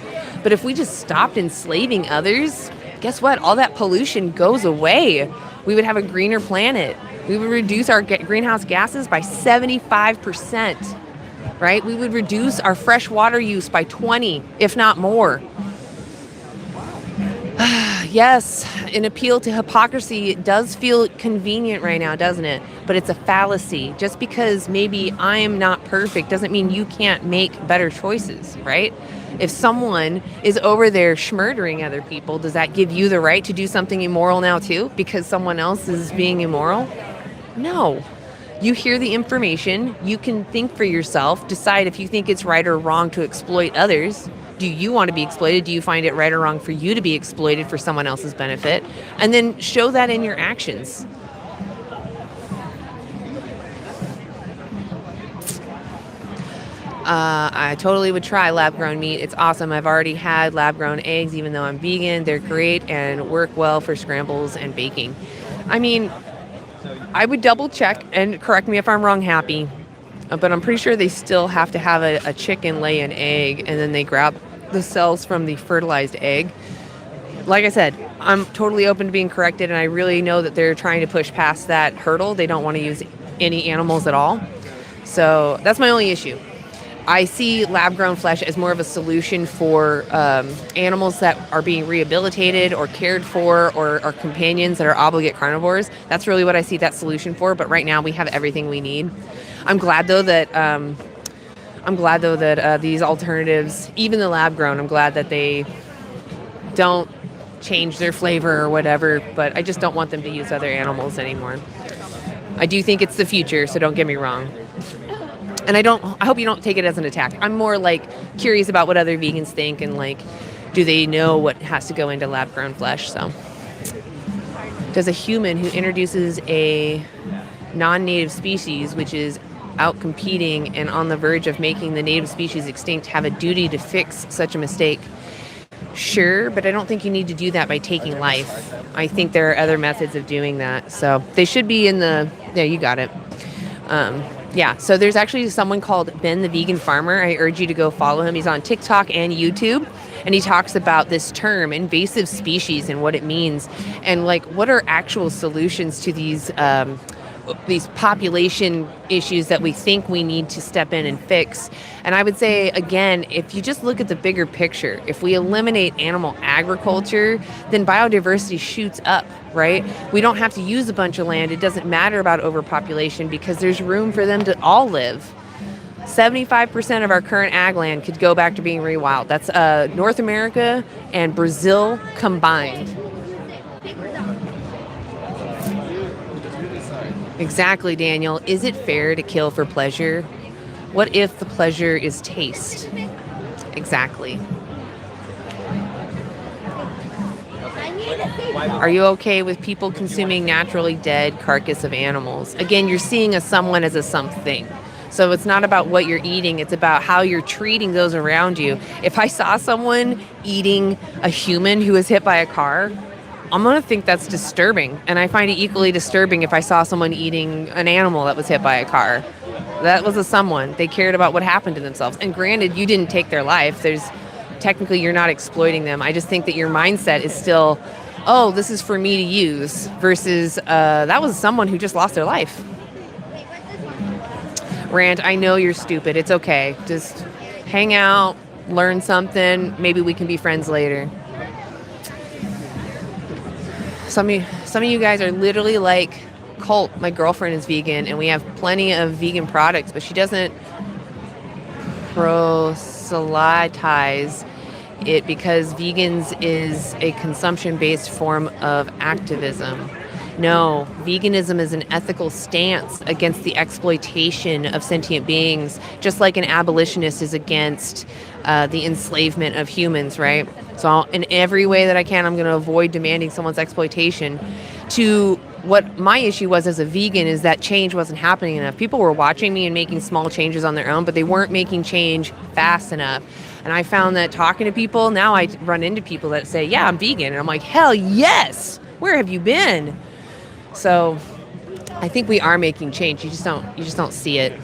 But if we just stopped enslaving others, guess what? All that pollution goes away. We would have a greener planet. We would reduce our greenhouse gases by 75%, right? We would reduce our fresh water use by 20, if not more. Yes, an appeal to hypocrisy does feel convenient right now, doesn't it? But it's a fallacy. Just because maybe I am not perfect doesn't mean you can't make better choices, right? If someone is over there schmurdering other people, does that give you the right to do something immoral now too? Because someone else is being immoral? No. You hear the information, you can think for yourself, decide if you think it's right or wrong to exploit others. Do you want to be exploited? Do you find it right or wrong for you to be exploited for someone else's benefit? And then show that in your actions. I totally would try lab-grown meat. It's awesome. I've already had lab-grown eggs, even though I'm vegan. They're great and work well for scrambles and baking. I mean, I would double check, and correct me if I'm wrong, Happy, but I'm pretty sure they still have to have a chicken lay an egg, and then they grab the cells from the fertilized egg. Like I said, I'm totally open to being corrected, and I really know that they're trying to push past that hurdle. They don't want to use any animals at all. So that's my only issue. I see lab-grown flesh as more of a solution for animals that are being rehabilitated or cared for, or are companions that are obligate carnivores. That's really what I see that solution for. But right now we have everything we need. I'm glad though that these alternatives, even the lab-grown, I'm glad that they don't change their flavor or whatever. But I just don't want them to use other animals anymore. I do think it's the future, so don't get me wrong. And I hope you don't take it as an attack. I'm more like curious about what other vegans think, and like, do they know what has to go into lab-grown flesh? So, does a human who introduces a non-native species, which is out competing and on the verge of making the native species extinct, have a duty to fix such a mistake? Sure, but I don't think you need to do that by taking life. I think there are other methods of doing that. So they should be in the, yeah, you got it. Yeah, so there's actually someone called Ben the Vegan Farmer. I urge you to go follow him. He's on TikTok and YouTube, and he talks about this term, invasive species, and what it means, and like what are actual solutions to these population issues that we think we need to step in and fix. And I would say, again, if you just look at the bigger picture, if we eliminate animal agriculture, then biodiversity shoots up, right? We don't have to use a bunch of land. It doesn't matter about overpopulation because there's room for them to all live. 75% of our current ag land could go back to being rewild. That's North America and Brazil combined. Exactly, Daniel. Is it fair to kill for pleasure? What if the pleasure is taste? Exactly. Are you okay with people consuming naturally dead carcass of animals? Again, you're seeing a someone as a something. So it's not about what you're eating, it's about how you're treating those around you. If I saw someone eating a human who was hit by a car, I'm going to think that's disturbing. And I find it equally disturbing if I saw someone eating an animal that was hit by a car. That was a someone. They cared about what happened to themselves. And granted, you didn't take their life. Technically, you're not exploiting them. I just think that your mindset is still, oh, this is for me to use, versus that was someone who just lost their life. Rand, I know you're stupid. It's okay. Just hang out, learn something. Maybe we can be friends later. Some of you guys are literally like Colt. My girlfriend is vegan, and we have plenty of vegan products, but she doesn't proselytize it because vegans is a consumption-based form of activism. No, veganism is an ethical stance against the exploitation of sentient beings, just like an abolitionist is against the enslavement of humans, right? So in every way that I can, I'm going to avoid demanding someone's exploitation. To what my issue was as a vegan is that change wasn't happening enough. People were watching me and making small changes on their own, but they weren't making change fast enough. And I found that talking to people, now I run into people that say, yeah, I'm vegan. And I'm like, hell yes! Where have you been? So I think we are making change. You just don't see it.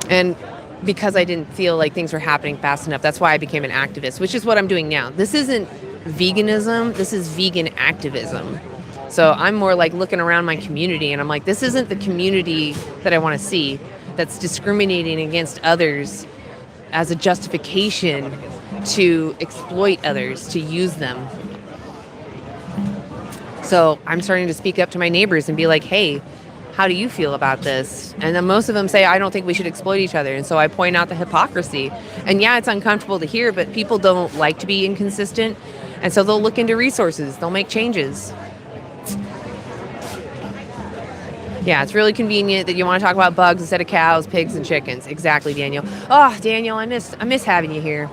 And because I didn't feel like things were happening fast enough, that's why I became an activist, which is what I'm doing now. This isn't veganism, this is vegan activism. So I'm more like looking around my community and I'm like, this isn't the community that I want to see that's discriminating against others as a justification to exploit others, to use them. So I'm starting to speak up to my neighbors and be like, hey, how do you feel about this? And then most of them say, I don't think we should exploit each other. And so I point out the hypocrisy. And yeah, it's uncomfortable to hear, but people don't like to be inconsistent. And so they'll look into resources. They'll make changes. Yeah, it's really convenient that you want to talk about bugs instead of cows, pigs, and chickens. Exactly, Daniel. Oh, Daniel, I miss having you here.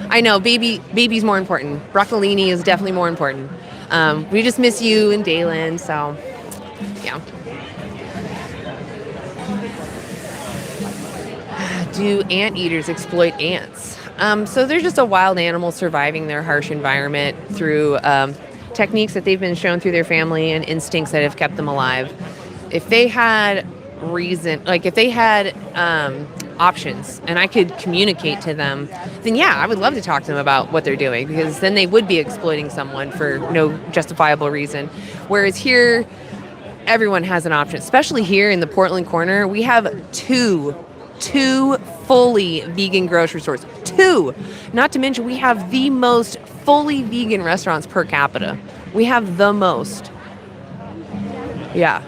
I know, baby's more important. Broccolini is definitely more important. We just miss you and Dalen, so yeah. Do anteaters exploit ants? So they're just a wild animal surviving their harsh environment through techniques that they've been shown through their family and instincts that have kept them alive. If they had options and I could communicate to them, then yeah, I would love to talk to them about what they're doing, because then they would be exploiting someone for no justifiable reason. Whereas here, everyone has an option, especially here in the Portland corner. We have two fully vegan grocery stores. Two! Not to mention we have the most fully vegan restaurants per capita. We have the most. Yeah.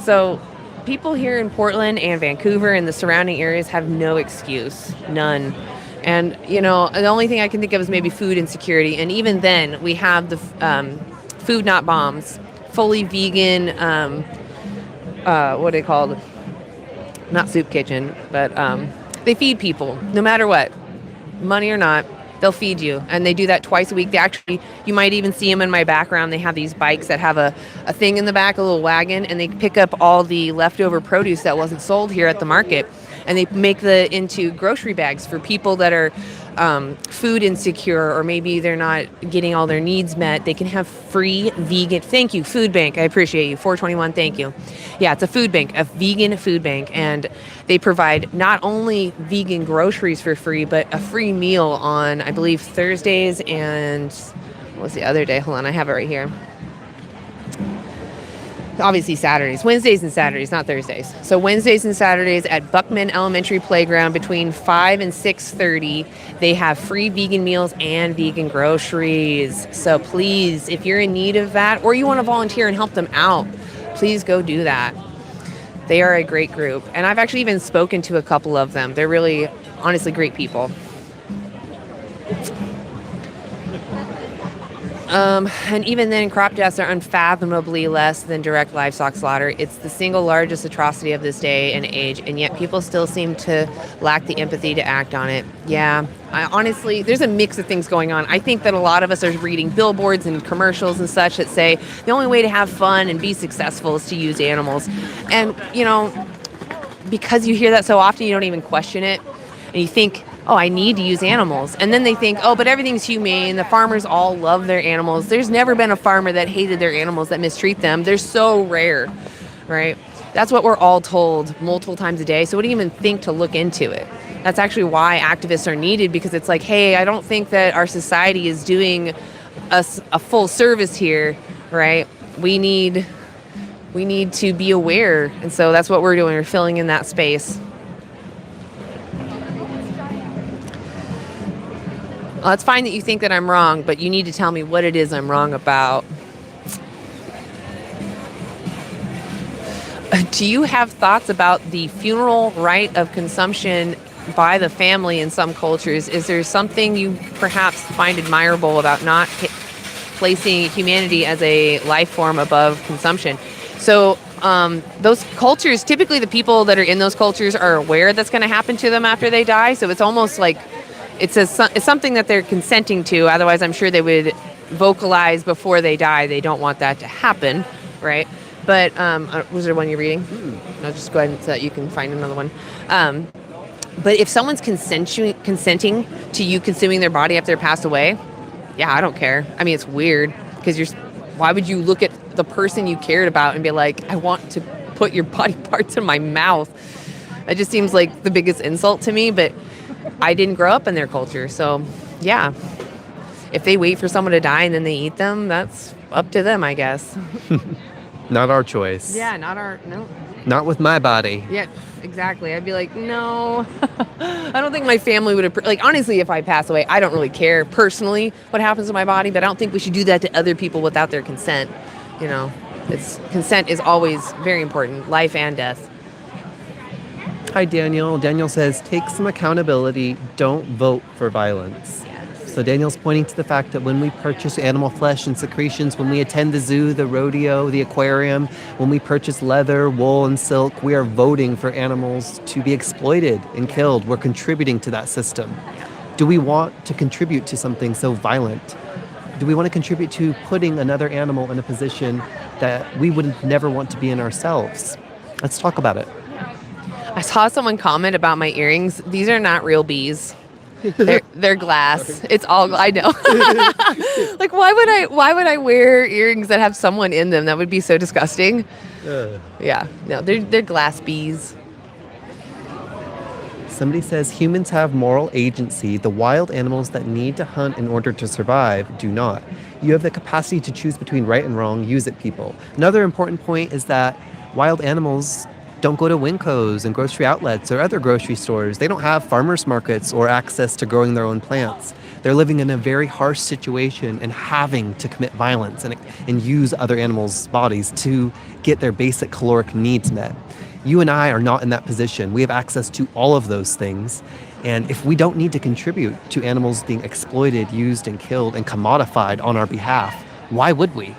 So people here in Portland and Vancouver and the surrounding areas have no excuse. None. And, you know, the only thing I can think of is maybe food insecurity. And even then, we have the Food Not Bombs, fully vegan, what are they called? Not soup kitchen, but they feed people no matter what, money or not. They'll feed you, and they do that twice a week. They actually, you might even see them in my background. They have these bikes that have a thing in the back, a little wagon, and they pick up all the leftover produce that wasn't sold here at the market, and they make into grocery bags for people that are food insecure, or maybe they're not getting all their needs met. They can have free vegan. Thank you, food bank. I appreciate you. 421. Thank you. Yeah, it's a food bank, a vegan food bank, and they provide not only vegan groceries for free, but a free meal on, I believe, Thursdays and what was the other day? Hold on, I have it right here. Obviously Saturdays, Wednesdays and Saturdays, not Thursdays. So Wednesdays and Saturdays at Buckman Elementary Playground between 5 and 6:30, they have free vegan meals and vegan groceries. So please, if you're in need of that, or you want to volunteer and help them out, please go do that. They are a great group. And I've actually even spoken to a couple of them. They're really, honestly, great people. And even then, crop deaths are unfathomably less than direct livestock slaughter. It's the single largest atrocity of this day and age, and yet people still seem to lack the empathy to act on it. Yeah, honestly, there's a mix of things going on. I think that a lot of us are reading billboards and commercials and such that say the only way to have fun and be successful is to use animals. And, you know, because you hear that so often, you don't even question it. And you think, oh, I need to use animals. And then they think, oh, but everything's humane. The farmers all love their animals. There's never been a farmer that hated their animals, that mistreat them. They're so rare, right? That's what we're all told multiple times a day. So what do you even think to look into it? That's actually why activists are needed, because it's like, hey, I don't think that our society is doing us a full service here, right? We need to be aware. And so that's what we're doing. We're filling in that space. Well, it's fine that you think that I'm wrong, but you need to tell me what it is I'm wrong about. Do you have thoughts about the funeral rite of consumption by the family in some cultures? Is there something you perhaps find admirable about not placing humanity as a life form above consumption? So those cultures, typically the people that are in those cultures are aware that's going to happen to them after they die. So it's almost like it's something that they're consenting to. Otherwise, I'm sure they would vocalize before they die. They don't want that to happen, right? But was there one you're reading? No, just go ahead so that you can find another one. But if someone's consenting to you consuming their body after they're passed away, yeah, I don't care. I mean, it's weird because why would you look at the person you cared about and be like, I want to put your body parts in my mouth? It just seems like the biggest insult to me, but I didn't grow up in their culture. So, yeah, if they wait for someone to die and then they eat them, that's up to them, I guess. Not our choice. Yeah, no. Not with my body. Yeah, exactly. I'd be like, no. I don't think my family would like, honestly, if I pass away, I don't really care personally what happens to my body, but I don't think we should do that to other people without their consent. You know, consent is always very important, life and death. Hi, Daniel. Daniel says, take some accountability. Don't vote for violence. So Daniel's pointing to the fact that when we purchase animal flesh and secretions, when we attend the zoo, the rodeo, the aquarium, when we purchase leather, wool, and silk, we are voting for animals to be exploited and killed. We're contributing to that system. Do we want to contribute to something so violent? Do we want to contribute to putting another animal in a position that we would never want to be in ourselves? Let's talk about it. I saw someone comment about my earrings. These are not real bees. They're glass. It's all I know. Like why would I wear earrings that have someone in them? That would be so disgusting. Yeah, no, they're glass bees. Somebody says humans have moral agency. The wild animals that need to hunt in order to survive do not. You have the capacity to choose between right and wrong. Use it, people. Another important point is that wild animals don't go to Wincos and grocery outlets or other grocery stores. They don't have farmers markets or access to growing their own plants. They're living in a very harsh situation and having to commit violence and use other animals' bodies to get their basic caloric needs met. You and I are not in that position. We have access to all of those things. And if we don't need to contribute to animals being exploited, used, and killed and commodified on our behalf, why would we?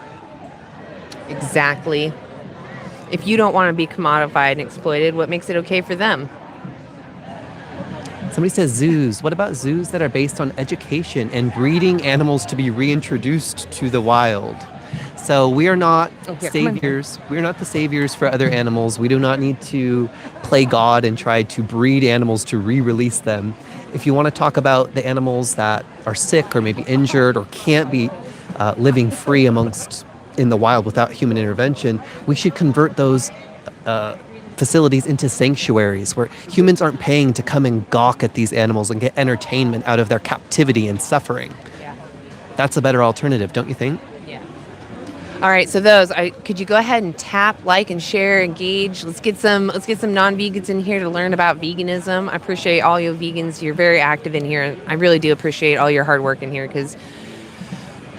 Exactly. If you don't want to be commodified and exploited, what makes it okay for them? Somebody says zoos. What about zoos that are based on education and breeding animals to be reintroduced to the wild? So we are not saviors. We're not the saviors for other animals. We do not need to play God and try to breed animals to re-release them. If you want to talk about the animals that are sick or maybe injured or can't be living free in the wild without human intervention, we should convert those facilities into sanctuaries where humans aren't paying to come and gawk at these animals and get entertainment out of their captivity and suffering. Yeah. That's a better alternative, don't you think? Yeah. All right, so could you go ahead and tap, like, and share, engage? Let's get some non-vegans in here to learn about veganism. I appreciate all you vegans. You're very active in here. I really do appreciate all your hard work in here because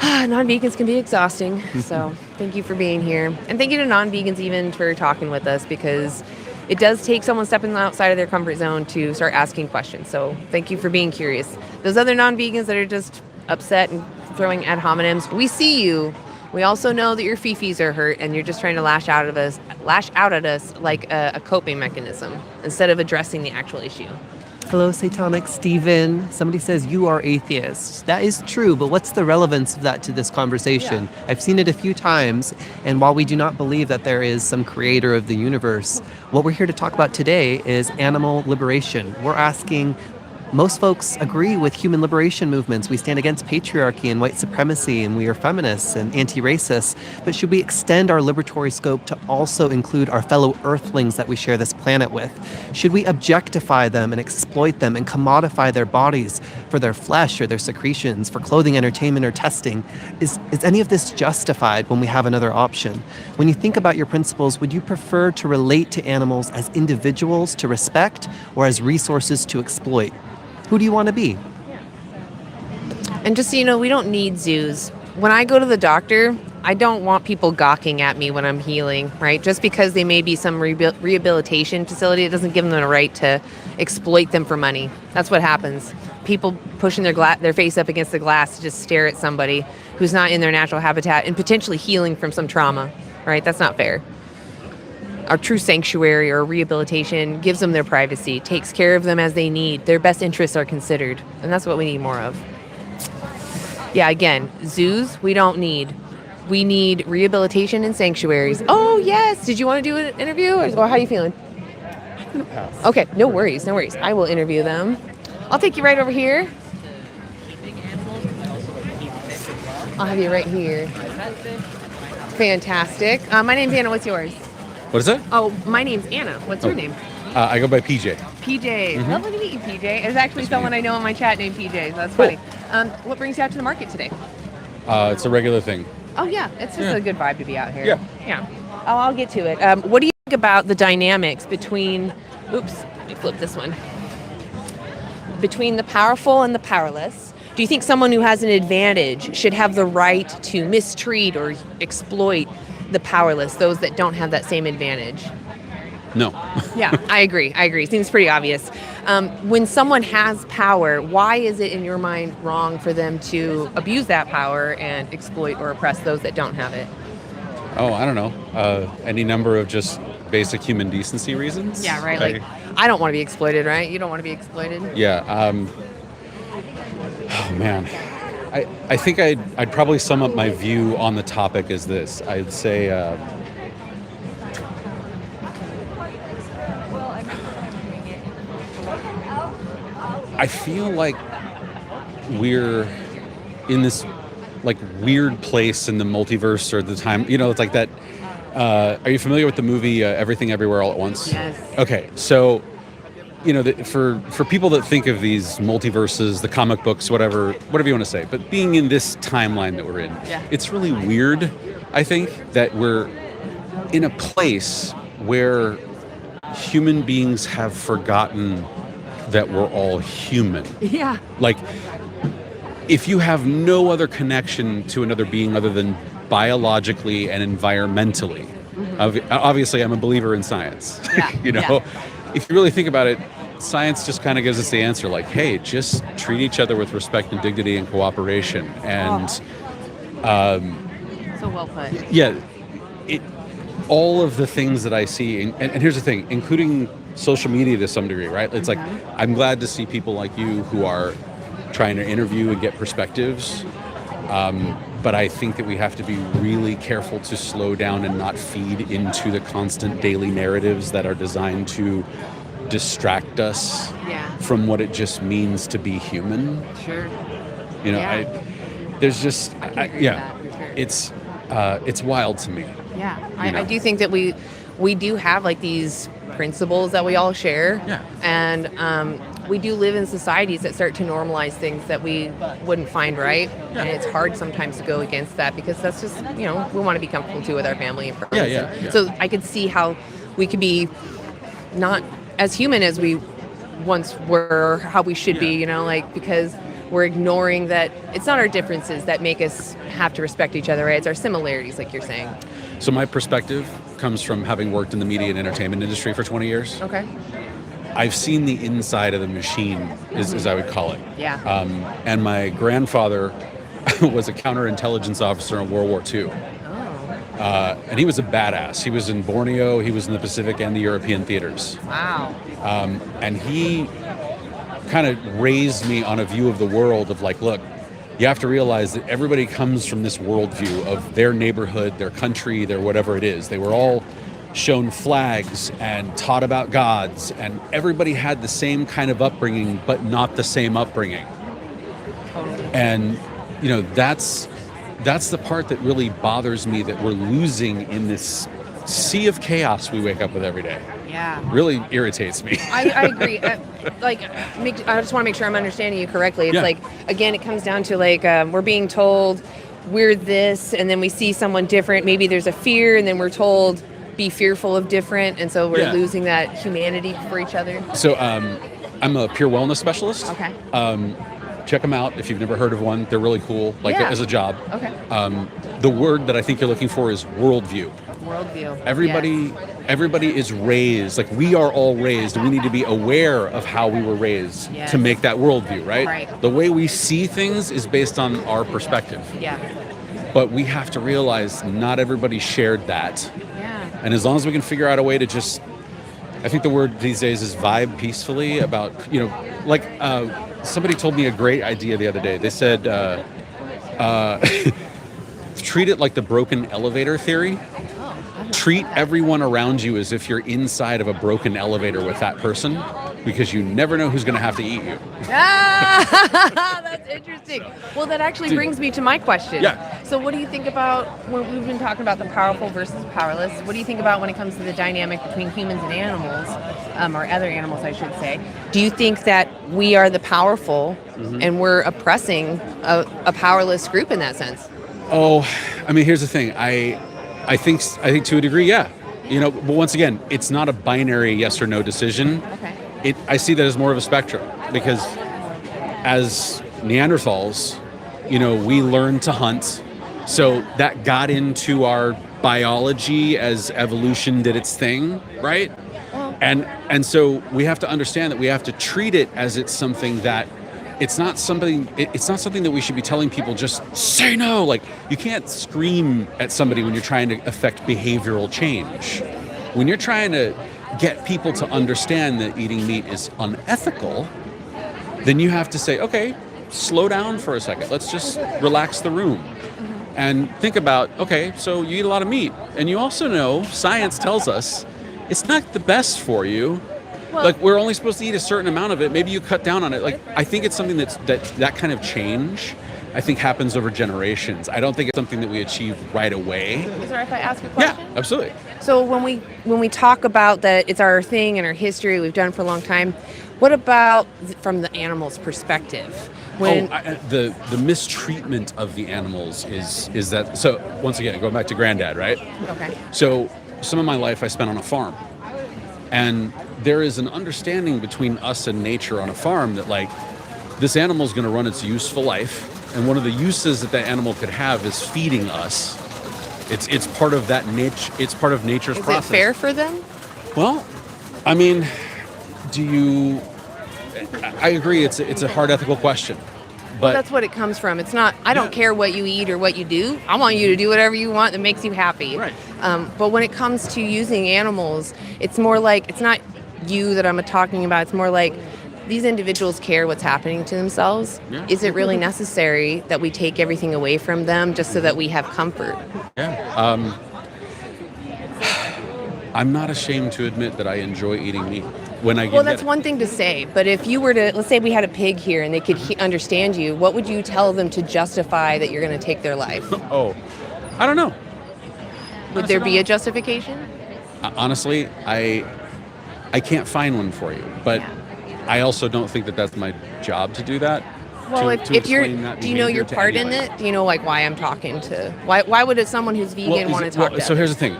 non-vegans can be exhausting. So thank you for being here. And thank you to non-vegans even for talking with us because it does take someone stepping outside of their comfort zone to start asking questions. So thank you for being curious. Those other non-vegans that are just upset and throwing ad hominems, we see you. We also know that your fifis are hurt and you're just trying to lash out at us like a coping mechanism instead of addressing the actual issue. Hello, Satanic Stephen. Somebody says you are atheists. That is true, but what's the relevance of that to this conversation? Yeah. I've seen it a few times, and while we do not believe that there is some creator of the universe, what we're here to talk about today is animal liberation. We're asking, most folks agree with human liberation movements. We stand against patriarchy and white supremacy, and we are feminists and anti-racist. But should we extend our liberatory scope to also include our fellow earthlings that we share this planet with? Should we objectify them and exploit them and commodify their bodies for their flesh or their secretions, for clothing, entertainment, or testing? Is any of this justified when we have another option? When you think about your principles, would you prefer to relate to animals as individuals to respect or as resources to exploit? Who do you want to be? And just so you know, we don't need zoos. When I go to the doctor, I don't want people gawking at me when I'm healing, right? Just because they may be some rehabilitation facility, it doesn't give them the right to exploit them for money. That's what happens. People pushing their face up against the glass to just stare at somebody who's not in their natural habitat and potentially healing from some trauma, right? That's not fair. Our true sanctuary or rehabilitation gives them their privacy, takes care of them as they need. Their best interests are considered, and that's what we need more of. Yeah, again, zoos, we don't need. We need rehabilitation and sanctuaries. Oh, yes. Did you want to do an interview? Or how are you feeling? I'm going to pass. Okay, no worries. I will interview them. I'll take you right over here. I'll have you right here. Fantastic. My name's Anna. What's yours? What is it? Oh, my name's Anna. What's your name? I go by PJ. PJ. Lovely to meet you, PJ. There's actually someone I know in my chat named PJ, so that's funny. What brings you out to the market today? It's a regular thing. Oh, yeah. It's just a good vibe to be out here. Yeah. Yeah. Oh, I'll get to it. What do you about the dynamics between, let me flip this one, between the powerful and the powerless, do you think someone who has an advantage should have the right to mistreat or exploit the powerless, those that don't have that same advantage? No. Yeah, I agree. Seems pretty obvious. When someone has power, why is it in your mind wrong for them to abuse that power and exploit or oppress those that don't have it? Oh, I don't know. Any number of just basic human decency reasons. Yeah, right. Like, I don't want to be exploited, right? You don't want to be exploited. Yeah. Oh man, I think I'd probably sum up my view on the topic as this. I'd say. I feel like we're in this like weird place in the multiverse or the time. You know, it's like that. Are you familiar with the movie Everything Everywhere All at Once? Yes. Okay, so you know, for people that think of these multiverses, the comic books, whatever you want to say, but being in this timeline that we're in, it's really weird. I think that we're in a place where human beings have forgotten that we're all human. Yeah. Like, if you have no other connection to another being other than biologically and environmentally, obviously I'm a believer in science. You know, if you really think about it, science just kind of gives us the answer, like, hey, just treat each other with respect and dignity and cooperation. And so well put. Yeah, all of the things that I see, and here's the thing, including social media to some degree, right? It's like, I'm glad to see people like you who are trying to interview and get perspectives. But I think that we have to be really careful to slow down and not feed into the constant daily narratives that are designed to distract us from what it just means to be human. Sure. You know, there's just, it's wild to me. Yeah, I do think that we do have like these principles that we all share, and we do live in societies that start to normalize things that we wouldn't find right, and it's hard sometimes to go against that because that's just, you know, we want to be comfortable too with our family and friends. So I could see how we could be not as human as we once were, how we should be, you know, like, because we're ignoring that it's not our differences that make us have to respect each other, right? It's our similarities, like you're saying. So my perspective comes from having worked in the media and entertainment industry for 20 years. Okay. I've seen the inside of the machine, as I would call it. Yeah. And my grandfather was a counterintelligence officer in World War II. And he was a badass. He was in Borneo, he was in the Pacific and the European theaters. Wow. And he kind of raised me on a view of the world of like, look, you have to realize that everybody comes from this worldview of their neighborhood, their country, their whatever it is. They were all shown flags and taught about gods, and everybody had the same kind of upbringing, but not the same upbringing. Totally. And, you know, that's the part that really bothers me, that we're losing in this sea of chaos we wake up with every day. Yeah. Really irritates me. I agree. I just want to make sure I'm understanding you correctly. It's like, again, it comes down to like, we're being told we're this, and then we see someone different. Maybe there's a fear, and then we're told be fearful of different, and so we're losing that humanity for each other. So I'm a peer wellness specialist. Okay. Check them out if you've never heard of one. They're really cool, like as a job. Okay. The word that I think you're looking for is worldview. Worldview. Everybody is raised, like we are all raised, and we need to be aware of how we were raised to make that worldview, right? The way we see things is based on our perspective. Yeah. But we have to realize not everybody shared that. Yeah. And as long as we can figure out a way to just, I think the word these days is vibe peacefully about, you know, like somebody told me a great idea the other day. They said, treat it like the broken elevator theory. Treat everyone around you as if you're inside of a broken elevator with that person, because you never know who's going to have to eat you. That's interesting. Well, that actually brings me to my question. Yeah. So what do you think about, when we've been talking about the powerful versus powerless, what do you think about when it comes to the dynamic between humans and animals, or other animals, I should say? Do you think that we are the powerful and we're oppressing a powerless group in that sense? Oh, I mean, here's the thing. I think to a degree, yeah. But once again, it's not a binary yes or no decision. Okay. I see that as more of a spectrum, because as Neanderthals, we learned to hunt, so that got into our biology as evolution did its thing, right? And so we have to understand that we have to treat it as it's something that it's not something that we should be telling people just say no. Like, you can't scream at somebody when you're trying to affect behavioral change. When you're trying to get people to understand that eating meat is unethical, then you have to say, okay, slow down for a second. Let's just relax the room and think about, okay, so you eat a lot of meat, and you also know science tells us it's not the best for you. Well, like, we're only supposed to eat a certain amount of it. Maybe you cut down on it. Like, I think it's something that kind of change, I think, happens over generations. I don't think it's something that we achieve right away. Is there if I ask a question? Yeah, absolutely. So when we talk about that it's our thing and our history, we've done it for a long time, what about from the animal's perspective? The mistreatment of the animals is that. So once again, going back to Granddad, right? Okay. So some of my life I spent on a farm, and there is an understanding between us and nature on a farm that, like, this animal is going to run its useful life, and one of the uses that animal could have is feeding us. It's part of that niche. It's part of nature's process. Is it fair for them? Well, I mean, I agree. It's a hard ethical question. Well, that's what it comes from. It's not, I don't care what you eat or what you do. I want you to do whatever you want that makes you happy. Right. But when it comes to using animals, it's more like, it's not you that I'm talking about. It's more like these individuals care what's happening to themselves. Yeah. Is it really necessary that we take everything away from them just so that we have comfort? Yeah. I'm not ashamed to admit that I enjoy eating meat. Well, that's one thing to say, but if you were to, let's say we had a pig here and they could understand you, what would you tell them to justify that you're going to take their life? Oh, I don't know. Would there be a justification? Honestly, I can't find one for you, but I also don't think that that's my job to do that. Well, if you're, do you know your part in it? Do you know, like, why I'm talking to? Why would someone who's vegan want to talk to? So here's the thing: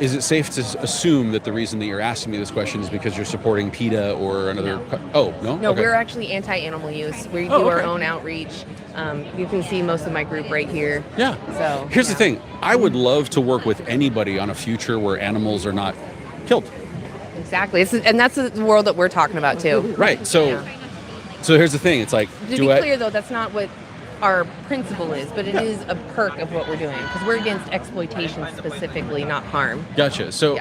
is it safe to assume that the reason that you're asking me this question is because you're supporting PETA or another? Oh, no. No, okay. We're actually anti-animal use. We do our own outreach. You can see most of my group right here. Yeah. So here's the thing: I would love to work with anybody on a future where animals are not killed. Exactly, and that's the world that we're talking about too. Right. So. So here's the thing, it's like... To be clear, though, that's not what our principle is, but it is a perk of what we're doing, because we're against exploitation specifically, not harm. Gotcha. So,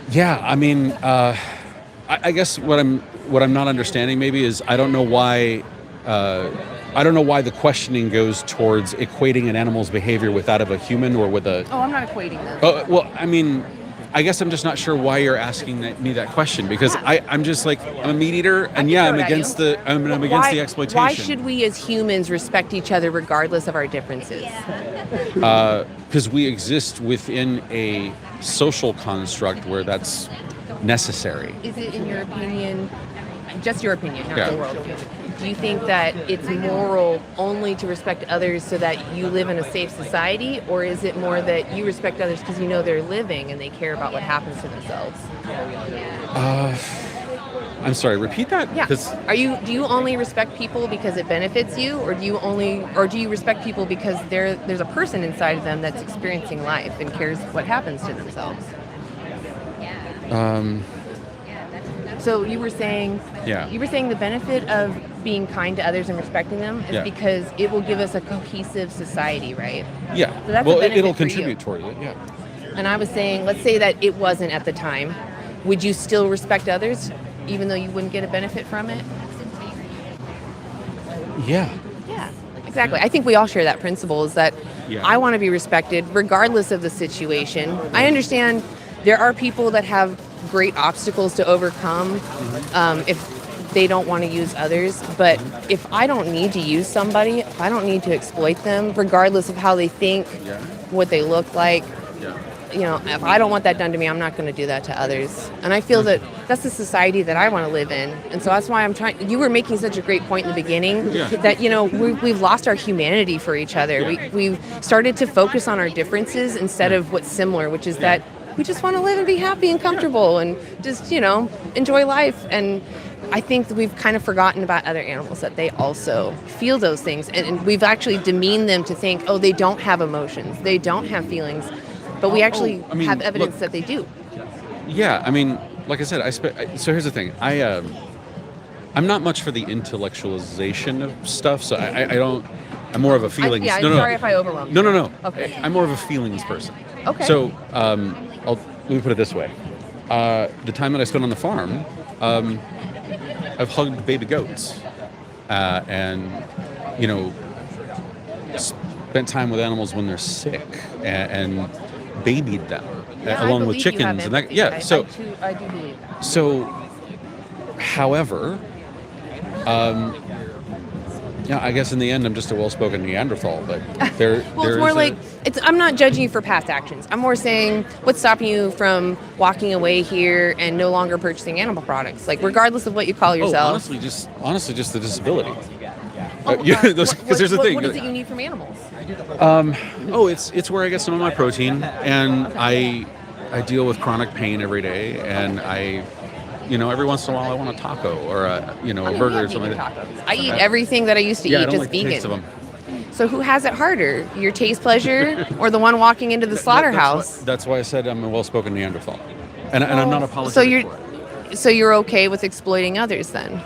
yeah, I mean, I guess what I'm not understanding maybe is I don't know why the questioning goes towards equating an animal's behavior with that of a human or with a... Oh, I'm not equating them. Oh, well, I mean... I guess I'm just not sure why you're asking me that question, because I'm just like, I'm a meat eater, and I'm against the exploitation. Why should we as humans respect each other regardless of our differences? Because we exist within a social construct where that's necessary. Is it, in your opinion, just your opinion, not the world opinion, do you think that it's moral only to respect others so that you live in a safe society, or is it more that you respect others because you know they're living and they care about what happens to themselves? I'm sorry, repeat that? Yeah. Do you only respect people because it benefits you, or do you respect people because there's a person inside of them that's experiencing life and cares what happens to themselves? So you were saying the benefit of being kind to others and respecting them is because it will give us a cohesive society, right? Yeah. So that's it'll contribute toward it. Yeah. And I was saying, let's say that it wasn't at the time. Would you still respect others, even though you wouldn't get a benefit from it? Yeah. Yeah. Exactly. I think we all share that principle, is that I want to be respected regardless of the situation. I understand there are people that have great obstacles to overcome if they don't want to use others, but if I don't need to use somebody, if I don't need to exploit them, regardless of how they think, what they look like, if I don't want that done to me, I'm not going to do that to others. And I feel that that's the society that I want to live in. And so that's why I'm trying. You were making such a great point in the beginning that, we've lost our humanity for each other. We've started to focus on our differences instead of what's similar, which is that We just want to live and be happy and comfortable and just, enjoy life. And I think that we've kind of forgotten about other animals, that they also feel those things. And we've actually demeaned them to think, oh, they don't have emotions, they don't have feelings. But we actually have evidence that they do. Yeah, I mean, like I said, so here's the thing. I'm not much for the intellectualization of stuff, so I don't. I'm more of a feelings. I'm sorry if I overwhelmed you. No. Okay. I'm more of a feelings person. Okay. So let me put it this way. The time that I spent on the farm, I've hugged baby goats, and spent time with animals when they're sick, and babied them along with chickens and that. Yeah. So I do believe that. So, however, I guess in the end I'm just a well-spoken Neanderthal, but there. Well, it's more like I'm not judging you for past actions. I'm more saying what's stopping you from walking away here and no longer purchasing animal products, like regardless of what you call yourself. Honestly, just the disability. Because there's the thing. What is it you need from animals? It's where I get some of my protein, and I deal with chronic pain every day, and every once in a while I want a taco or a burger or something like that. I eat everything that I used to eat, I don't just like vegan. The taste of them. So who has it harder, your taste pleasure or the one walking into the slaughterhouse? That's why I said I'm a well-spoken Neanderthal, and I'm not apologetic for it. So you're okay with exploiting others then?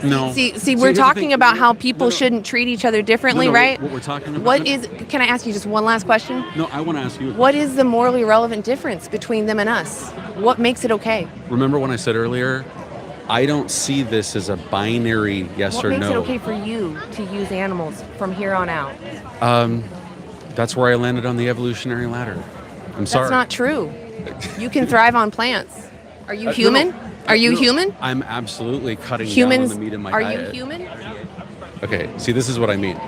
No. See, we're talking about how people shouldn't treat each other differently, right? What we're talking about. Can I ask you just one last question? No, I want to ask you. What is the morally relevant difference between them and us? What makes it okay? Remember when I said earlier, I don't see this as a binary yes or no. What makes it okay for you to use animals from here on out? That's where I landed on the evolutionary ladder. I'm sorry. That's not true. You can thrive on plants. Are you human? Are you human? I'm absolutely cutting Humans, down on the meat in my are diet. you human? Okay, see, this is what I mean.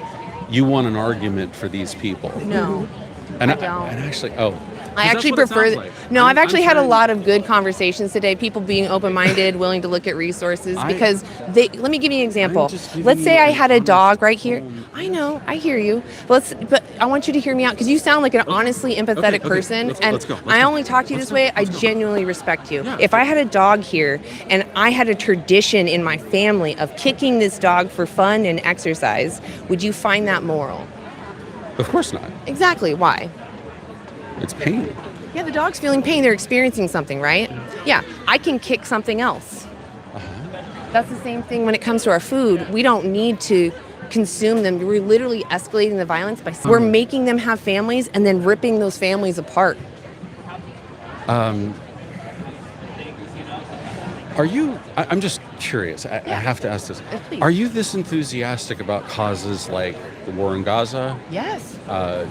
You want an argument for these people. No, and I don't. And actually, I actually prefer. No, I've actually had a lot of good conversations today. People being open-minded, willing to look at resources. Because let me give you an example. Let's say I had a dog right here. I know, I hear you. But I want you to hear me out because you sound like an honestly empathetic person. Let's go. I only talk to you this way. I genuinely respect you. If I had a dog here and I had a tradition in my family of kicking this dog for fun and exercise, would you find that moral? Of course not. Exactly. Why? It's pain. Yeah, the dog's feeling pain. They're experiencing something, right? Yeah, I can kick something else. That's the same thing when it comes to our food. We don't need to consume them. We're literally escalating the violence by we're making them have families and then ripping those families apart. Are you, I'm just curious, I have to ask this. Please. Are you this enthusiastic about causes like the war in Gaza? Yes.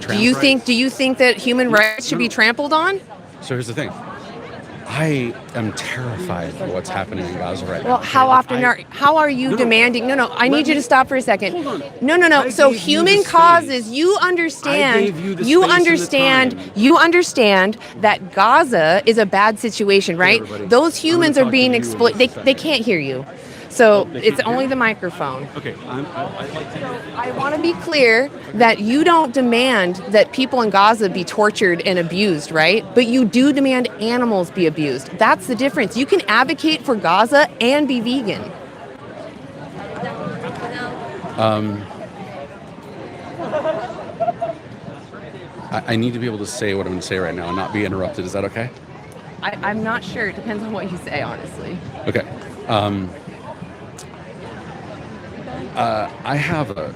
Do you think that human rights should be trampled on? So here's the thing. I am terrified of what's happening in Gaza right now. Well, how are you demanding? No, I need you to stop for a second. Hold on. No. So human causes, you understand that Gaza is a bad situation, right? Those humans are being exploited. They can't hear you. So it's only the microphone. Okay, I want to be clear that you don't demand that people in Gaza be tortured and abused, right? But you do demand animals be abused. That's the difference. You can advocate for Gaza and be vegan. I need to be able to say what I'm going to say right now and not be interrupted. Is that okay? I'm not sure. It depends on what you say, honestly. Okay. I have a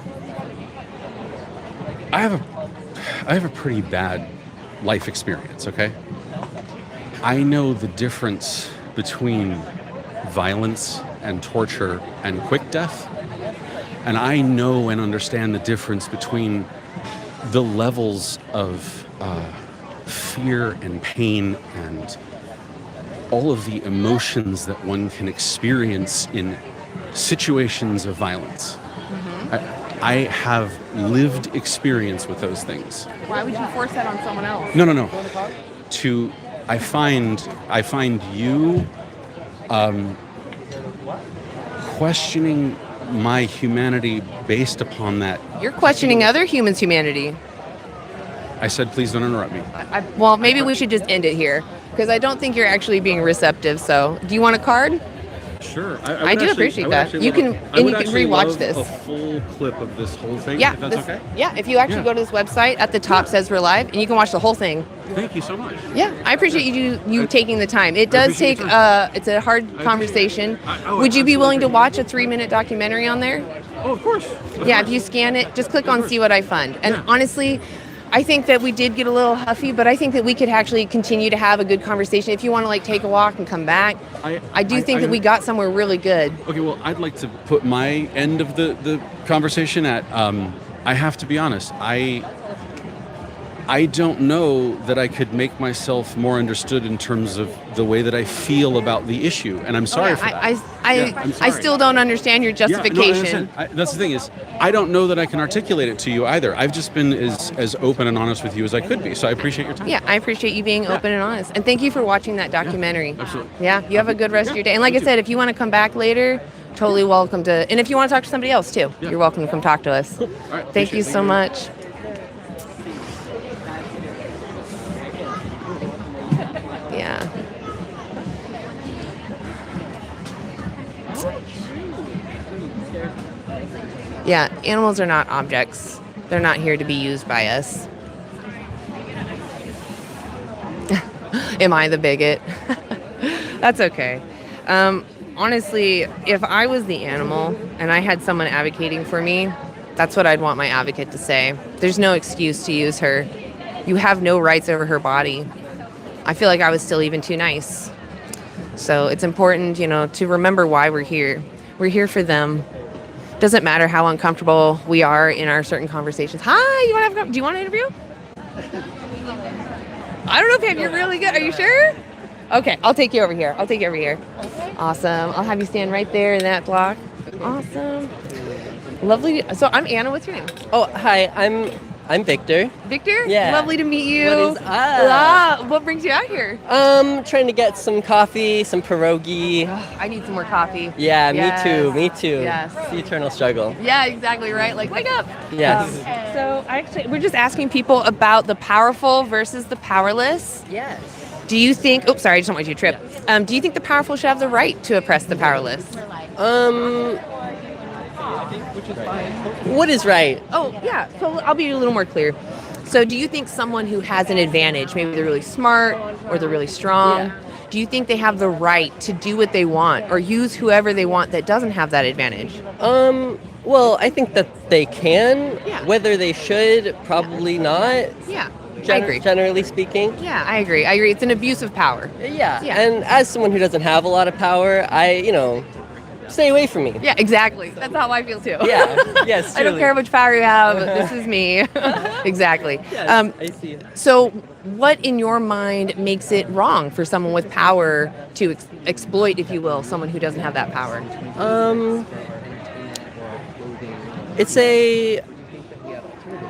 pretty bad life experience, okay? I know the difference between violence and torture and quick death. And I know and understand the difference between the levels of fear and pain and all of the emotions that one can experience in situations of violence. Mm-hmm. I have lived experience with those things. Why would you force that on someone else? No. I find you questioning my humanity based upon that. You're questioning other humans' humanity. I said, please don't interrupt me. Well, maybe we should just end it here because I don't think you're actually being receptive. So, do you want a card? Sure. I do appreciate that. You can rewatch this. A full clip of this whole thing. Yeah, if that's okay. Yeah, if you actually go to this website, at the top says we're live, and you can watch the whole thing. Thank you so much. Yeah, I appreciate you taking the time. It does take it's a hard conversation. Would you be willing to watch a 3-minute documentary on there? Oh, of course. Yeah, if you scan it, just click on See What I Fund. And honestly, I think that we did get a little huffy, but I think that we could actually continue to have a good conversation. If you want to like take a walk and come back, I do think that we got somewhere really good. Okay, well, I'd like to put my end of the conversation at, I have to be honest, I don't know that I could make myself more understood in terms of the way that I feel about the issue, and I'm sorry for that. I still don't understand your justification. That's the thing is, I don't know that I can articulate it to you either. I've just been as open and honest with you as I could be, so I appreciate your time. Yeah, I appreciate you being open and honest, and thank you for watching that documentary. Yeah, absolutely. Yeah, you have a good rest of your day. And like I said, if you want to come back later, totally welcome to. And if you want to talk to somebody else too, you're welcome to come talk to us. Cool. All right, Thank you so much. Yeah. Yeah, animals are not objects. They're not here to be used by us. Am I the bigot? That's okay. Honestly, if I was the animal and I had someone advocating for me, that's what I'd want my advocate to say. There's no excuse to use her. You have no rights over her body. I feel like I was still even too nice. So it's important, to remember why we're here. We're here for them. Doesn't matter how uncomfortable we are in our certain conversations. Hi, do you want to interview? I don't know if you're really good. Are you sure? Okay, I'll take you over here. Awesome. I'll have you stand right there in that block. Awesome. Lovely. So I'm Anna. What's your name? Oh, hi. I'm Victor. Victor? Yeah. Lovely to meet you. What is up? What brings you out here? Trying to get some coffee, some pierogi. I need some more coffee. Yeah, Yes. me too. Yes. It's the eternal struggle. Yeah, exactly right. Like, wake up. Yes. So we're just asking people about the powerful versus the powerless. Yes. Do you think? Oops, sorry, I just don't want you to trip. Do you think the powerful should have the right to oppress the powerless? What is right? Oh, yeah. So I'll be a little more clear. So do you think someone who has an advantage, maybe they're really smart or they're really strong, do you think they have the right to do what they want or use whoever they want that doesn't have that advantage? Well, I think that they can. Yeah. Whether they should, probably not. Yeah. I agree. Generally speaking. Yeah, I agree. It's an abuse of power. Yeah. And as someone who doesn't have a lot of power, stay away from me. Yeah, exactly. That's how I feel too. Yeah. Yes. I don't care how much power you have. This is me. Exactly. Yes, I see. So, what in your mind makes it wrong for someone with power to exploit, if you will, someone who doesn't have that power?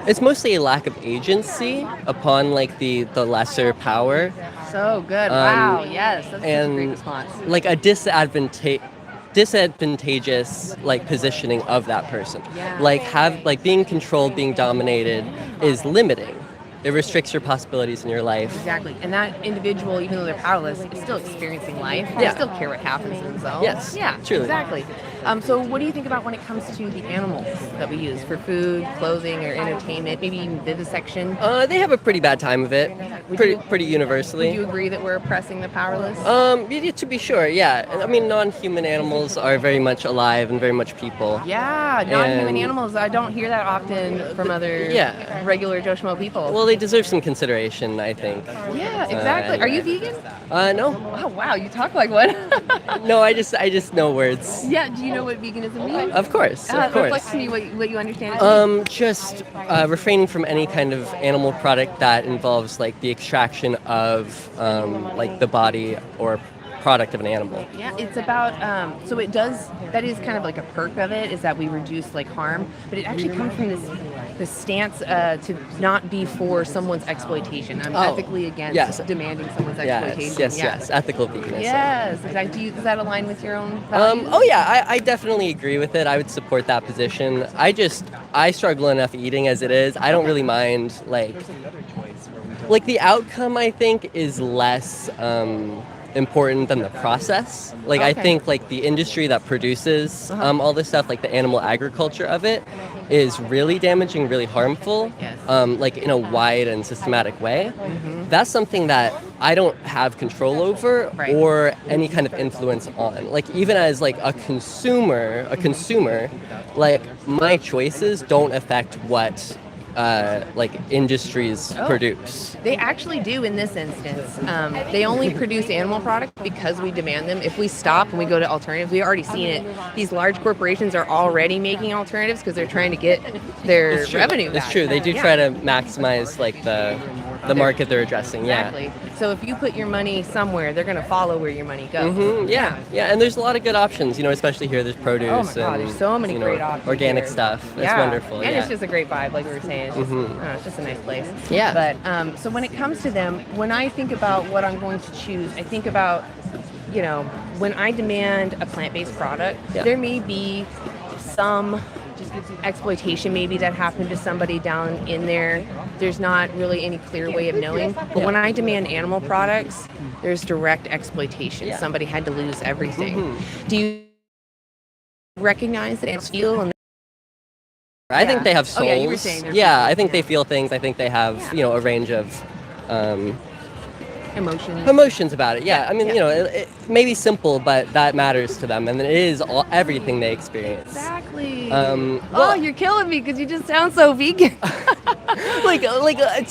It's mostly a lack of agency upon the lesser power. So good. Wow. Yes. That's a great response. Like a disadvantageous positioning of that person. Yeah. Being controlled, being dominated is limiting. It restricts your possibilities in your life. Exactly. And that individual, even though they're powerless, is still experiencing life. They still care what happens to themselves. Yes. Yeah, Truly. Exactly. So what do you think about when it comes to the animals that we use for food, clothing, or entertainment, maybe even vivisection? They have a pretty bad time of it, pretty universally. Would you agree that we're oppressing the powerless? To be sure, yeah. I mean, non-human animals are very much alive and very much people. Yeah, non-human animals. I don't hear that often from other regular Joe Schmo people. Well, they deserve some consideration, I think. Yeah, exactly. Are you vegan? No. Oh, wow, you talk like one. No, I just know words. Yeah, do you know what veganism means? Of course. Reflect to me what you understand. Just refraining from any kind of animal product that involves the extraction of the body or product of an animal. Yeah, it's about, so it does, that is kind of like a perk of it, is that we reduce harm, but it actually comes from this stance to not be for someone's exploitation. I'm ethically against demanding someone's exploitation. Yes, ethical veganism. Yes, exactly. Does that align with your own values? I definitely agree with it. I would support that position. I struggle enough eating as it is. I don't really mind like the outcome, I think, is less important than the process. Like I Okay. think like the industry that produces all this stuff, like the animal agriculture of it, is really damaging, really harmful. Yes. Like in a wide and systematic way. That's something that I don't have control over Right. or any kind of influence on. Like even as like a consumer, like my choices don't affect what like industries produce. They actually do in this instance. They only produce animal products because we demand them. If we stop and we go to alternatives, we've already seen it. These large corporations are already making alternatives because they're trying to get their revenue back. It's true. They do Yeah. try to maximize like the market they're addressing. Exactly. So if you put your money somewhere, they're going to follow where your money goes. Yeah. And there's a lot of good options. Especially here. There's produce. Oh my God, and, there's so many great options organic here. stuff. It's Yeah. wonderful. And yeah. it's just a great vibe, like we were saying. It's just, I don't know, it's just a nice place. Yeah. But so when it comes to them, when I think about what I'm going to choose, I think about, when I demand a plant-based product, there may be some exploitation maybe that happened to somebody down in there. There's not really any clear way of knowing. But when I demand animal products, there's direct exploitation. Yeah. Somebody had to lose everything. Do you recognize that animals feel? And I think they have souls. Oh, yeah, you were saying they're I think they feel things. I think they have, a range of emotions about it. Yeah, I mean, it may be simple, but that matters to them, and it is everything they experience. Exactly. Well, you're killing me because you just sound so vegan.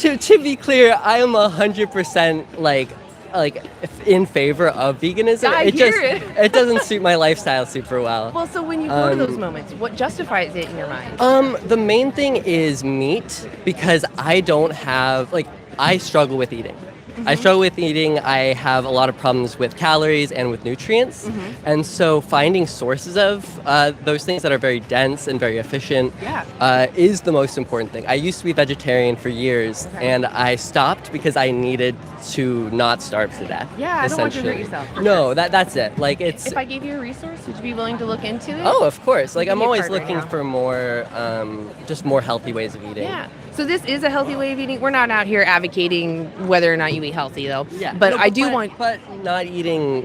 to be clear, I am 100% like in favor of veganism. I hear it. It doesn't suit my lifestyle super well. Well, so when you go to those moments, what justifies it in your mind? The main thing is meat because I don't have I struggle with eating. I struggle with eating. I have a lot of problems with calories and with nutrients. And so finding sources of those things that are very dense and very efficient is the most important thing. I used to be vegetarian for years, and I stopped because I needed to not starve to death. Yeah, I don't want you to hurt essentially. yourself. No, that's it. It's If I gave you a resource, would you be willing to look into it? Oh, of course. Give I'm me a always card right looking now. for more, just more healthy ways of eating. Yeah. So this is a healthy way of eating. We're not out here advocating whether or not you eat healthy, though. Yeah. But No, I do want. But not eating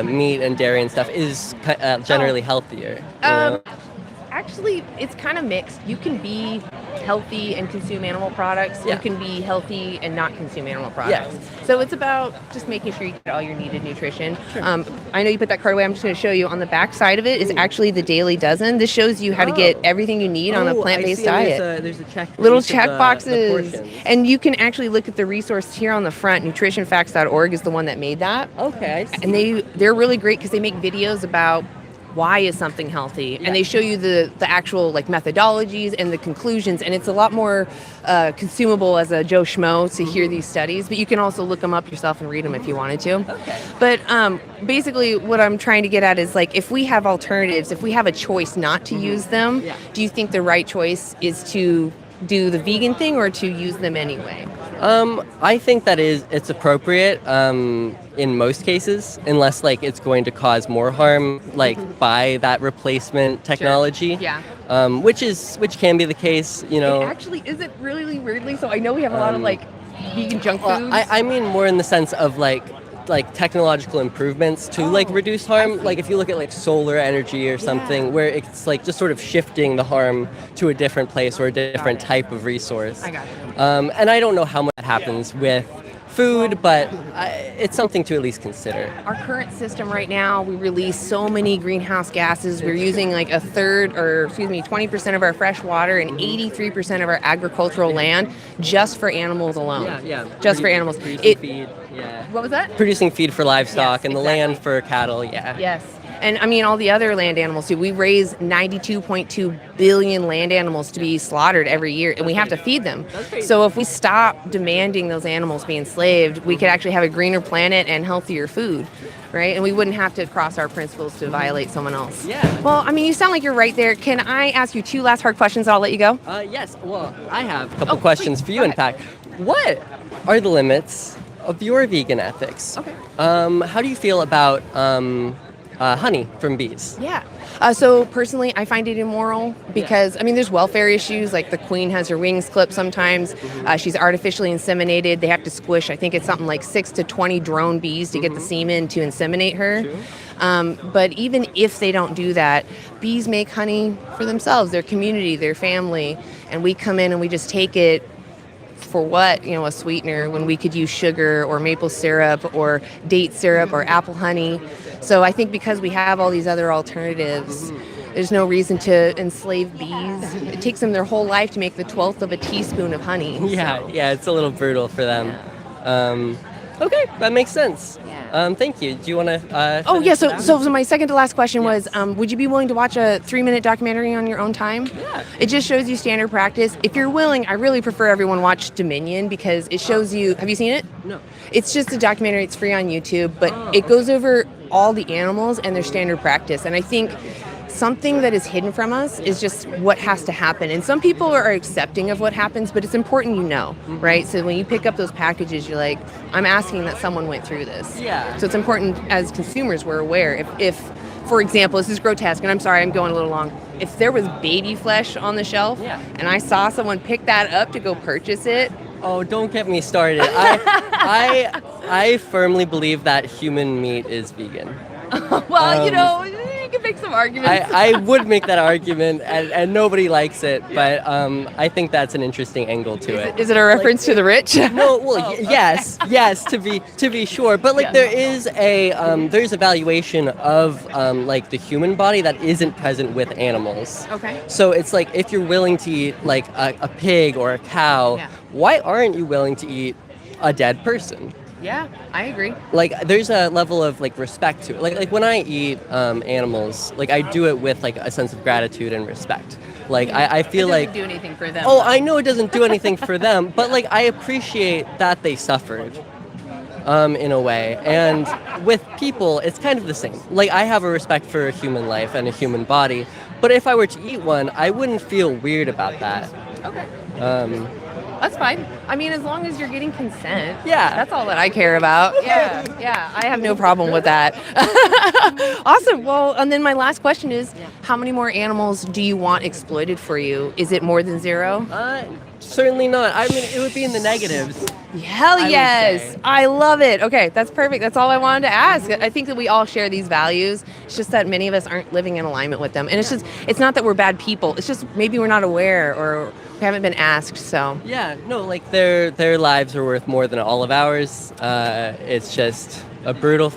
meat and dairy and stuff is generally healthier. you know? Actually, it's kind of mixed. You can be healthy and consume animal products. Yeah. You can be healthy and not consume animal products. So it's about just making sure you get all your needed nutrition. I know you put that card away. I'm just going to show you. On the back side of it is actually the Dailey Dozen. This shows you how to get everything you need on a plant-based diet. There's a check. for Little each of check the boxes. portions. And you can actually look at the resource here on the front. Nutritionfacts.org is the one that made that. Okay. I see. And they're really great because they make videos about why is something healthy, and they show you the actual methodologies and the conclusions, and it's a lot more consumable as a Joe Schmo to hear these studies. But you can also look them up yourself and read them if you wanted to. Okay. But basically what I'm trying to get at is if we have alternatives, if we have a choice not to use them, do you think the right choice is to do the vegan thing or to use them anyway? I think that it's appropriate in most cases, unless it's going to cause more harm, by that replacement technology. Yeah. Which can be the case, It actually isn't really weirdly. So I know we have a lot of vegan junk foods. Well, I mean more in the sense of technological improvements to reduce harm. If you look at solar energy or something, where it's just sort of shifting the harm to a different place or a different type of resource. I got it. And I don't know how much that happens with food, but it's something to at least consider. Our current system right now, we release so many greenhouse gases. We're using 20% of our fresh water and 83% of our agricultural land just for animals alone. Yeah. Just for animals. Producing feed. Yeah. What was that? Producing feed for livestock Yes, and the exactly. land for cattle. Yeah. Yes. And I mean, all the other land animals too. We raise 92.2 billion land animals to be slaughtered every year, and we have to feed them. So if we stop demanding those animals be enslaved, we could actually have a greener planet and healthier food, right? And we wouldn't have to cross our principles to violate someone else. Yeah. Well, I mean, you sound like you're right there. Can I ask you two last hard questions? I'll let you go. Yes. Well, I have a couple Oh, questions please, for you, go in ahead. fact. What are the limits of your vegan ethics? Okay. How do you feel about honey from bees. Yeah. So personally, I find it immoral because, I mean, there's welfare issues. Like the queen has her wings clipped sometimes. She's artificially inseminated. They have to squish, I think it's something like 6 to 20 drone bees to get the semen to inseminate her. But even if they don't do that, bees make honey for themselves, their community, their family. And we come in and we just take it for what? You know, a sweetener when we could use sugar or maple syrup or date syrup or apple honey. So I think because we have all these other alternatives, there's no reason to enslave bees. It takes them their whole life to make the 1/12 of a teaspoon of honey. Yeah, so. yeah, it's a little brutal for them. Okay, that makes sense. Thank you. Do you want to? Oh yeah. So my second to last question was, would you be willing to watch a 3-minute documentary on your own time? Yeah. It just shows you standard practice. If you're willing, I really prefer everyone watch Dominion because it shows you. Have you seen it? No. It's just a documentary. It's free on YouTube, but it goes over all the animals and their standard practice. And I think something that is hidden from us is just what has to happen. And some people are accepting of what happens, but it's important you know, right? So when you pick up those packages, you're like, I'm asking that someone went through this. Yeah. So it's important as consumers we're aware. If for example, this is grotesque, and I'm sorry I'm going a little long. If there was baby flesh on the shelf and I saw someone pick that up to go purchase it. Oh, don't get me started. I firmly believe that human meat is vegan. Well, you know, you can make some arguments. I would make that argument, and nobody likes it, but I think that's an interesting angle to it. Is it a reference to the rich? No, well, yes, to be sure, but like there is a there's a valuation of like the human body that isn't present with animals. Okay. So it's like if you're willing to eat like a pig or a cow, why aren't you willing to eat a dead person? Yeah, I agree. Like there's a level of like respect to it. Like when I eat animals, like I do it with like a sense of gratitude and respect. Like I feel like it doesn't do anything for them. Oh, I know it doesn't do anything for them, but like I appreciate that they suffered in a way. And with people, it's kind of the same. Like I have a respect for a human life and a human body, but if I were to eat one, I wouldn't feel weird about that. Okay. That's fine. I mean, as long as you're getting consent. Yeah. That's all that I care about. Yeah. I have no problem with that. Awesome. Well, and then my last question is, how many more animals do you want exploited for you? Is it more than 0? Certainly not. I mean, it would be in the negatives. Hell yes. I love it. Okay, that's perfect. That's all I wanted to ask. I think that we all share these values. It's just that many of us aren't living in alignment with them. And it's not that we're bad people. It's just maybe we're not aware or we haven't been asked, so. Yeah, no, like their lives are worth more than all of ours. It's just a brutal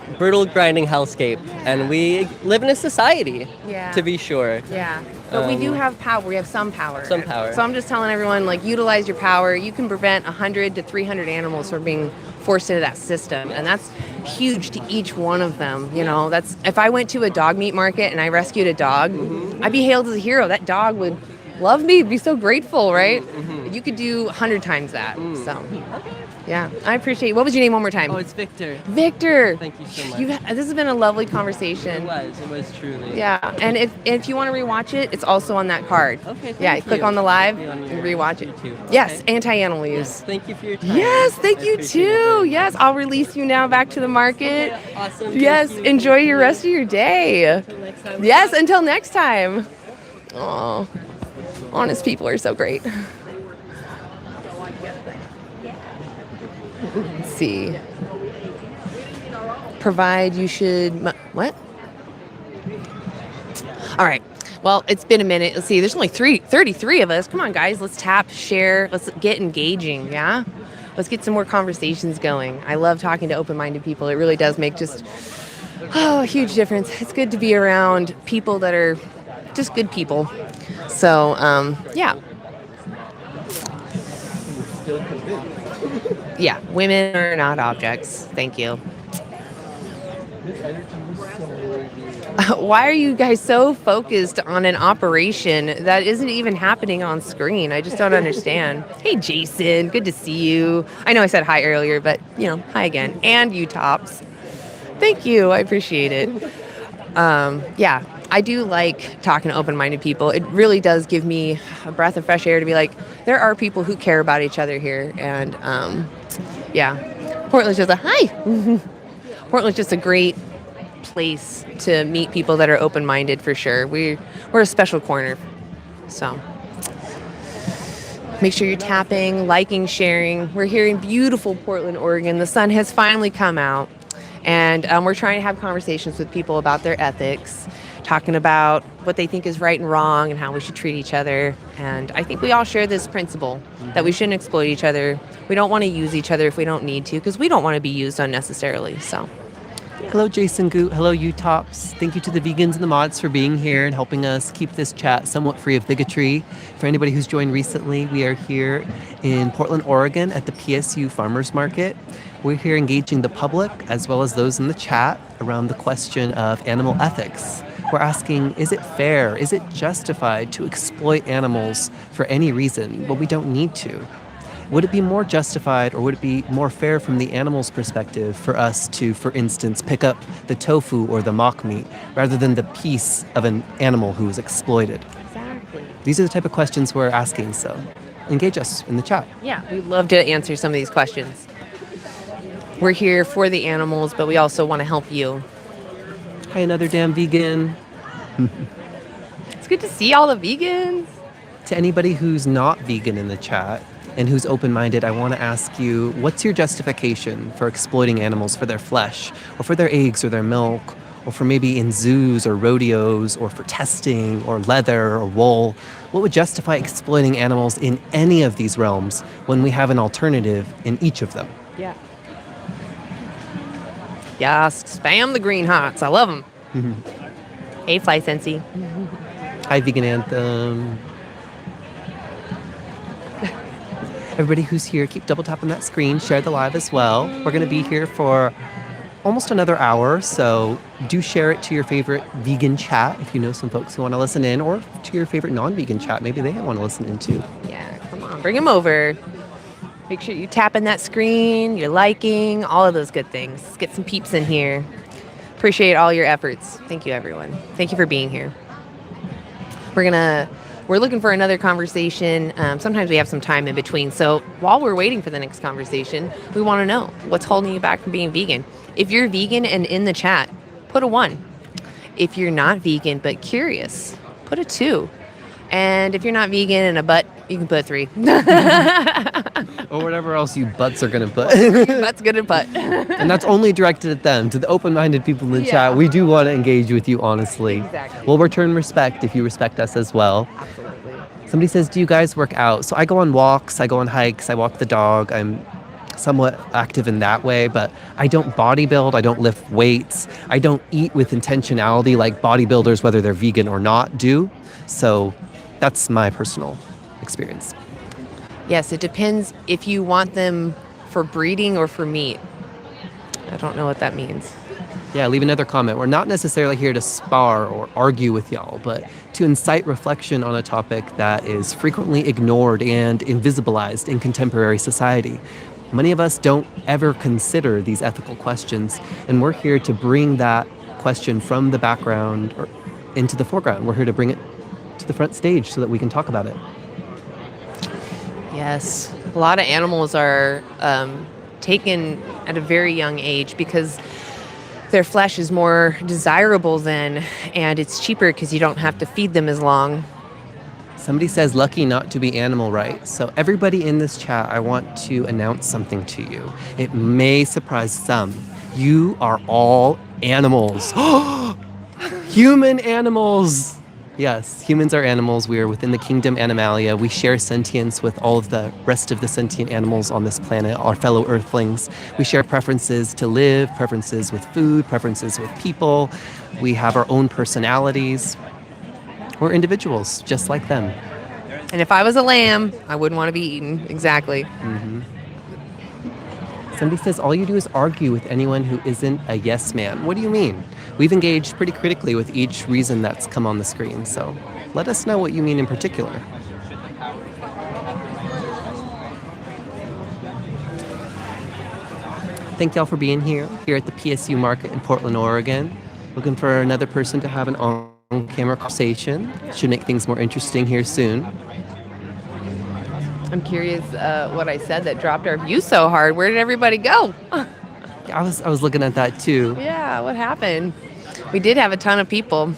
grinding hellscape. And we live in a society, to be sure. Yeah. But we do have power. We have some power. Some power. So I'm just telling everyone, like, utilize your power. You can prevent 100 to 300 animals from being forced into that system. And that's huge to each one of them. You know, that's if I went to a dog meat market and I rescued a dog, I'd be hailed as a hero. That dog would love me, be so grateful, right? You could do 100 times that. So, yeah, I appreciate it. What was your name one more time? Oh, it's Victor. Victor. Thank you so much. This has been a lovely conversation. It was truly. Yeah, and if you want to rewatch it, it's also on that card. Okay, click on the live and rewatch it. too. Yes, anti-animal use. Yes, thank you for your time. Yes, thank I you appreciate too. Yes, I'll release you now back to the market. Okay, awesome. Yes, Thank you. enjoy your rest of your day. Until next time. Yes, until next time. Oh, honest people are so great. Let's see. Provide, you should... What? All right. Well, it's been a minute. Let's see. There's only 33 of us. Come on, guys. Let's tap, share. Let's get engaging, yeah? Let's get some more conversations going. I love talking to open-minded people. It really does make just a huge difference. It's good to be around people that are just good people. So, yeah. Yeah, women are not objects. Thank you. Why are you guys so focused on an operation that isn't even happening on screen? I just don't understand. Hey, Jason, good to see you. I know I said hi earlier, but, hi again. And you, Tops. Thank you. I appreciate it. Yeah, I do like talking to open-minded people. It really does give me a breath of fresh air to be like, there are people who care about each other here. And, yeah, Portland's just Portland's just a great place to meet people that are open-minded for sure. We're a special corner. So make sure you're tapping, liking, sharing. We're here in beautiful Portland, Oregon. The sun has finally come out, and we're trying to have conversations with people about their ethics, talking about what they think is right and wrong and how we should treat each other. And I think we all share this principle that we shouldn't exploit each other. We don't want to use each other if we don't need to, because we don't want to be used unnecessarily. So. Hello, Jason Goot. Hello, U-Tops. Thank you to the vegans and the mods for being here and helping us keep this chat somewhat free of bigotry. For anybody who's joined recently, we are here in Portland, Oregon at the PSU Farmers Market. We're here engaging the public as well as those in the chat around the question of animal ethics. We're asking, is it fair, is it justified to exploit animals for any reason when we don't need to? Would it be more justified or would it be more fair from the animal's perspective for us to, for instance, pick up the tofu or the mock meat rather than the piece of an animal who was exploited? Exactly. These are the type of questions we're asking, so engage us in the chat. Yeah, we'd love to answer some of these questions. We're here for the animals, but we also want to help you. Hi, another damn vegan. It's good to see all the vegans. To anybody who's not vegan in the chat and who's open-minded, I want to ask you, what's your justification for exploiting animals for their flesh or for their eggs or their milk or for maybe in zoos or rodeos or for testing or leather or wool? What would justify exploiting animals in any of these realms when we have an alternative in each of them? Yeah. Yes, spam the green hots. I love them. Hey, Fly Sensi. Hi, Vegan Anthem. Everybody who's here, keep double tapping that screen. Share the live as well. We're going to be here for almost another hour, so do share it to your favorite vegan chat if you know some folks who want to listen in, or to your favorite non-vegan chat. Maybe they want to listen in too. Yeah, come on, bring them over. Make sure you tap in that screen, you're liking, all of those good things. Let's get some peeps in here. Appreciate all your efforts. Thank you, everyone. Thank you for being here. We're looking for another conversation. Sometimes we have some time in between. So while we're waiting for the next conversation, we want to know what's holding you back from being vegan. If you're vegan and in the chat, put a 1. If you're not vegan but curious, put a 2. And if you're not vegan and a butt, you can put a 3. Or whatever else you butts are going to put. Butt's good at butt. And that's only directed at them, to the open-minded people in the chat. We do want to engage with you, honestly. Exactly. We'll return respect if you respect us as well. Absolutely. Somebody says, do you guys work out? So I go on walks, I go on hikes, I walk the dog. I'm somewhat active in that way, but I don't bodybuild, I don't lift weights. I don't eat with intentionality like bodybuilders, whether they're vegan or not, do. So that's my personal experience. Yes, it depends if you want them for breeding or for meat. I don't know what that means. Yeah, leave another comment. We're not necessarily here to spar or argue with y'all, but to incite reflection on a topic that is frequently ignored and invisibilized in contemporary society. Many of us don't ever consider these ethical questions, and we're here to bring that question from the background or into the foreground. We're here to bring it to the front stage so that we can talk about it. Yes, a lot of animals are taken at a very young age because their flesh is more desirable then, and it's cheaper because you don't have to feed them as long. Somebody says lucky not to be animal rights. So everybody in this chat, I want to announce something to you. It may surprise some. You are all animals. Human animals. Yes, humans are animals. We are within the kingdom Animalia. We share sentience with all of the rest of the sentient animals on this planet, our fellow earthlings. We share preferences to live, preferences with food, preferences with people. We have our own personalities. We're individuals, just like them. And if I was a lamb, I wouldn't want to be eaten. Exactly. Mm-hmm. Somebody says, all you do is argue with anyone who isn't a yes man. What do you mean? We've engaged pretty critically with each reason that's come on the screen, so let us know what you mean in particular. Thank y'all for being here at the PSU Market in Portland, Oregon. Looking for another person to have an on-camera conversation. Should make things more interesting here soon. I'm curious what I said that dropped our views so hard. Where did everybody go? I was looking at that too. Yeah, what happened? We did have a ton of people.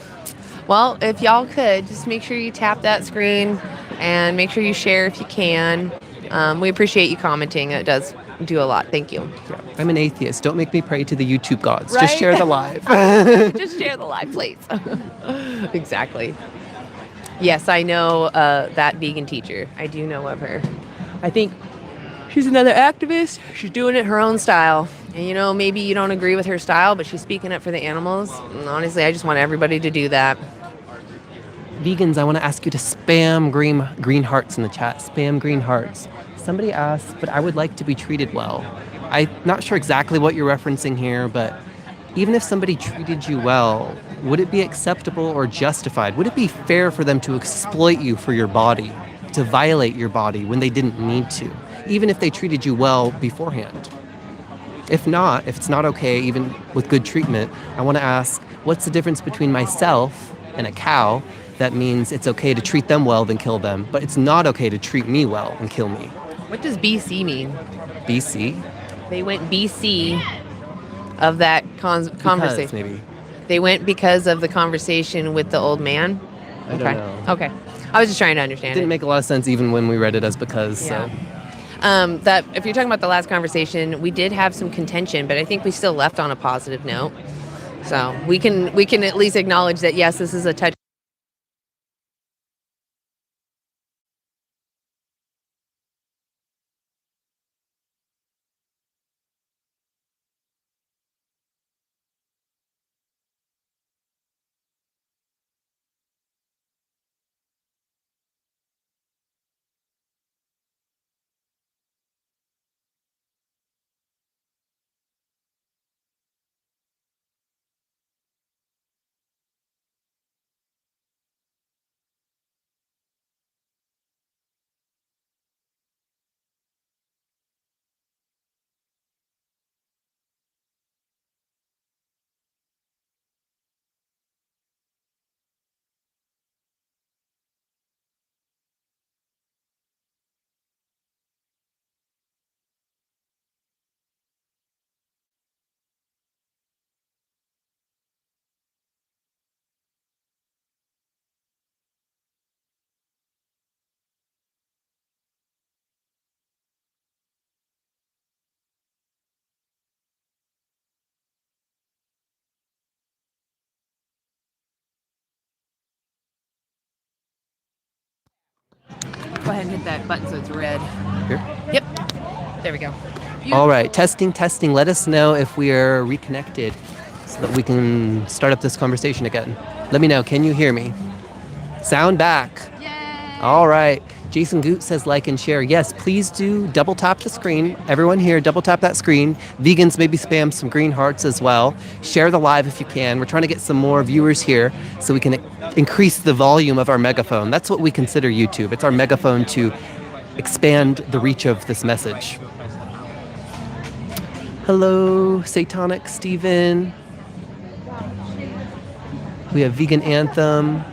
Well, if y'all could, just make sure you tap that screen and make sure you share if you can. We appreciate you commenting. It does do a lot. Thank you. I'm an atheist. Don't make me pray to the YouTube gods. Right? Just share the live. Just share the live, please. Exactly. Yes, I know that vegan teacher. I do know of her. I think she's another activist. She's doing it her own style. And you know, maybe you don't agree with her style, but she's speaking up for the animals. And honestly, I just want everybody to do that. Vegans, I want to ask you to spam green hearts in the chat. Spam green hearts. Somebody asked, but I would like to be treated well. I'm not sure exactly what you're referencing here, but even if somebody treated you well, would it be acceptable or justified? Would it be fair for them to exploit you for your body, to violate your body when they didn't need to, even if they treated you well beforehand? If not, if it's not okay, even with good treatment, I want to ask, what's the difference between myself and a cow that means it's okay to treat them well than kill them, but it's not okay to treat me well and kill me? What does BC mean? BC? They went BC of that conversation. Maybe. They went because of the conversation with the old man? I don't know. Okay. I was just trying to understand Didn't make a lot of sense even when we read it as because, Yeah. so. That if you're talking about the last conversation, we did have some contention, but I think we still left on a positive note. So we can at least acknowledge that yes, this is a touch. Go ahead and hit that button so it's red. Here? Yep. There we go. All right, testing. Let us know if we are reconnected so that we can start up this conversation again. Let me know. Can you hear me? Sound back. Yay! All right. Jason Goot says like and share. Yes, please do double tap the screen. Everyone here, double tap that screen. Vegans, maybe spam some green hearts as well. Share the live if you can. We're trying to get some more viewers here so we can increase the volume of our megaphone. That's what we consider YouTube. It's our megaphone to expand the reach of this message. Hello, Satanic Steven. We have Vegan Anthem.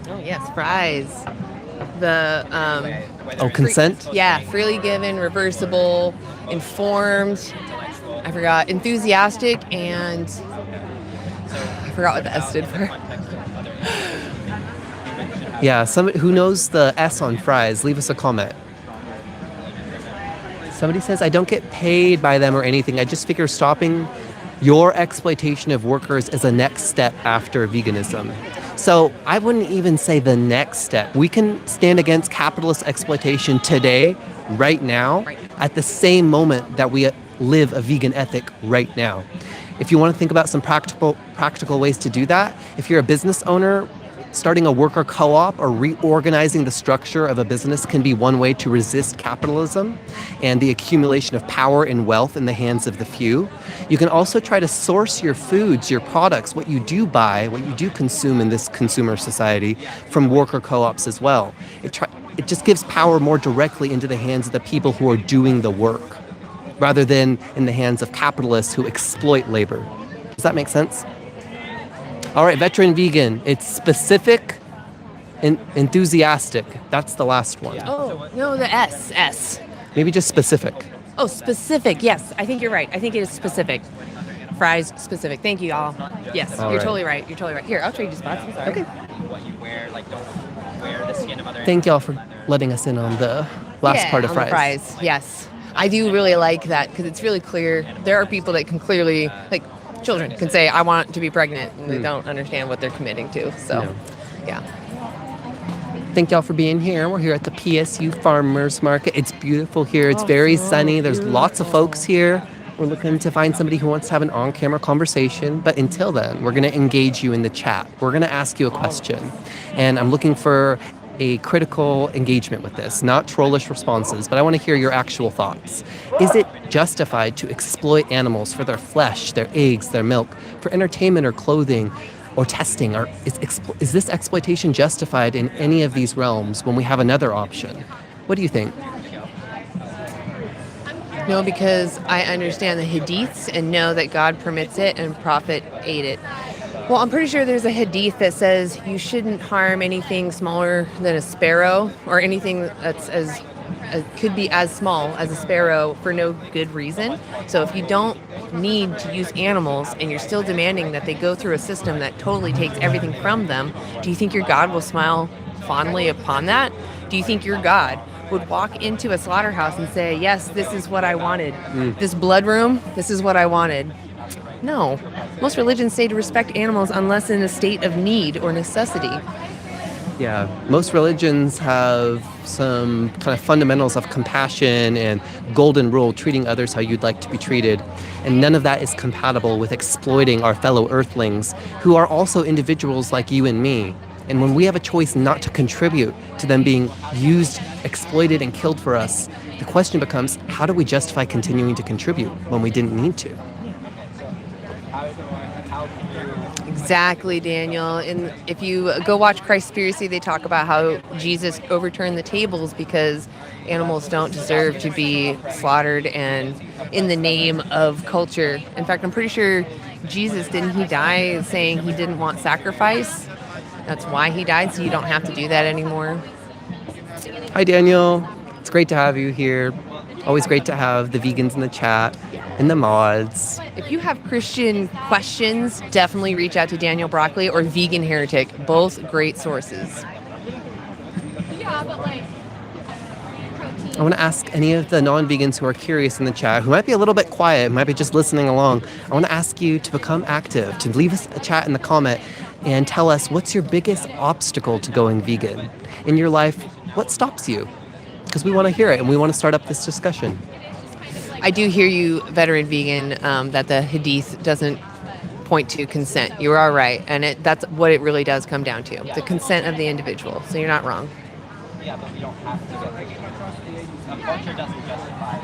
Oh yes, fries. The consent? Yeah, freely given, reversible, informed. I forgot enthusiastic, and I forgot what the S stood for. Yeah, somebody who knows the S on fries, leave us a comment. Somebody says, I don't get paid by them or anything. I just figure stopping your exploitation of workers is a next step after veganism. So I wouldn't even say the next step. We can stand against capitalist exploitation today, right now, at the same moment that we live a vegan ethic right now. If you want to think about some practical ways to do that, if you're a business owner, starting a worker co-op or reorganizing the structure of a business can be one way to resist capitalism and the accumulation of power and wealth in the hands of the few. You can also try to source your foods, your products, what you do buy, what you do consume in this consumer society from worker co-ops as well. It just gives power more directly into the hands of the people who are doing the work, rather than in the hands of capitalists who exploit labor. Does that make sense? All right, veteran vegan. It's specific and enthusiastic. That's the last one. Oh, no, the S. Maybe just specific. Oh, specific. Yes, I think you're right. I think it is specific. fries specific. Thank you, all. Yes, All you're right. totally right. You're totally right. Here, I'll trade you spots. I'm sorry. Okay. What you wear, like don't wear the skin of other Thank y'all for letting us in on the last part of on the fries. Yes, I do really like that because it's really clear. There are people that can clearly, like children, can say, "I want to be pregnant," and they don't understand what they're committing to. So, No. yeah. Thank y'all for being here. We're here at the PSU Farmers Market. It's beautiful here. It's very sunny. There's lots of folks here. We're looking to find somebody who wants to have an on-camera conversation. But until then, we're going to engage you in the chat. We're going to ask you a question. And I'm looking for a critical engagement with this, not trollish responses, but I want to hear your actual thoughts. Is it justified to exploit animals for their flesh, their eggs, their milk, for entertainment or clothing, or testing? Or is this exploitation justified in any of these realms when we have another option? What do you think? No, because I understand the hadiths and know that God permits it and Prophet ate it. Well, I'm pretty sure there's a hadith that says you shouldn't harm anything smaller than a sparrow or anything that's as could be as small as a sparrow for no good reason. So if you don't need to use animals and you're still demanding that they go through a system that totally takes everything from them, do you think your God will smile fondly upon that? Do you think your God would walk into a slaughterhouse and say, yes, this is what I wanted. This blood room, this is what I wanted? No. Most religions say to respect animals unless in a state of need or necessity. Yeah, most religions have some kind of fundamentals of compassion and golden rule, treating others how you'd like to be treated. And none of that is compatible with exploiting our fellow earthlings, who are also individuals like you and me. And when we have a choice not to contribute to them being used, exploited, and killed for us, the question becomes, how do we justify continuing to contribute when we didn't need to? Exactly, Daniel. And if you go watch Christspiracy, they talk about how Jesus overturned the tables because animals don't deserve to be slaughtered and in the name of culture. In fact, I'm pretty sure Jesus, didn't he die saying he didn't want sacrifice? That's why he died, so you don't have to do that anymore. Hi, Daniel. It's great to have you here. Always great to have the vegans in the chat and the mods. If you have Christian questions, definitely reach out to Daniel Broccoli or Vegan Heretic. Both great sources. I want to ask any of the non-vegans who are curious in the chat, who might be a little bit quiet, might be just listening along, I want to ask you to become active, to leave us a chat in the comment and tell us what's your biggest obstacle to going vegan. In your life, what stops you? Because we want to hear it and we want to start up this discussion. I do hear you, veteran vegan, that the hadith doesn't point to consent. You are right, and that's what it really does come down to, the consent of the individual. So you're not wrong. Yeah, but we don't have to get culture doesn't justify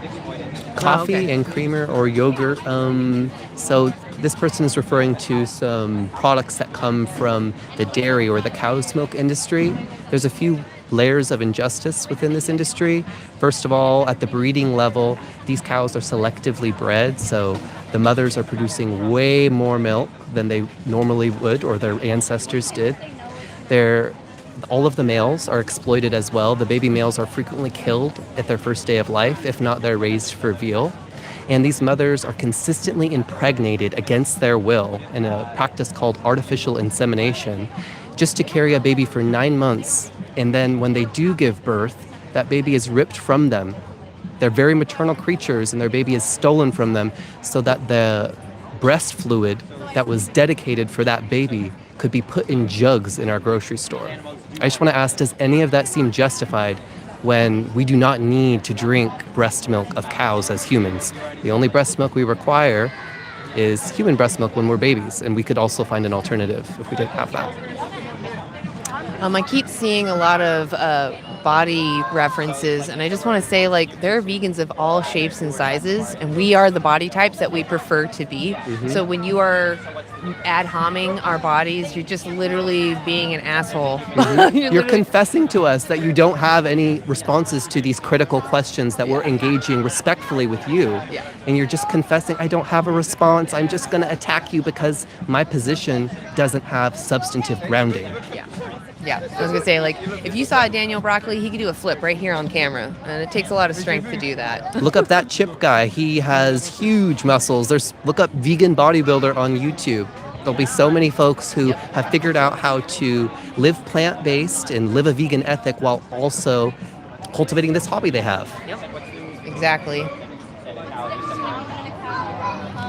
exploited. Coffee and creamer or yogurt. So this person is referring to some products that come from the dairy or the cow's milk industry. There's a few layers of injustice within this industry. First of all, at the breeding level, these cows are selectively bred, so the mothers are producing way more milk than they normally would or their ancestors did. All of the males are exploited as well. The baby males are frequently killed at their first day of life. If not, they're raised for veal. And these mothers are consistently impregnated against their will in a practice called artificial insemination, just to carry a baby for 9 months. And then when they do give birth, that baby is ripped from them. They're very maternal creatures, and their baby is stolen from them so that the breast fluid that was dedicated for that baby could be put in jugs in our grocery store. I just want to ask, does any of that seem justified when we do not need to drink breast milk of cows as humans? The only breast milk we require is human breast milk when we're babies, and we could also find an alternative if we didn't have that. I keep seeing a lot of body references, and I just want to say, there are vegans of all shapes and sizes, and we are the body types that we prefer to be. Mm-hmm. So when you are ad homing our bodies, you're just literally being an asshole. Mm-hmm. You're confessing to us that you don't have any responses to these critical questions that we're engaging respectfully with you. Yeah. And you're just confessing, I don't have a response. I'm just going to attack you because my position doesn't have substantive grounding. Yeah. Yeah, I was gonna say, like, if you saw Daniel Broccoli, he could do a flip right here on camera, and it takes a lot of strength to do that. Look up that chip guy. He has huge muscles. Look up vegan bodybuilder on YouTube. There'll be so many folks who have figured out how to live plant-based and live a vegan ethic while also cultivating this hobby they have. Exactly.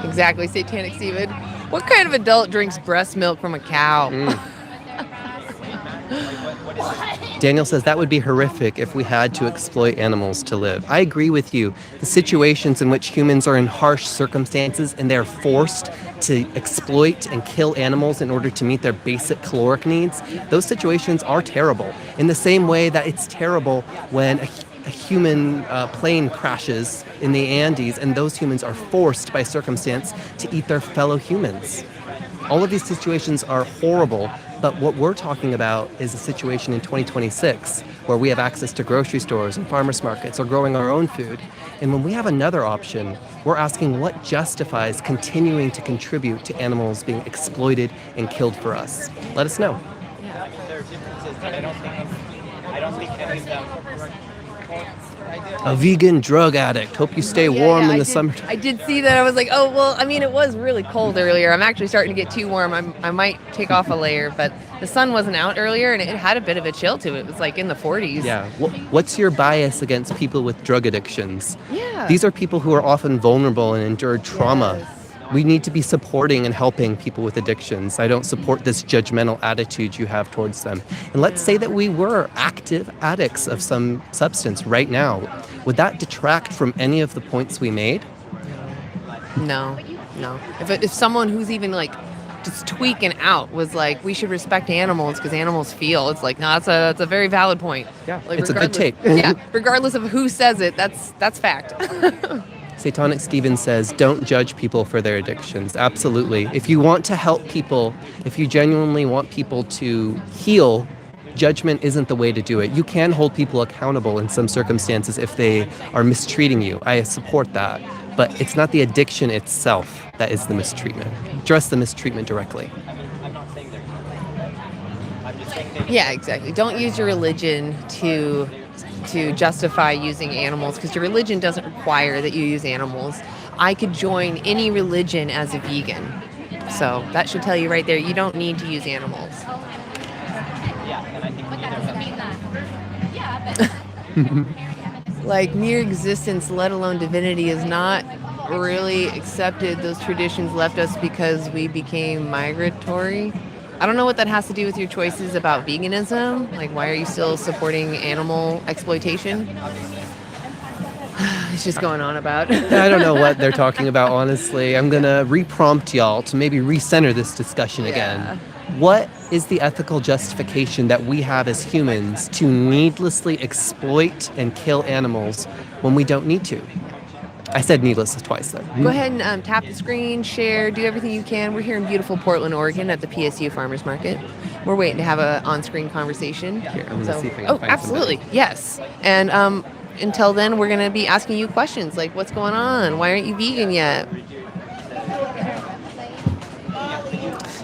Exactly, Satanic Steven. What kind of adult drinks breast milk from a cow? Daniel says that would be horrific if we had to exploit animals to live. I agree with you. The situations in which humans are in harsh circumstances and they're forced to exploit and kill animals in order to meet their basic caloric needs, those situations are terrible. In the same way that it's terrible when a human plane crashes in the Andes and those humans are forced by circumstance to eat their fellow humans. All of these situations are horrible, but what we're talking about is a situation in 2026 where we have access to grocery stores and farmers markets or growing our own food. And when we have another option, we're asking what justifies continuing to contribute to animals being exploited and killed for us. Let us know. A vegan drug addict. Hope you stay warm in the summer. I did see that. I was like, oh, well, I mean, it was really cold earlier. I'm actually starting to get too warm. I might take off a layer, but the sun wasn't out earlier, and it had a bit of a chill to it. It was like in the 40s. Yeah. What's your bias against people with drug addictions? Yeah. These are people who are often vulnerable and endured trauma. Yes. We need to be supporting and helping people with addictions. I don't support this judgmental attitude you have towards them. And let's say that we were active addicts of some substance right now. Would that detract from any of the points we made? No. If someone who's even like just tweaking out was like, we should respect animals because animals feel, it's like, no, that's a very valid point. Yeah, like, it's a good take. Yeah, regardless of who says it, that's fact. Satanic Steven says, don't judge people for their addictions. Absolutely. If you want to help people, if you genuinely want people to heal, judgment isn't the way to do it. You can hold people accountable in some circumstances if they are mistreating you. I support that. But it's not the addiction itself that is the mistreatment. Address the mistreatment directly. Yeah, exactly. Don't use your religion to justify using animals because your religion doesn't require that you use animals. I could join any religion as a vegan. So that should tell you right there, you don't need to use animals. Like mere existence, let alone divinity, is not really accepted. Those traditions left us because we became migratory. I don't know what that has to do with your choices about veganism. Like, why are you still supporting animal exploitation? It's just going on about. I don't know what they're talking about, honestly. I'm going to re-prompt y'all to maybe recenter this discussion again. What is the ethical justification that we have as humans to needlessly exploit and kill animals when we don't need to? I said needless twice, though. Go ahead and tap the screen, share, do everything you can. We're here in beautiful Portland, Oregon at the PSU Farmers Market. We're waiting to have an on-screen conversation. Here, I'm going to see if I can find absolutely. somebody. Yes. And until then, we're going to be asking you questions like, what's going on? Why aren't you vegan yet?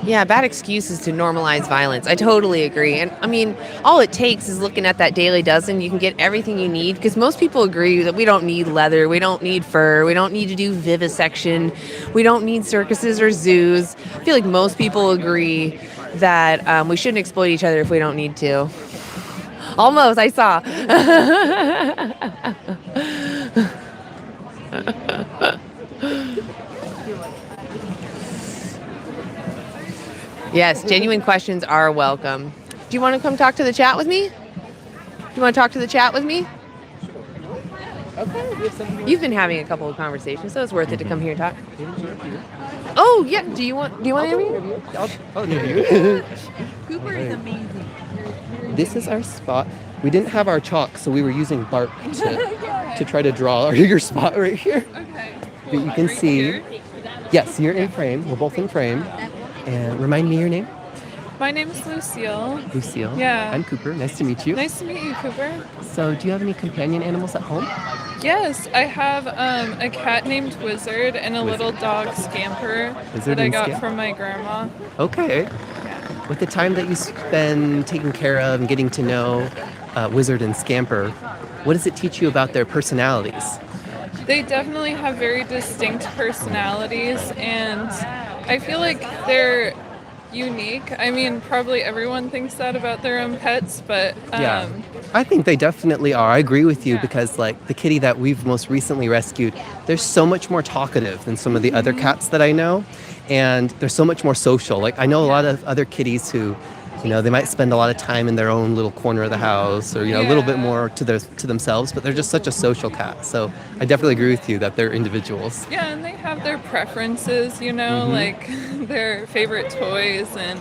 Yeah, bad excuses to normalize violence. I totally agree. And I mean, all it takes is looking at that Dailey Dozen. You can get everything you need because most people agree that we don't need leather, we don't need fur, we don't need to do vivisection, we don't need circuses or zoos. I feel like most people agree that we shouldn't exploit each other if we don't need to. Almost, I saw. Yes, genuine questions are welcome. Do you want to come talk to the chat with me? Okay. You've been having a couple of conversations, so it's worth it to come here and talk. Oh, yeah. Do you want to interview? I'll interview you. Cooper is amazing. This is our spot. We didn't have our chalk, so we were using bark to try to draw your spot right here. Okay. But you can see. Yes, you're in frame. We're both in frame. And remind me your name. My name is Lucille. Lucille. Yeah. I'm Cooper. Nice to meet you. Nice to meet you, Cooper. So, do you have any companion animals at home? Yes, I have a cat named Wizard and a little dog Scamper Wizard that I and got Scamper. from my grandma. Okay. With the time that you spend taking care of and getting to know Wizard and Scamper, what does it teach you about their personalities? They definitely have very distinct personalities, and I feel like they're unique. I mean, probably everyone thinks that about their own pets, but Yeah, I think they definitely are. I agree with you because, like, the kitty that we've most recently rescued, they're so much more talkative than some of the other cats that I know, and they're so much more social. Like, I know a lot of other kitties who, you know, they might spend a lot of time in their own little corner of the house, or, you know, a little bit more to themselves, but they're just such a social cat. So I definitely agree with you that they're individuals. yeah, and they have their preferences, you know, like their favorite toys and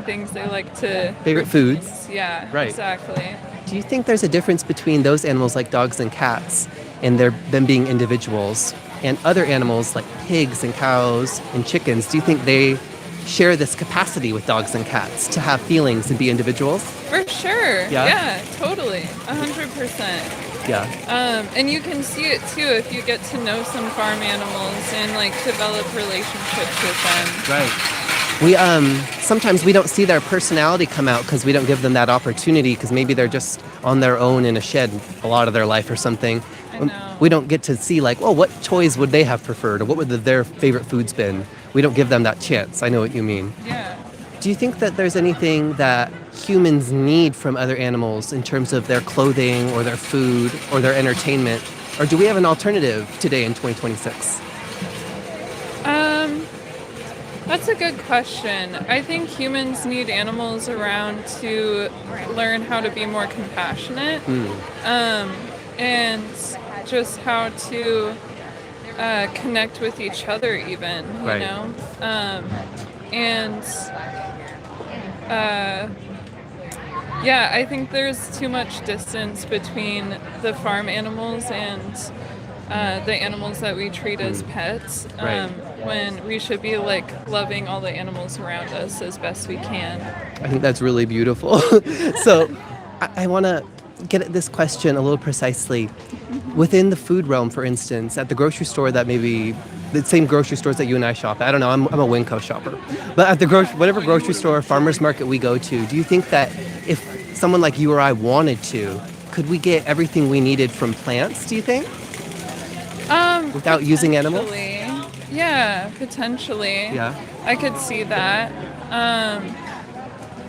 things they like to Favorite foods. Yeah, Right. exactly. Do you think there's a difference between those animals like dogs and cats and them being individuals and other animals like pigs and cows and chickens? Do you think they share this capacity with dogs and cats to have feelings and be individuals? For sure. Yeah? Yeah, totally. 100%. Yeah. And you can see it too if you get to know some farm animals and like develop relationships with them. Right. We sometimes we don't see their personality come out because we don't give them that opportunity because maybe they're just on their own in a shed a lot of their life or something. We don't get to see like, well, what toys would they have preferred or what would their favorite foods been? We don't give them that chance. I know what you mean. Yeah. Do you think that there's anything that humans need from other animals in terms of their clothing or their food or their entertainment? Or do we have an alternative today in 2026? That's a good question. I think humans need animals around to learn how to be more compassionate, and just how to connect with each other even, you know? Yeah, I think there's too much distance between the farm animals and the animals that we treat as pets, when we should be like loving all the animals around us as best we can. I think that's really beautiful. So I want to get at this question a little precisely. Within the food realm, for instance, at the grocery store that maybe the same grocery stores that you and I shop at, I don't know, I'm a Winco shopper, but at the whatever grocery store or farmer's market we go to, do you think that if someone like you or I wanted to, could we get everything we needed from plants, do you think? Without using animals? Yeah, potentially. Yeah. I could see that.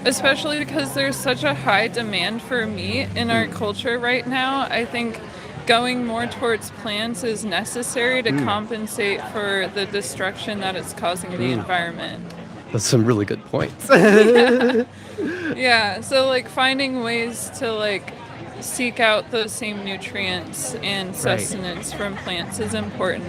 Especially because there's such a high demand for meat in our culture right now. I think going more towards plants is necessary to compensate for the destruction that it's causing the environment. That's some really good points. Yeah, so like finding ways to like seek out those same nutrients and sustenance from plants is important.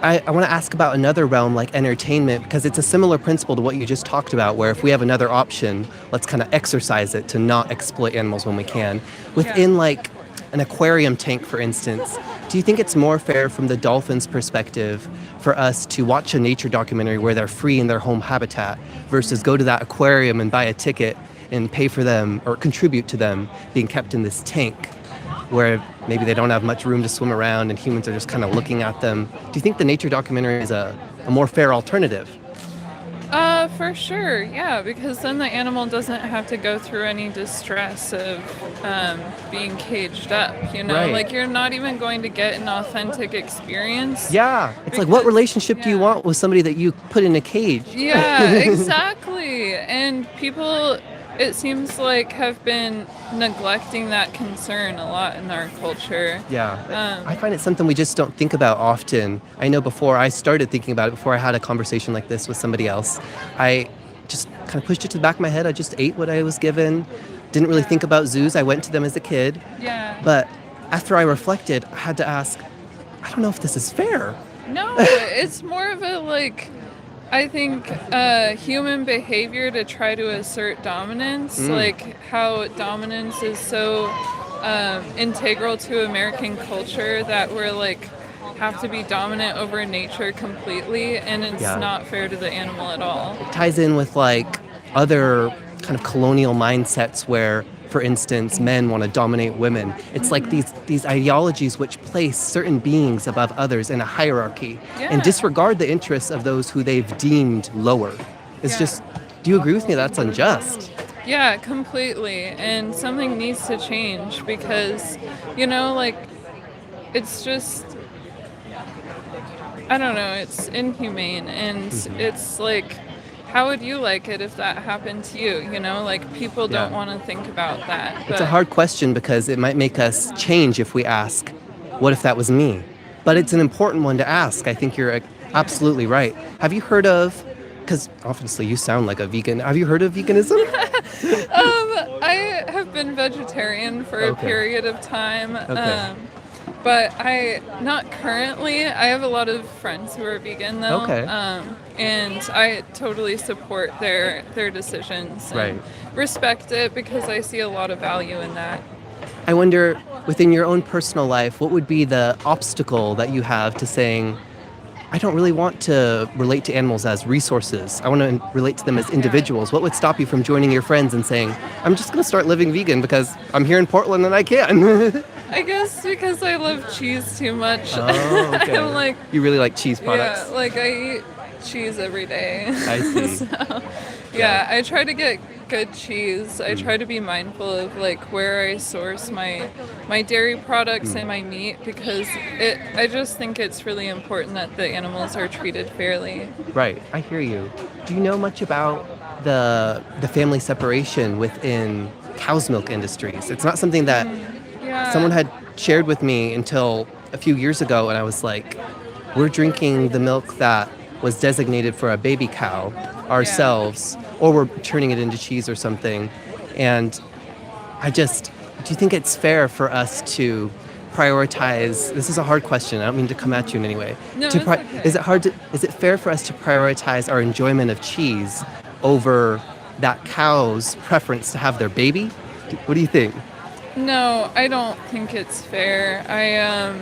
I want to ask about another realm like entertainment because it's a similar principle to what you just talked about where if we have another option, let's kind of exercise it to not exploit animals when we can. Within like an aquarium tank, for instance, do you think it's more fair from the dolphins' perspective for us to watch a nature documentary where they're free in their home habitat versus go to that aquarium and buy a ticket and pay for them or contribute to them being kept in this tank where maybe they don't have much room to swim around and humans are just kind of looking at them? Do you think the nature documentary is a more fair alternative? For sure, yeah, because then the animal doesn't have to go through any distress of being caged up, you know? Right. Like, you're not even going to get an authentic experience. Yeah, it's like, what relationship do you want with somebody that you put in a cage? Yeah, exactly. And people, it seems like, have been neglecting that concern a lot in our culture. Yeah, I find it something we just don't think about often. I know before I started thinking about it, before I had a conversation like this with somebody else, I just kind of pushed it to the back of my head. I just ate what I was given, didn't really think about zoos. I went to them as a kid. Yeah. But after I reflected, I had to ask, I don't know if this is fair. No, it's more of a, like, I think human behavior to try to assert dominance, like how dominance is so integral to American culture that we're like have to be dominant over nature completely, and it's not fair to the animal at all. It ties in with like other kind of colonial mindsets where, for instance, men want to dominate women. It's like these ideologies which place certain beings above others in a hierarchy and disregard the interests of those who they've deemed lower. It's just Do you agree with me that's unjust? Yeah, completely. And something needs to change because, like, it's just, I don't know, it's inhumane. And it's like, how would you like it if that happened to you? Like, people don't want to think about that. It's a hard question because it might make us change if we ask, what if that was me? But it's an important one to ask. I think you're absolutely right. Have you heard of, because obviously you sound like a vegan, have you heard of veganism? I have been vegetarian for a period of time. Okay. But not currently. I have a lot of friends who are vegan though. Okay. And I totally support their decisions and Right. respect it because I see a lot of value in that. I wonder, within your own personal life, what would be the obstacle that you have to saying, I don't really want to relate to animals as resources. I want to relate to them as individuals. What would stop you from joining your friends and saying, I'm just going to start living vegan because I'm here in Portland and I can? I guess because I love cheese too much. Oh, okay. I'm like, you really like cheese products? yeah, like I eat cheese every day. I see. So, yeah, I try to get good cheese. I try to be mindful of like where I source my dairy products and my meat because I just think it's really important that the animals are treated fairly. Right, I hear you. Do you know much about the family separation within cow's milk industries? It's not something that someone had shared with me until a few years ago, and I was like, we're drinking the milk that was designated for a baby cow ourselves, or we're turning it into cheese or something. And do you think it's fair for us to prioritize, this is a hard question, I don't mean to come at you in any way. No, it's okay. Is it fair for us to prioritize our enjoyment of cheese over that cow's preference to have their baby? What do you think? No, I don't think it's fair. I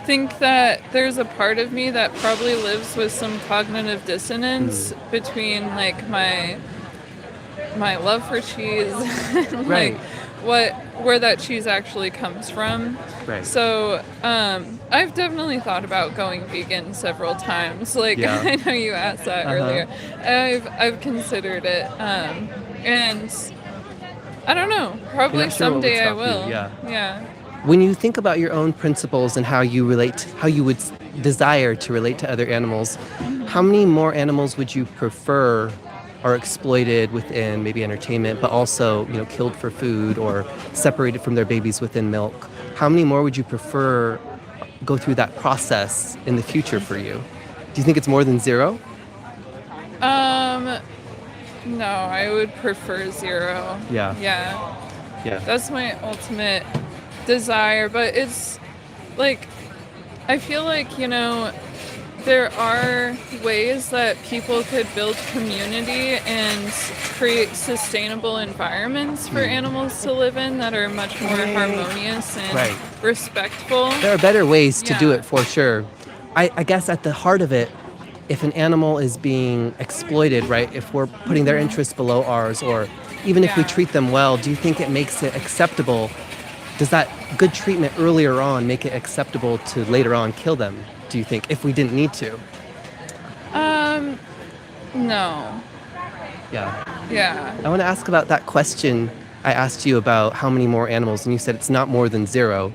think that there's a part of me that probably lives with some cognitive dissonance between like my love for cheese and like where that cheese actually comes from. Right. So I've definitely thought about going vegan several times. Like I know you asked that earlier. I've considered it, and I don't know. Probably someday I will. Yeah. When you think about your own principles and how you would desire to relate to other animals, how many more animals would you prefer are exploited within maybe entertainment, but also, killed for food or separated from their babies within milk? How many more would you prefer go through that process in the future for you? Do you think it's more than zero? No, I would prefer zero. Yeah. That's my ultimate desire, but it's like I feel like there are ways that people could build community and create sustainable environments for animals to live in that are much more harmonious and respectful. There are better ways to do it for sure. I guess at the heart of it, if an animal is being exploited, right, if we're putting their interests below ours, or even if we treat them well, do you think it makes it acceptable? Does that good treatment earlier on make it acceptable to later on kill them, do you think, if we didn't need to? No. Yeah. I want to ask about that question I asked you about how many more animals, and you said it's not more than zero.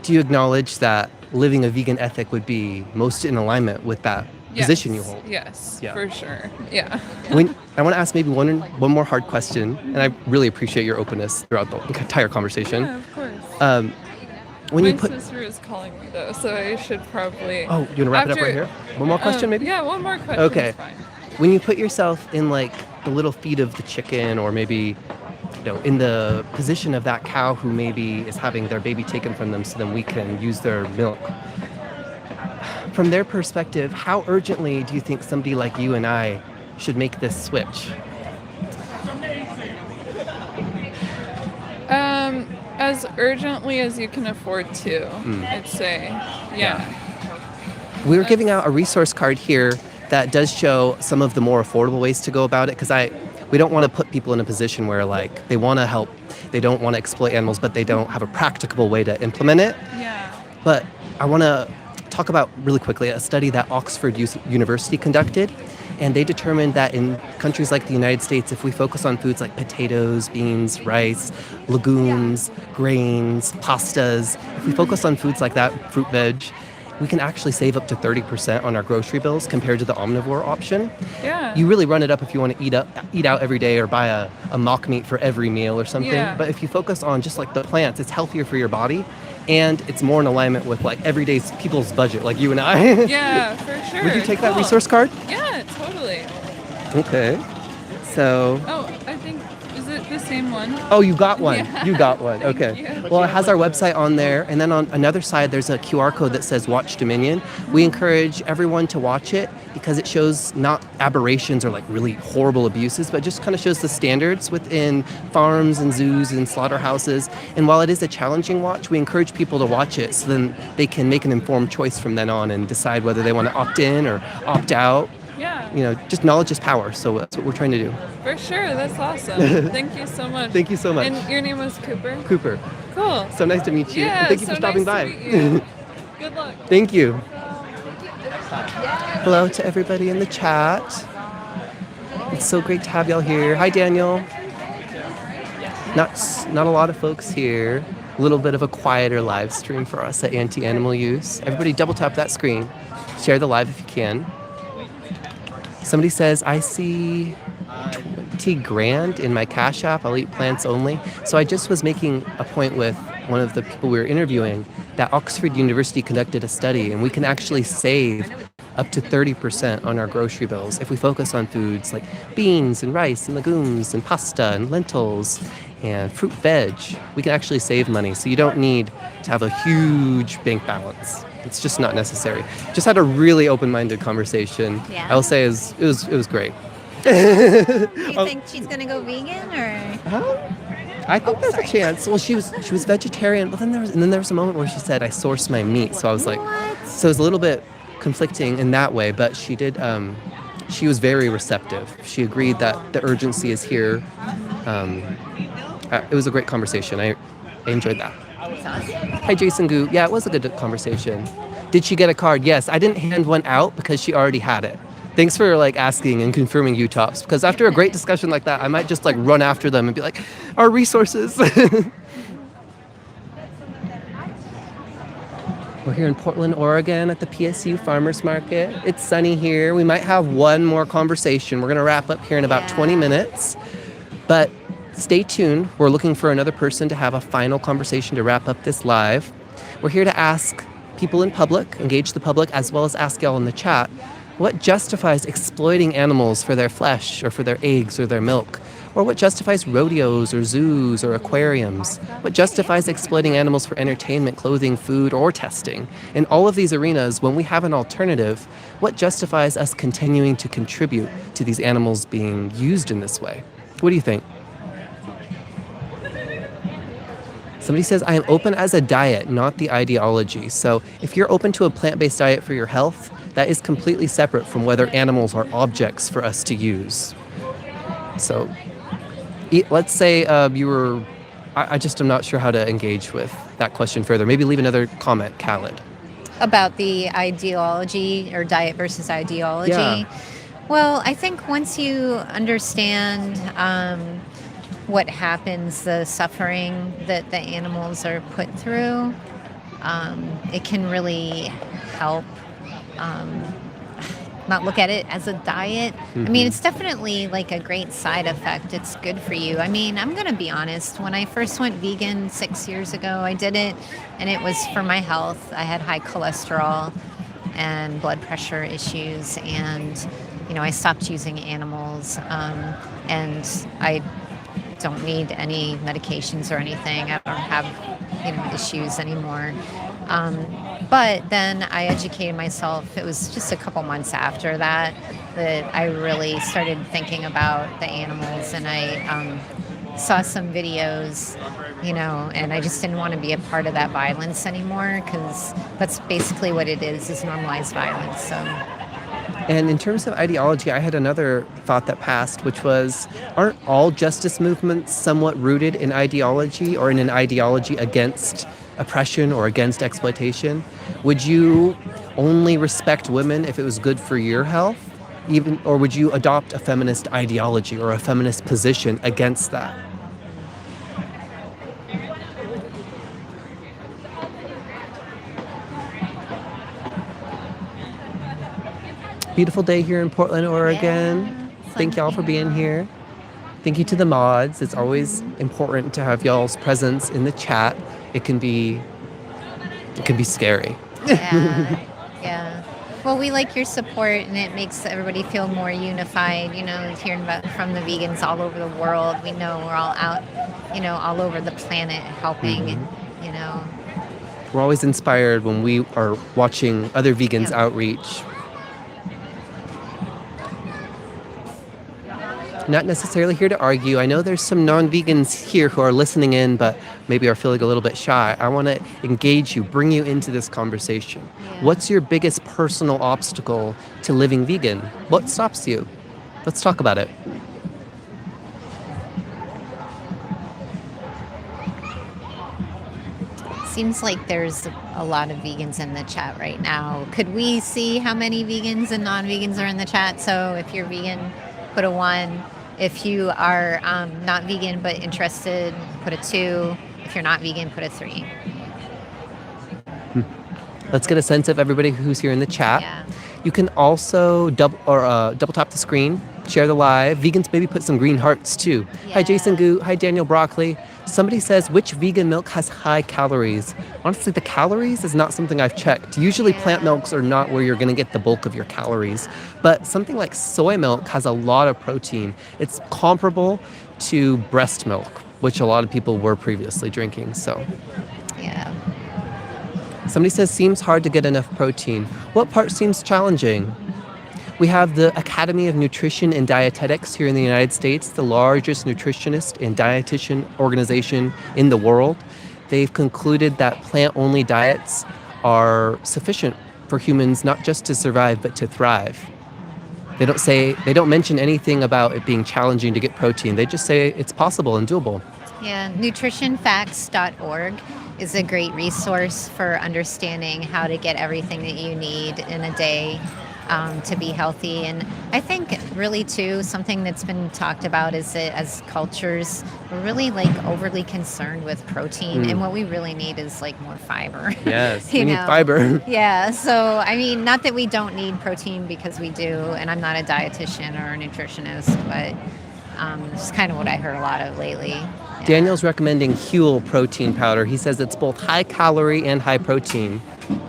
Do you acknowledge that living a vegan ethic would be most in alignment with that position you hold? Yes, for sure. Yeah. I want to ask maybe one more hard question, and I really appreciate your openness throughout the entire conversation. Yeah, of course. My sister is calling me though, so I should probably. Oh, you want to wrap it up right here? One more question, maybe? Yeah, one more question. Okay. Is fine. When you put yourself in like the little feet of the chicken, or maybe in the position of that cow who maybe is having their baby taken from them so then we can use their milk. From their perspective, how urgently do you think somebody like you and I should make this switch? As urgently as you can afford to, I'd say. Yeah. We're giving out a resource card here that does show some of the more affordable ways to go about it, because we don't want to put people in a position where like they want to help, they don't want to exploit animals, but they don't have a practicable way to implement it. Yeah. But I want to talk about really quickly a study that Oxford University conducted. And they determined that in countries like the United States, if we focus on foods like potatoes, beans, rice, legumes, grains, pastas, if we focus on foods like that, fruit, veg, we can actually save up to 30% on our grocery bills compared to the omnivore option. Yeah. You really run it up if you want to eat out every day or buy a mock meat for every meal or something. Yeah. But if you focus on just like the plants, it's healthier for your body. And it's more in alignment with like everyday people's budget, like you and I. Yeah, for sure. Would you take that Cool. resource card? Yeah, totally. Okay. So. Oh, I think, is it the same one? Oh, you got one. Yeah. You got one. Okay. you. Well, it has our website on there. And then on another side, there's a QR code that says Watch Dominion. We encourage everyone to watch it because it shows not aberrations or like really horrible abuses, but just kind of shows the standards within farms and zoos and slaughterhouses. And while it is a challenging watch, we encourage people to watch it so then they can make an informed choice from then on and decide whether they want to opt in or opt out. Yeah. You know, just knowledge is power. So that's what we're trying to do. For sure, that's awesome. Thank you so much. Thank you so much. And your name was Cooper? Cooper. Cool. So nice to meet you. Yeah, And thank you so for stopping nice by. to meet you. Good luck. Thank you. Hello to everybody in the chat. It's so great to have y'all here. Hi, Daniel. Not a lot of folks here. A little bit of a quieter live stream for us at Anti-Animal Use. Everybody double tap that screen. Share the live if you can. Somebody says, I see 20 grand in my Cash App. I'll eat plants only. So I just was making a point with one of the people we were interviewing that Oxford University conducted a study, and we can actually save up to 30% on our grocery bills if we focus on foods like beans and rice and legumes and pasta and lentils and fruit veg. We can actually save money, so you don't need to have a huge bank balance. It's just not necessary. Just had a really open-minded conversation. Yeah. I will say it was great. Do you think she's gonna go vegan or? I think there's a chance. Well, she was vegetarian, but then there was a moment where she said I source my meat. So I was like, so it was a little bit conflicting in that way. But she did. She was very receptive. She agreed that the urgency is here. It was a great conversation. I enjoyed that. Hi, Jason Gu. Yeah, it was a good conversation. Did she get a card? Yes. I didn't hand one out because she already had it. Thanks for like asking and confirming UTOPS, because after a great discussion like that, I might just like run after them and be like, our resources. We're here in Portland, Oregon at the PSU Farmers Market. It's sunny here. We might have one more conversation. We're going to wrap up here in about 20 minutes. But stay tuned. We're looking for another person to have a final conversation to wrap up this live. We're here to ask people in public, engage the public, as well as ask y'all in the chat, what justifies exploiting animals for their flesh or for their eggs or their milk? Or what justifies rodeos or zoos or aquariums? What justifies exploiting animals for entertainment, clothing, food, or testing? In all of these arenas, when we have an alternative, what justifies us continuing to contribute to these animals being used in this way? What do you think? Somebody says, I am open as a diet, not the ideology. So if you're open to a plant-based diet for your health, that is completely separate from whether animals are objects for us to use. So let's say you were, I just am not sure how to engage with that question further. Maybe leave another comment, Khaled. About the ideology or diet versus ideology. Yeah. Well, I think once you understand what happens, the suffering that the animals are put through, it can really help not look at it as a diet. I mean, it's definitely like a great side effect. It's good for you. I mean, I'm going to be honest. When I first went vegan 6 years ago, I did it, and it was for my health. I had high cholesterol and blood pressure issues, and, you know, I stopped using animals, and I don't need any medications or anything. I don't have, you know, issues anymore. But then I educated myself. It was just a couple months after that I really started thinking about the animals, and I saw some videos, you know, and I just didn't want to be a part of that violence anymore, because that's basically what it is normalized violence. So. And in terms of ideology, I had another thought that passed, which was, aren't all justice movements somewhat rooted in ideology, or in an ideology against oppression or against exploitation? Would you only respect women if it was good for your health? Even, or would you adopt a feminist ideology or a feminist position against that? Beautiful day here in Portland, Oregon. Thank y'all for being here. Thank you to the mods. It's always important to have y'all's presence in the chat. It can be scary. Yeah. Well, we like your support, and it makes everybody feel more unified. Hearing about from the vegans all over the world. We know we're all out, all over the planet helping. We're always inspired when we are watching other vegans outreach. Not necessarily here to argue. I know there's some non-vegans here who are listening in, but maybe are feeling a little bit shy. I want to engage you, bring you into this conversation. Yeah. What's your biggest personal obstacle to living vegan? What stops you? Let's talk about it. Seems like there's a lot of vegans in the chat right now. Could we see how many vegans and non-vegans are in the chat? So if you're vegan, put a 1. If you are not vegan but interested, put a 2. If you're not vegan, put a 3. Let's get a sense of everybody who's here in the chat. Yeah. You can also double tap the screen, share the live. Vegans, maybe put some green hearts too. Yeah. Hi, Jason Goo. Hi, Daniel Broccoli. Somebody says, which vegan milk has high calories? Honestly, the calories is not something I've checked. Usually plant milks are not where you're going to get the bulk of your calories. But something like soy milk has a lot of protein. It's comparable to breast milk, which a lot of people were previously drinking. So, yeah. Somebody says, seems hard to get enough protein. What part seems challenging? We have the Academy of Nutrition and Dietetics here in the United States, the largest nutritionist and dietitian organization in the world. They've concluded that plant-only diets are sufficient for humans not just to survive, but to thrive. They don't mention anything about it being challenging to get protein. They just say it's possible and doable. Yeah, nutritionfacts.org is a great resource for understanding how to get everything that you need in a day to be healthy. And I think really too, something that's been talked about is that as cultures, we're really overly concerned with protein, and what we really need is more fiber. Yes, we need fiber. Yeah, so I mean, not that we don't need protein, because we do, and I'm not a dietitian or a nutritionist, but it's kind of what I heard a lot of lately. Yeah. Daniel's recommending Huel protein powder. He says it's both high calorie and high protein.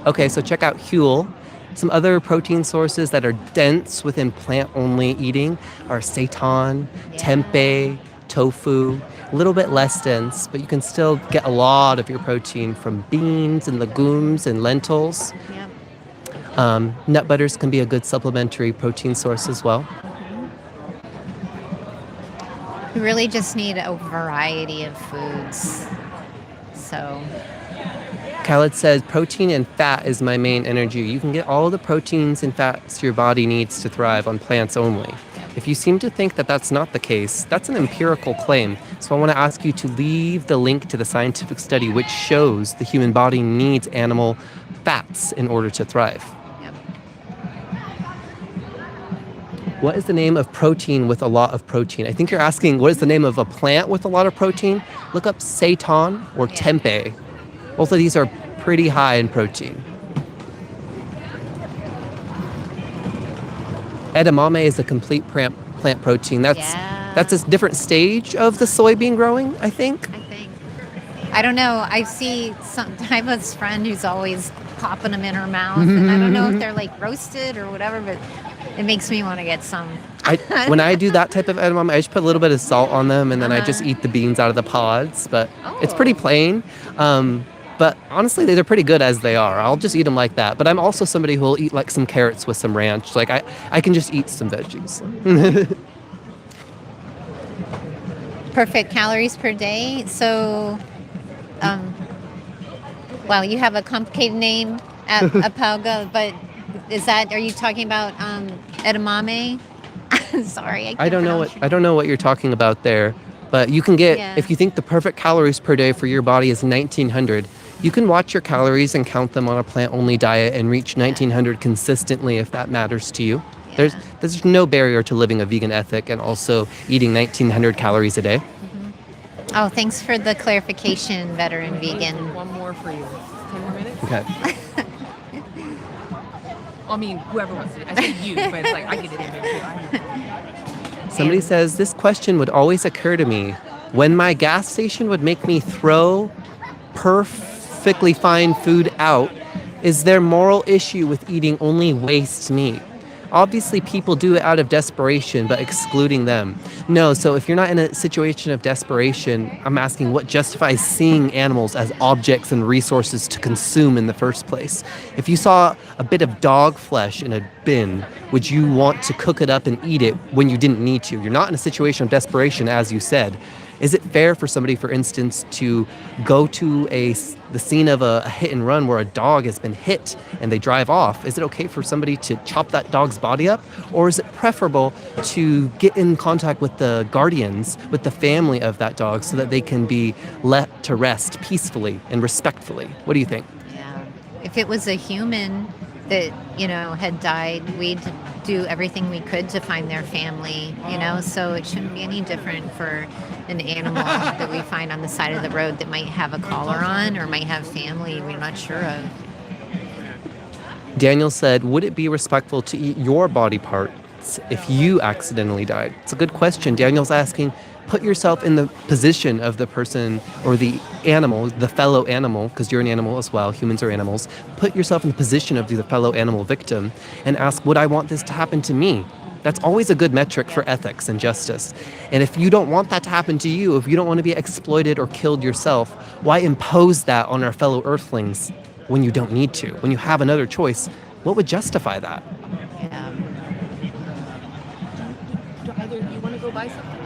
Okay, so check out Huel. Some other protein sources that are dense within plant-only eating are seitan, tempeh, tofu. A little bit less dense, but you can still get a lot of your protein from beans and legumes and lentils. Yep. Nut butters can be a good supplementary protein source as well. We really just need a variety of foods. So... Khaled says, protein and fat is my main energy. You can get all of the proteins and fats your body needs to thrive on plants only. If you seem to think that that's not the case, that's an empirical claim. So I want to ask you to leave the link to the scientific study which shows the human body needs animal fats in order to thrive. Yep. What is the name of protein with a lot of protein? I think you're asking, what is the name of a plant with a lot of protein? Look up seitan or tempeh. Both of these are pretty high in protein. Edamame is a complete plant protein. That's a different stage of the soybean growing, I think. I don't know. I have a friend who's always popping them in her mouth, and I don't know if they're roasted or whatever, but it makes me want to get some. When I do that type of edamame, I just put a little bit of salt on them, and then I just eat the beans out of the pods. But it's pretty plain. But honestly, they're pretty good as they are. I'll just eat them like that. But I'm also somebody who will eat some carrots with some ranch. I can just eat some veggies. Perfect calories per day. So, wow, you have a complicated name at Apauga, but are you talking about edamame? Sorry, I don't know what you're talking about there. But you can get, if you think the perfect calories per day for your body is 1,900, You can watch your calories and count them on a plant-only diet and reach 1900 consistently if that matters to you. There's no barrier to living a vegan ethic and also eating 1900 calories a day. Oh, thanks for the clarification, veteran vegan. One more for you. 10 more minutes? Okay. I mean, whoever wants to. I said you, but it's like, I get it in there too. Somebody says, this question would always occur to me when my gas station would make me throw perfectly fine food out. Is there moral issue with eating only waste meat? Obviously, people do it out of desperation, but excluding them. No, so if you're not in a situation of desperation, I'm asking what justifies seeing animals as objects and resources to consume in the first place? If you saw a bit of dog flesh in a bin, would you want to cook it up and eat it when you didn't need to? You're not in a situation of desperation, as you said. Is it fair for somebody, for instance, to go to the scene of a hit and run where a dog has been hit and they drive off? Is it okay for somebody to chop that dog's body up? Or is it preferable to get in contact with the guardians, with the family of that dog, so that they can be let to rest peacefully and respectfully? What do you think? Yeah. If it was a human that, had died, we'd do everything we could to find their family, so it shouldn't be any different for an animal that we find on the side of the road that might have a collar on or might have family we're not sure of. Daniel said, would it be respectful to eat your body parts if you accidentally died? It's a good question. Daniel's asking, put yourself in the position of the person or the animal, the fellow animal, because you're an animal as well, humans are animals. Put yourself in the position of the fellow animal victim and ask, would I want this to happen to me? That's always a good metric for ethics and justice. And if you don't want that to happen to you, if you don't want to be exploited or killed yourself, why impose that on our fellow earthlings when you don't need to? When you have another choice, what would justify that? Yeah. Do either of you want to go buy something?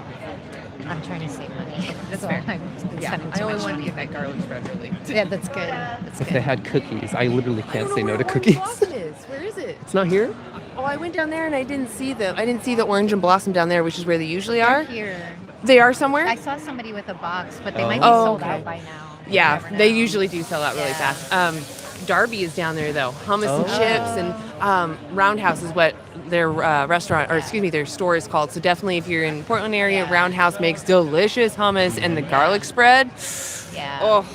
I'm trying to save money. That's so fair. I'm Yeah, spending I too only much want to money. get that garlic spread, really. Yeah, that's good. That's If good. they had cookies, I literally I can't don't say know no where to Orange cookies. Blossom is. Where is it? It's not here? Oh, I went down there and I didn't see the orange and blossom down there, which is where they usually They're are. here. They are somewhere? I saw somebody with a box, but they might be Oh, sold okay. out by now. You Yeah, never they know. usually do sell out really Yeah. fast. Darby is down there though. Hummus and Oh. chips, and Roundhouse is what their restaurant, or excuse me, their store is called. So definitely, if you're in Portland area, Yeah. Roundhouse makes delicious hummus, and the garlic spread. Yeah. Oh,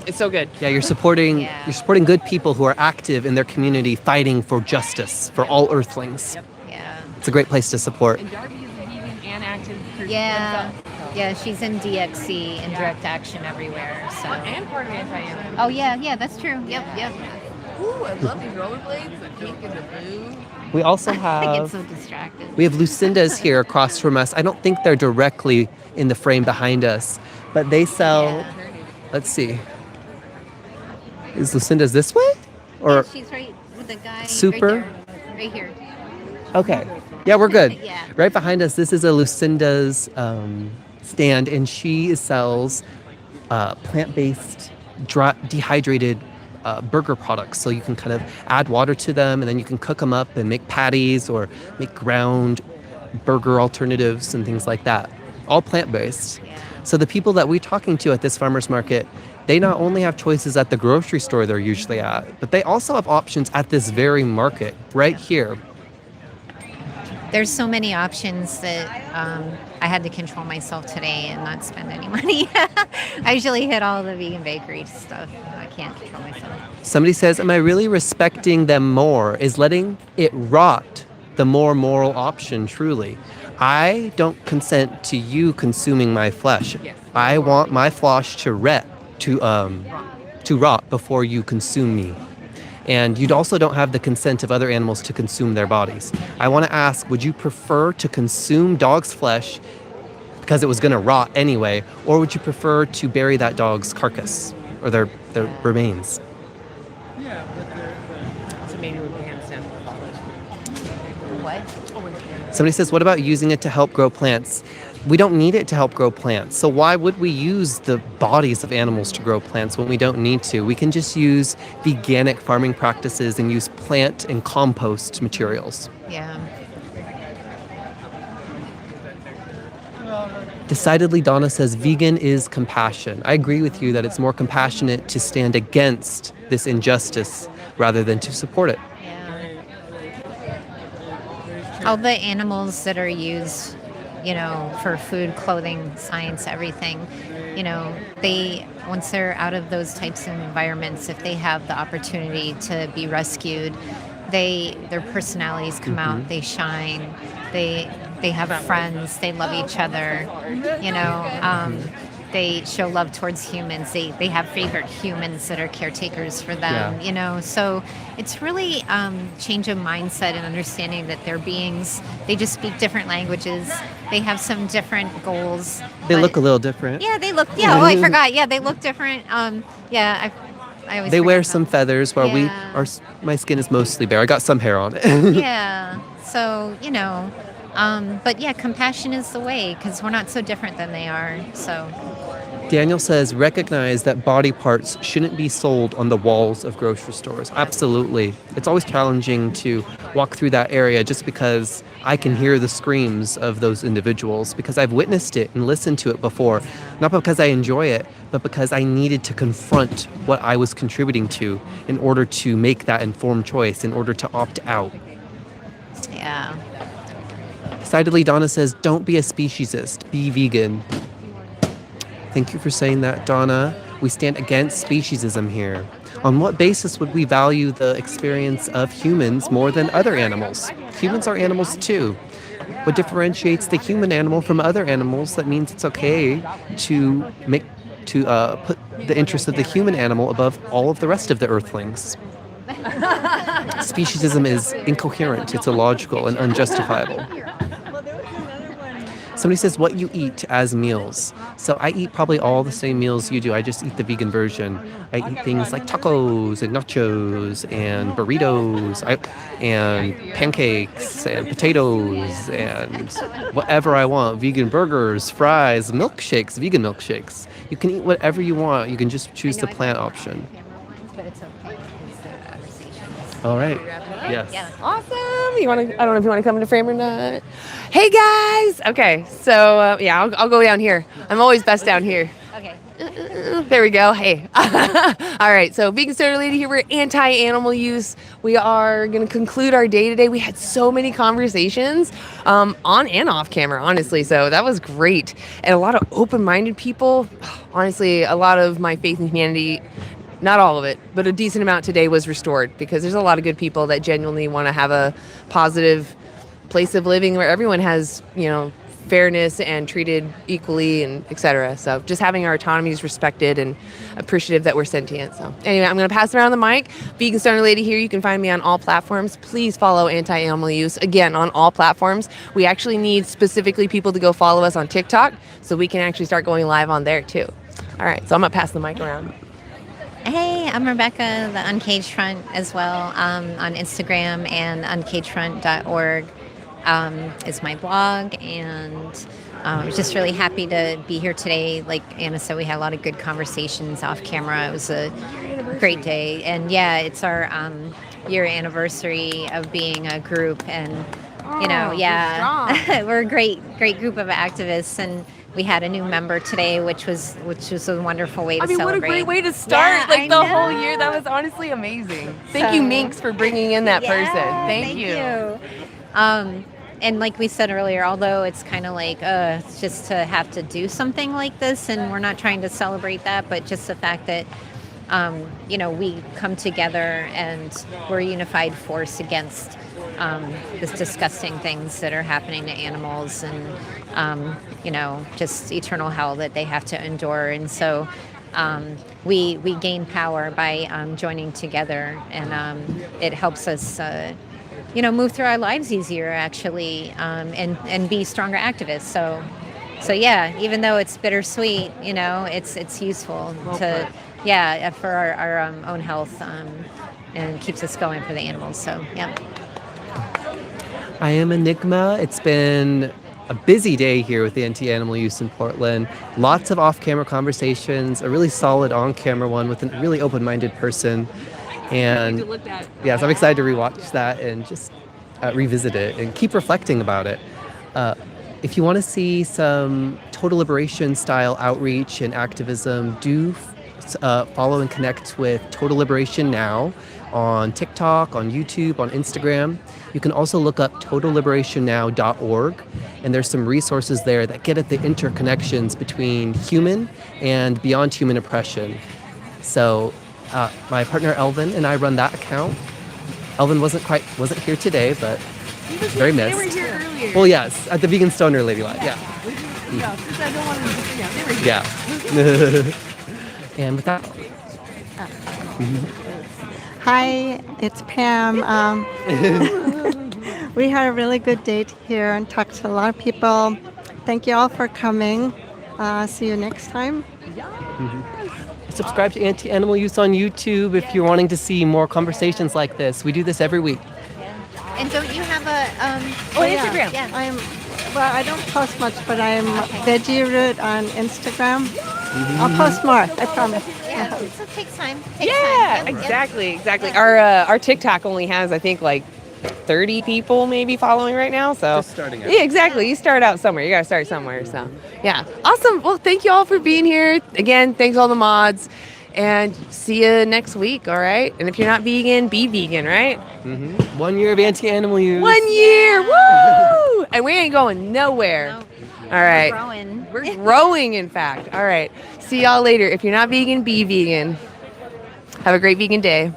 it's so good. Yeah, you're supporting Yeah. good people who are active in their community fighting for justice for all earthlings. Yeah. It's a great place to support. And Darby is a vegan and active person. Yeah. Yeah, she's in DXC and direct action everywhere. So. And part of anti-animal. Oh yeah, that's true. Yep. Ooh, I love these rollerblades, the pink and the blue. We also I get have so distracted. Lucinda's here across from us. I don't think they're directly in the frame behind us, but they sell. Yeah. Let's see. Is Lucinda's this way? Or Yeah, she's right with the guy. Super? Right here. okay. Yeah, we're good. Yeah. Right behind us, this is a Lucinda's stand, and she sells plant-based, dehydrated burger products. So you can kind of add water to them, and then you can cook them up and make patties or make ground burger alternatives and things like that. All plant-based. Yeah. So the people that we're talking to at this farmer's market, they not only have choices at the grocery store they're usually at, but they also have options at this very market right here. There's so many options that I had to control myself today and not spend any money. I usually hit all the vegan bakery stuff. I can't control myself. Somebody says, am I really respecting them more? Is letting it rot the more moral option, truly? I don't consent to you consuming my flesh. Yes. I want my flesh to rot before you consume me. And you also don't have the consent of other animals to consume their bodies. I want to ask, would you prefer to consume dog's flesh because it was going to rot anyway, or would you prefer to bury that dog's carcass or their remains? So maybe we can handstand. What? Somebody says, what about using it to help grow plants? We don't need it to help grow plants. So why would we use the bodies of animals to grow plants when we don't need to? We can just use veganic farming practices and use plant and compost materials. Yeah. Decidedly, Donna says vegan is compassion. I agree with you that it's more compassionate to stand against this injustice rather than to support it. All the animals that are used, for food, clothing, science, everything, they, once they're out of those types of environments, if they have the opportunity to be rescued, their personalities come out, they shine, they have friends, they love each other, they show love towards humans, they have favorite humans that are caretakers for them, so it's really change of mindset and understanding that they're beings, they just speak different languages, they have some different goals. They look a little different. Yeah, they look, I forgot, they look different. I always they wear forget some feathers while my skin is mostly bare. I got some hair on it. Yeah, so, but yeah, compassion is the way because we're not so different than they are, so. Daniel says, recognize that body parts shouldn't be sold on the walls of grocery stores. Absolutely. It's always challenging to walk through that area just because I can hear the screams of those individuals because I've witnessed it and listened to it before. Not because I enjoy it, but because I needed to confront what I was contributing to in order to make that informed choice, in order to opt out. Yeah. Decidedly, Donna says, don't be a speciesist, be vegan. Thank you for saying that, Donna. We stand against speciesism here. On what basis would we value the experience of humans more than other animals? Humans are animals too. What differentiates the human animal from other animals? That means it's okay to put the interest of the human animal above all of the rest of the earthlings. Speciesism is incoherent, it's illogical and unjustifiable. Somebody says what you eat as meals. So I eat probably all the same meals you do. I just eat the vegan version. I eat things like tacos and nachos and burritos and pancakes and potatoes and whatever I want. Vegan burgers, fries, milkshakes, vegan milkshakes. You can eat whatever you want. You can just choose the plant option. But it's okay. All right. Yes. Yeah. Awesome. I don't know if you want to come into frame or not. Hey guys. Okay. So I'll go down here. I'm always best down here. Okay. There we go. Hey. All right. So Vegan Soda Lady here. We're anti-animal use. We are going to conclude our day today. We had so many conversations on and off camera, honestly. So that was great. And a lot of open-minded people. Honestly, a lot of my faith in humanity, not all of it, but a decent amount today was restored because there's a lot of good people that genuinely want to have a positive place of living where everyone has, fairness and treated equally and et cetera. So just having our autonomies respected and appreciative that we're sentient. So anyway, I'm going to pass around the mic. Vegan Stoner Lady here. You can find me on all platforms. Please follow Anti-Animal Use. Again, on all platforms. We actually need specifically people to go follow us on TikTok so we can actually start going live on there too. All right. So I'm going to pass the mic around. Hey, I'm Rebecca, the Uncaged Front as well, on Instagram, and uncagedfront.org is my blog, and I'm just really happy to be here today. Like Anna said, we had a lot of good conversations off camera. It was a great day, and yeah, it's our year anniversary of being a group, and we're a great group of activists, and we had a new member today, which was a wonderful way to celebrate. What a great way to start whole year. That was honestly amazing. Thank you, Minx, for bringing in that person. Thank you. And like we said earlier, although it's kind of like, it's just to have to do something like this, and we're not trying to celebrate that, but just the fact that, we come together and we're a unified force against this disgusting things that are happening to animals and, just eternal hell that they have to endure. And so we gain power by joining together, and it helps us, move through our lives easier, actually, and be stronger activists. So yeah, even though it's bittersweet, it's useful for our own health, and keeps us going for the animals. So yeah. I am Enigma. It's been a busy day here with the anti-animal use in Portland. Lots of off-camera conversations, a really solid on-camera one with a really open-minded person. And yes, I'm excited to rewatch that and just revisit it and keep reflecting about it. If you want to see some total liberation style outreach and activism, do follow and connect with Total Liberation Now on TikTok, on YouTube, on Instagram. You can also look up totalliberationnow.org, and there's some resources there that get at the interconnections between human and beyond human oppression. So my partner Elvin and I run that account. Elvin wasn't here today, but very missed. They were here earlier. Well, yes, at the Vegan Stoner Lady Live. Yeah. Since I don't want to, they were here. Yeah. And with that, Hi, it's Pam. We had a really good date here and talked to a lot of people. Thank you all for coming. See you next time. subscribe to Anti-Animal Use on YouTube if you're wanting to see more conversations like this. We do this every week. And don't you have a Instagram? Yeah. I don't post much, but I'm Veggie Root on Instagram. I'll post more, I promise. Yeah, so it takes time. Exactly. Our TikTok only has, I think, like 30 people maybe following right now. So Just starting out. Yeah, exactly. You start out somewhere. You got to start somewhere. So yeah, awesome. Well, thank you all for being here. Again, thanks all the mods. And see you next week, all right? And if you're not vegan, be vegan, right? 1 year of anti-animal use. 1 year, woo! And we ain't going nowhere. Nope. All right. We're We're growing, in fact. All right. See y'all later. If you're not vegan, be vegan. Have a great vegan day.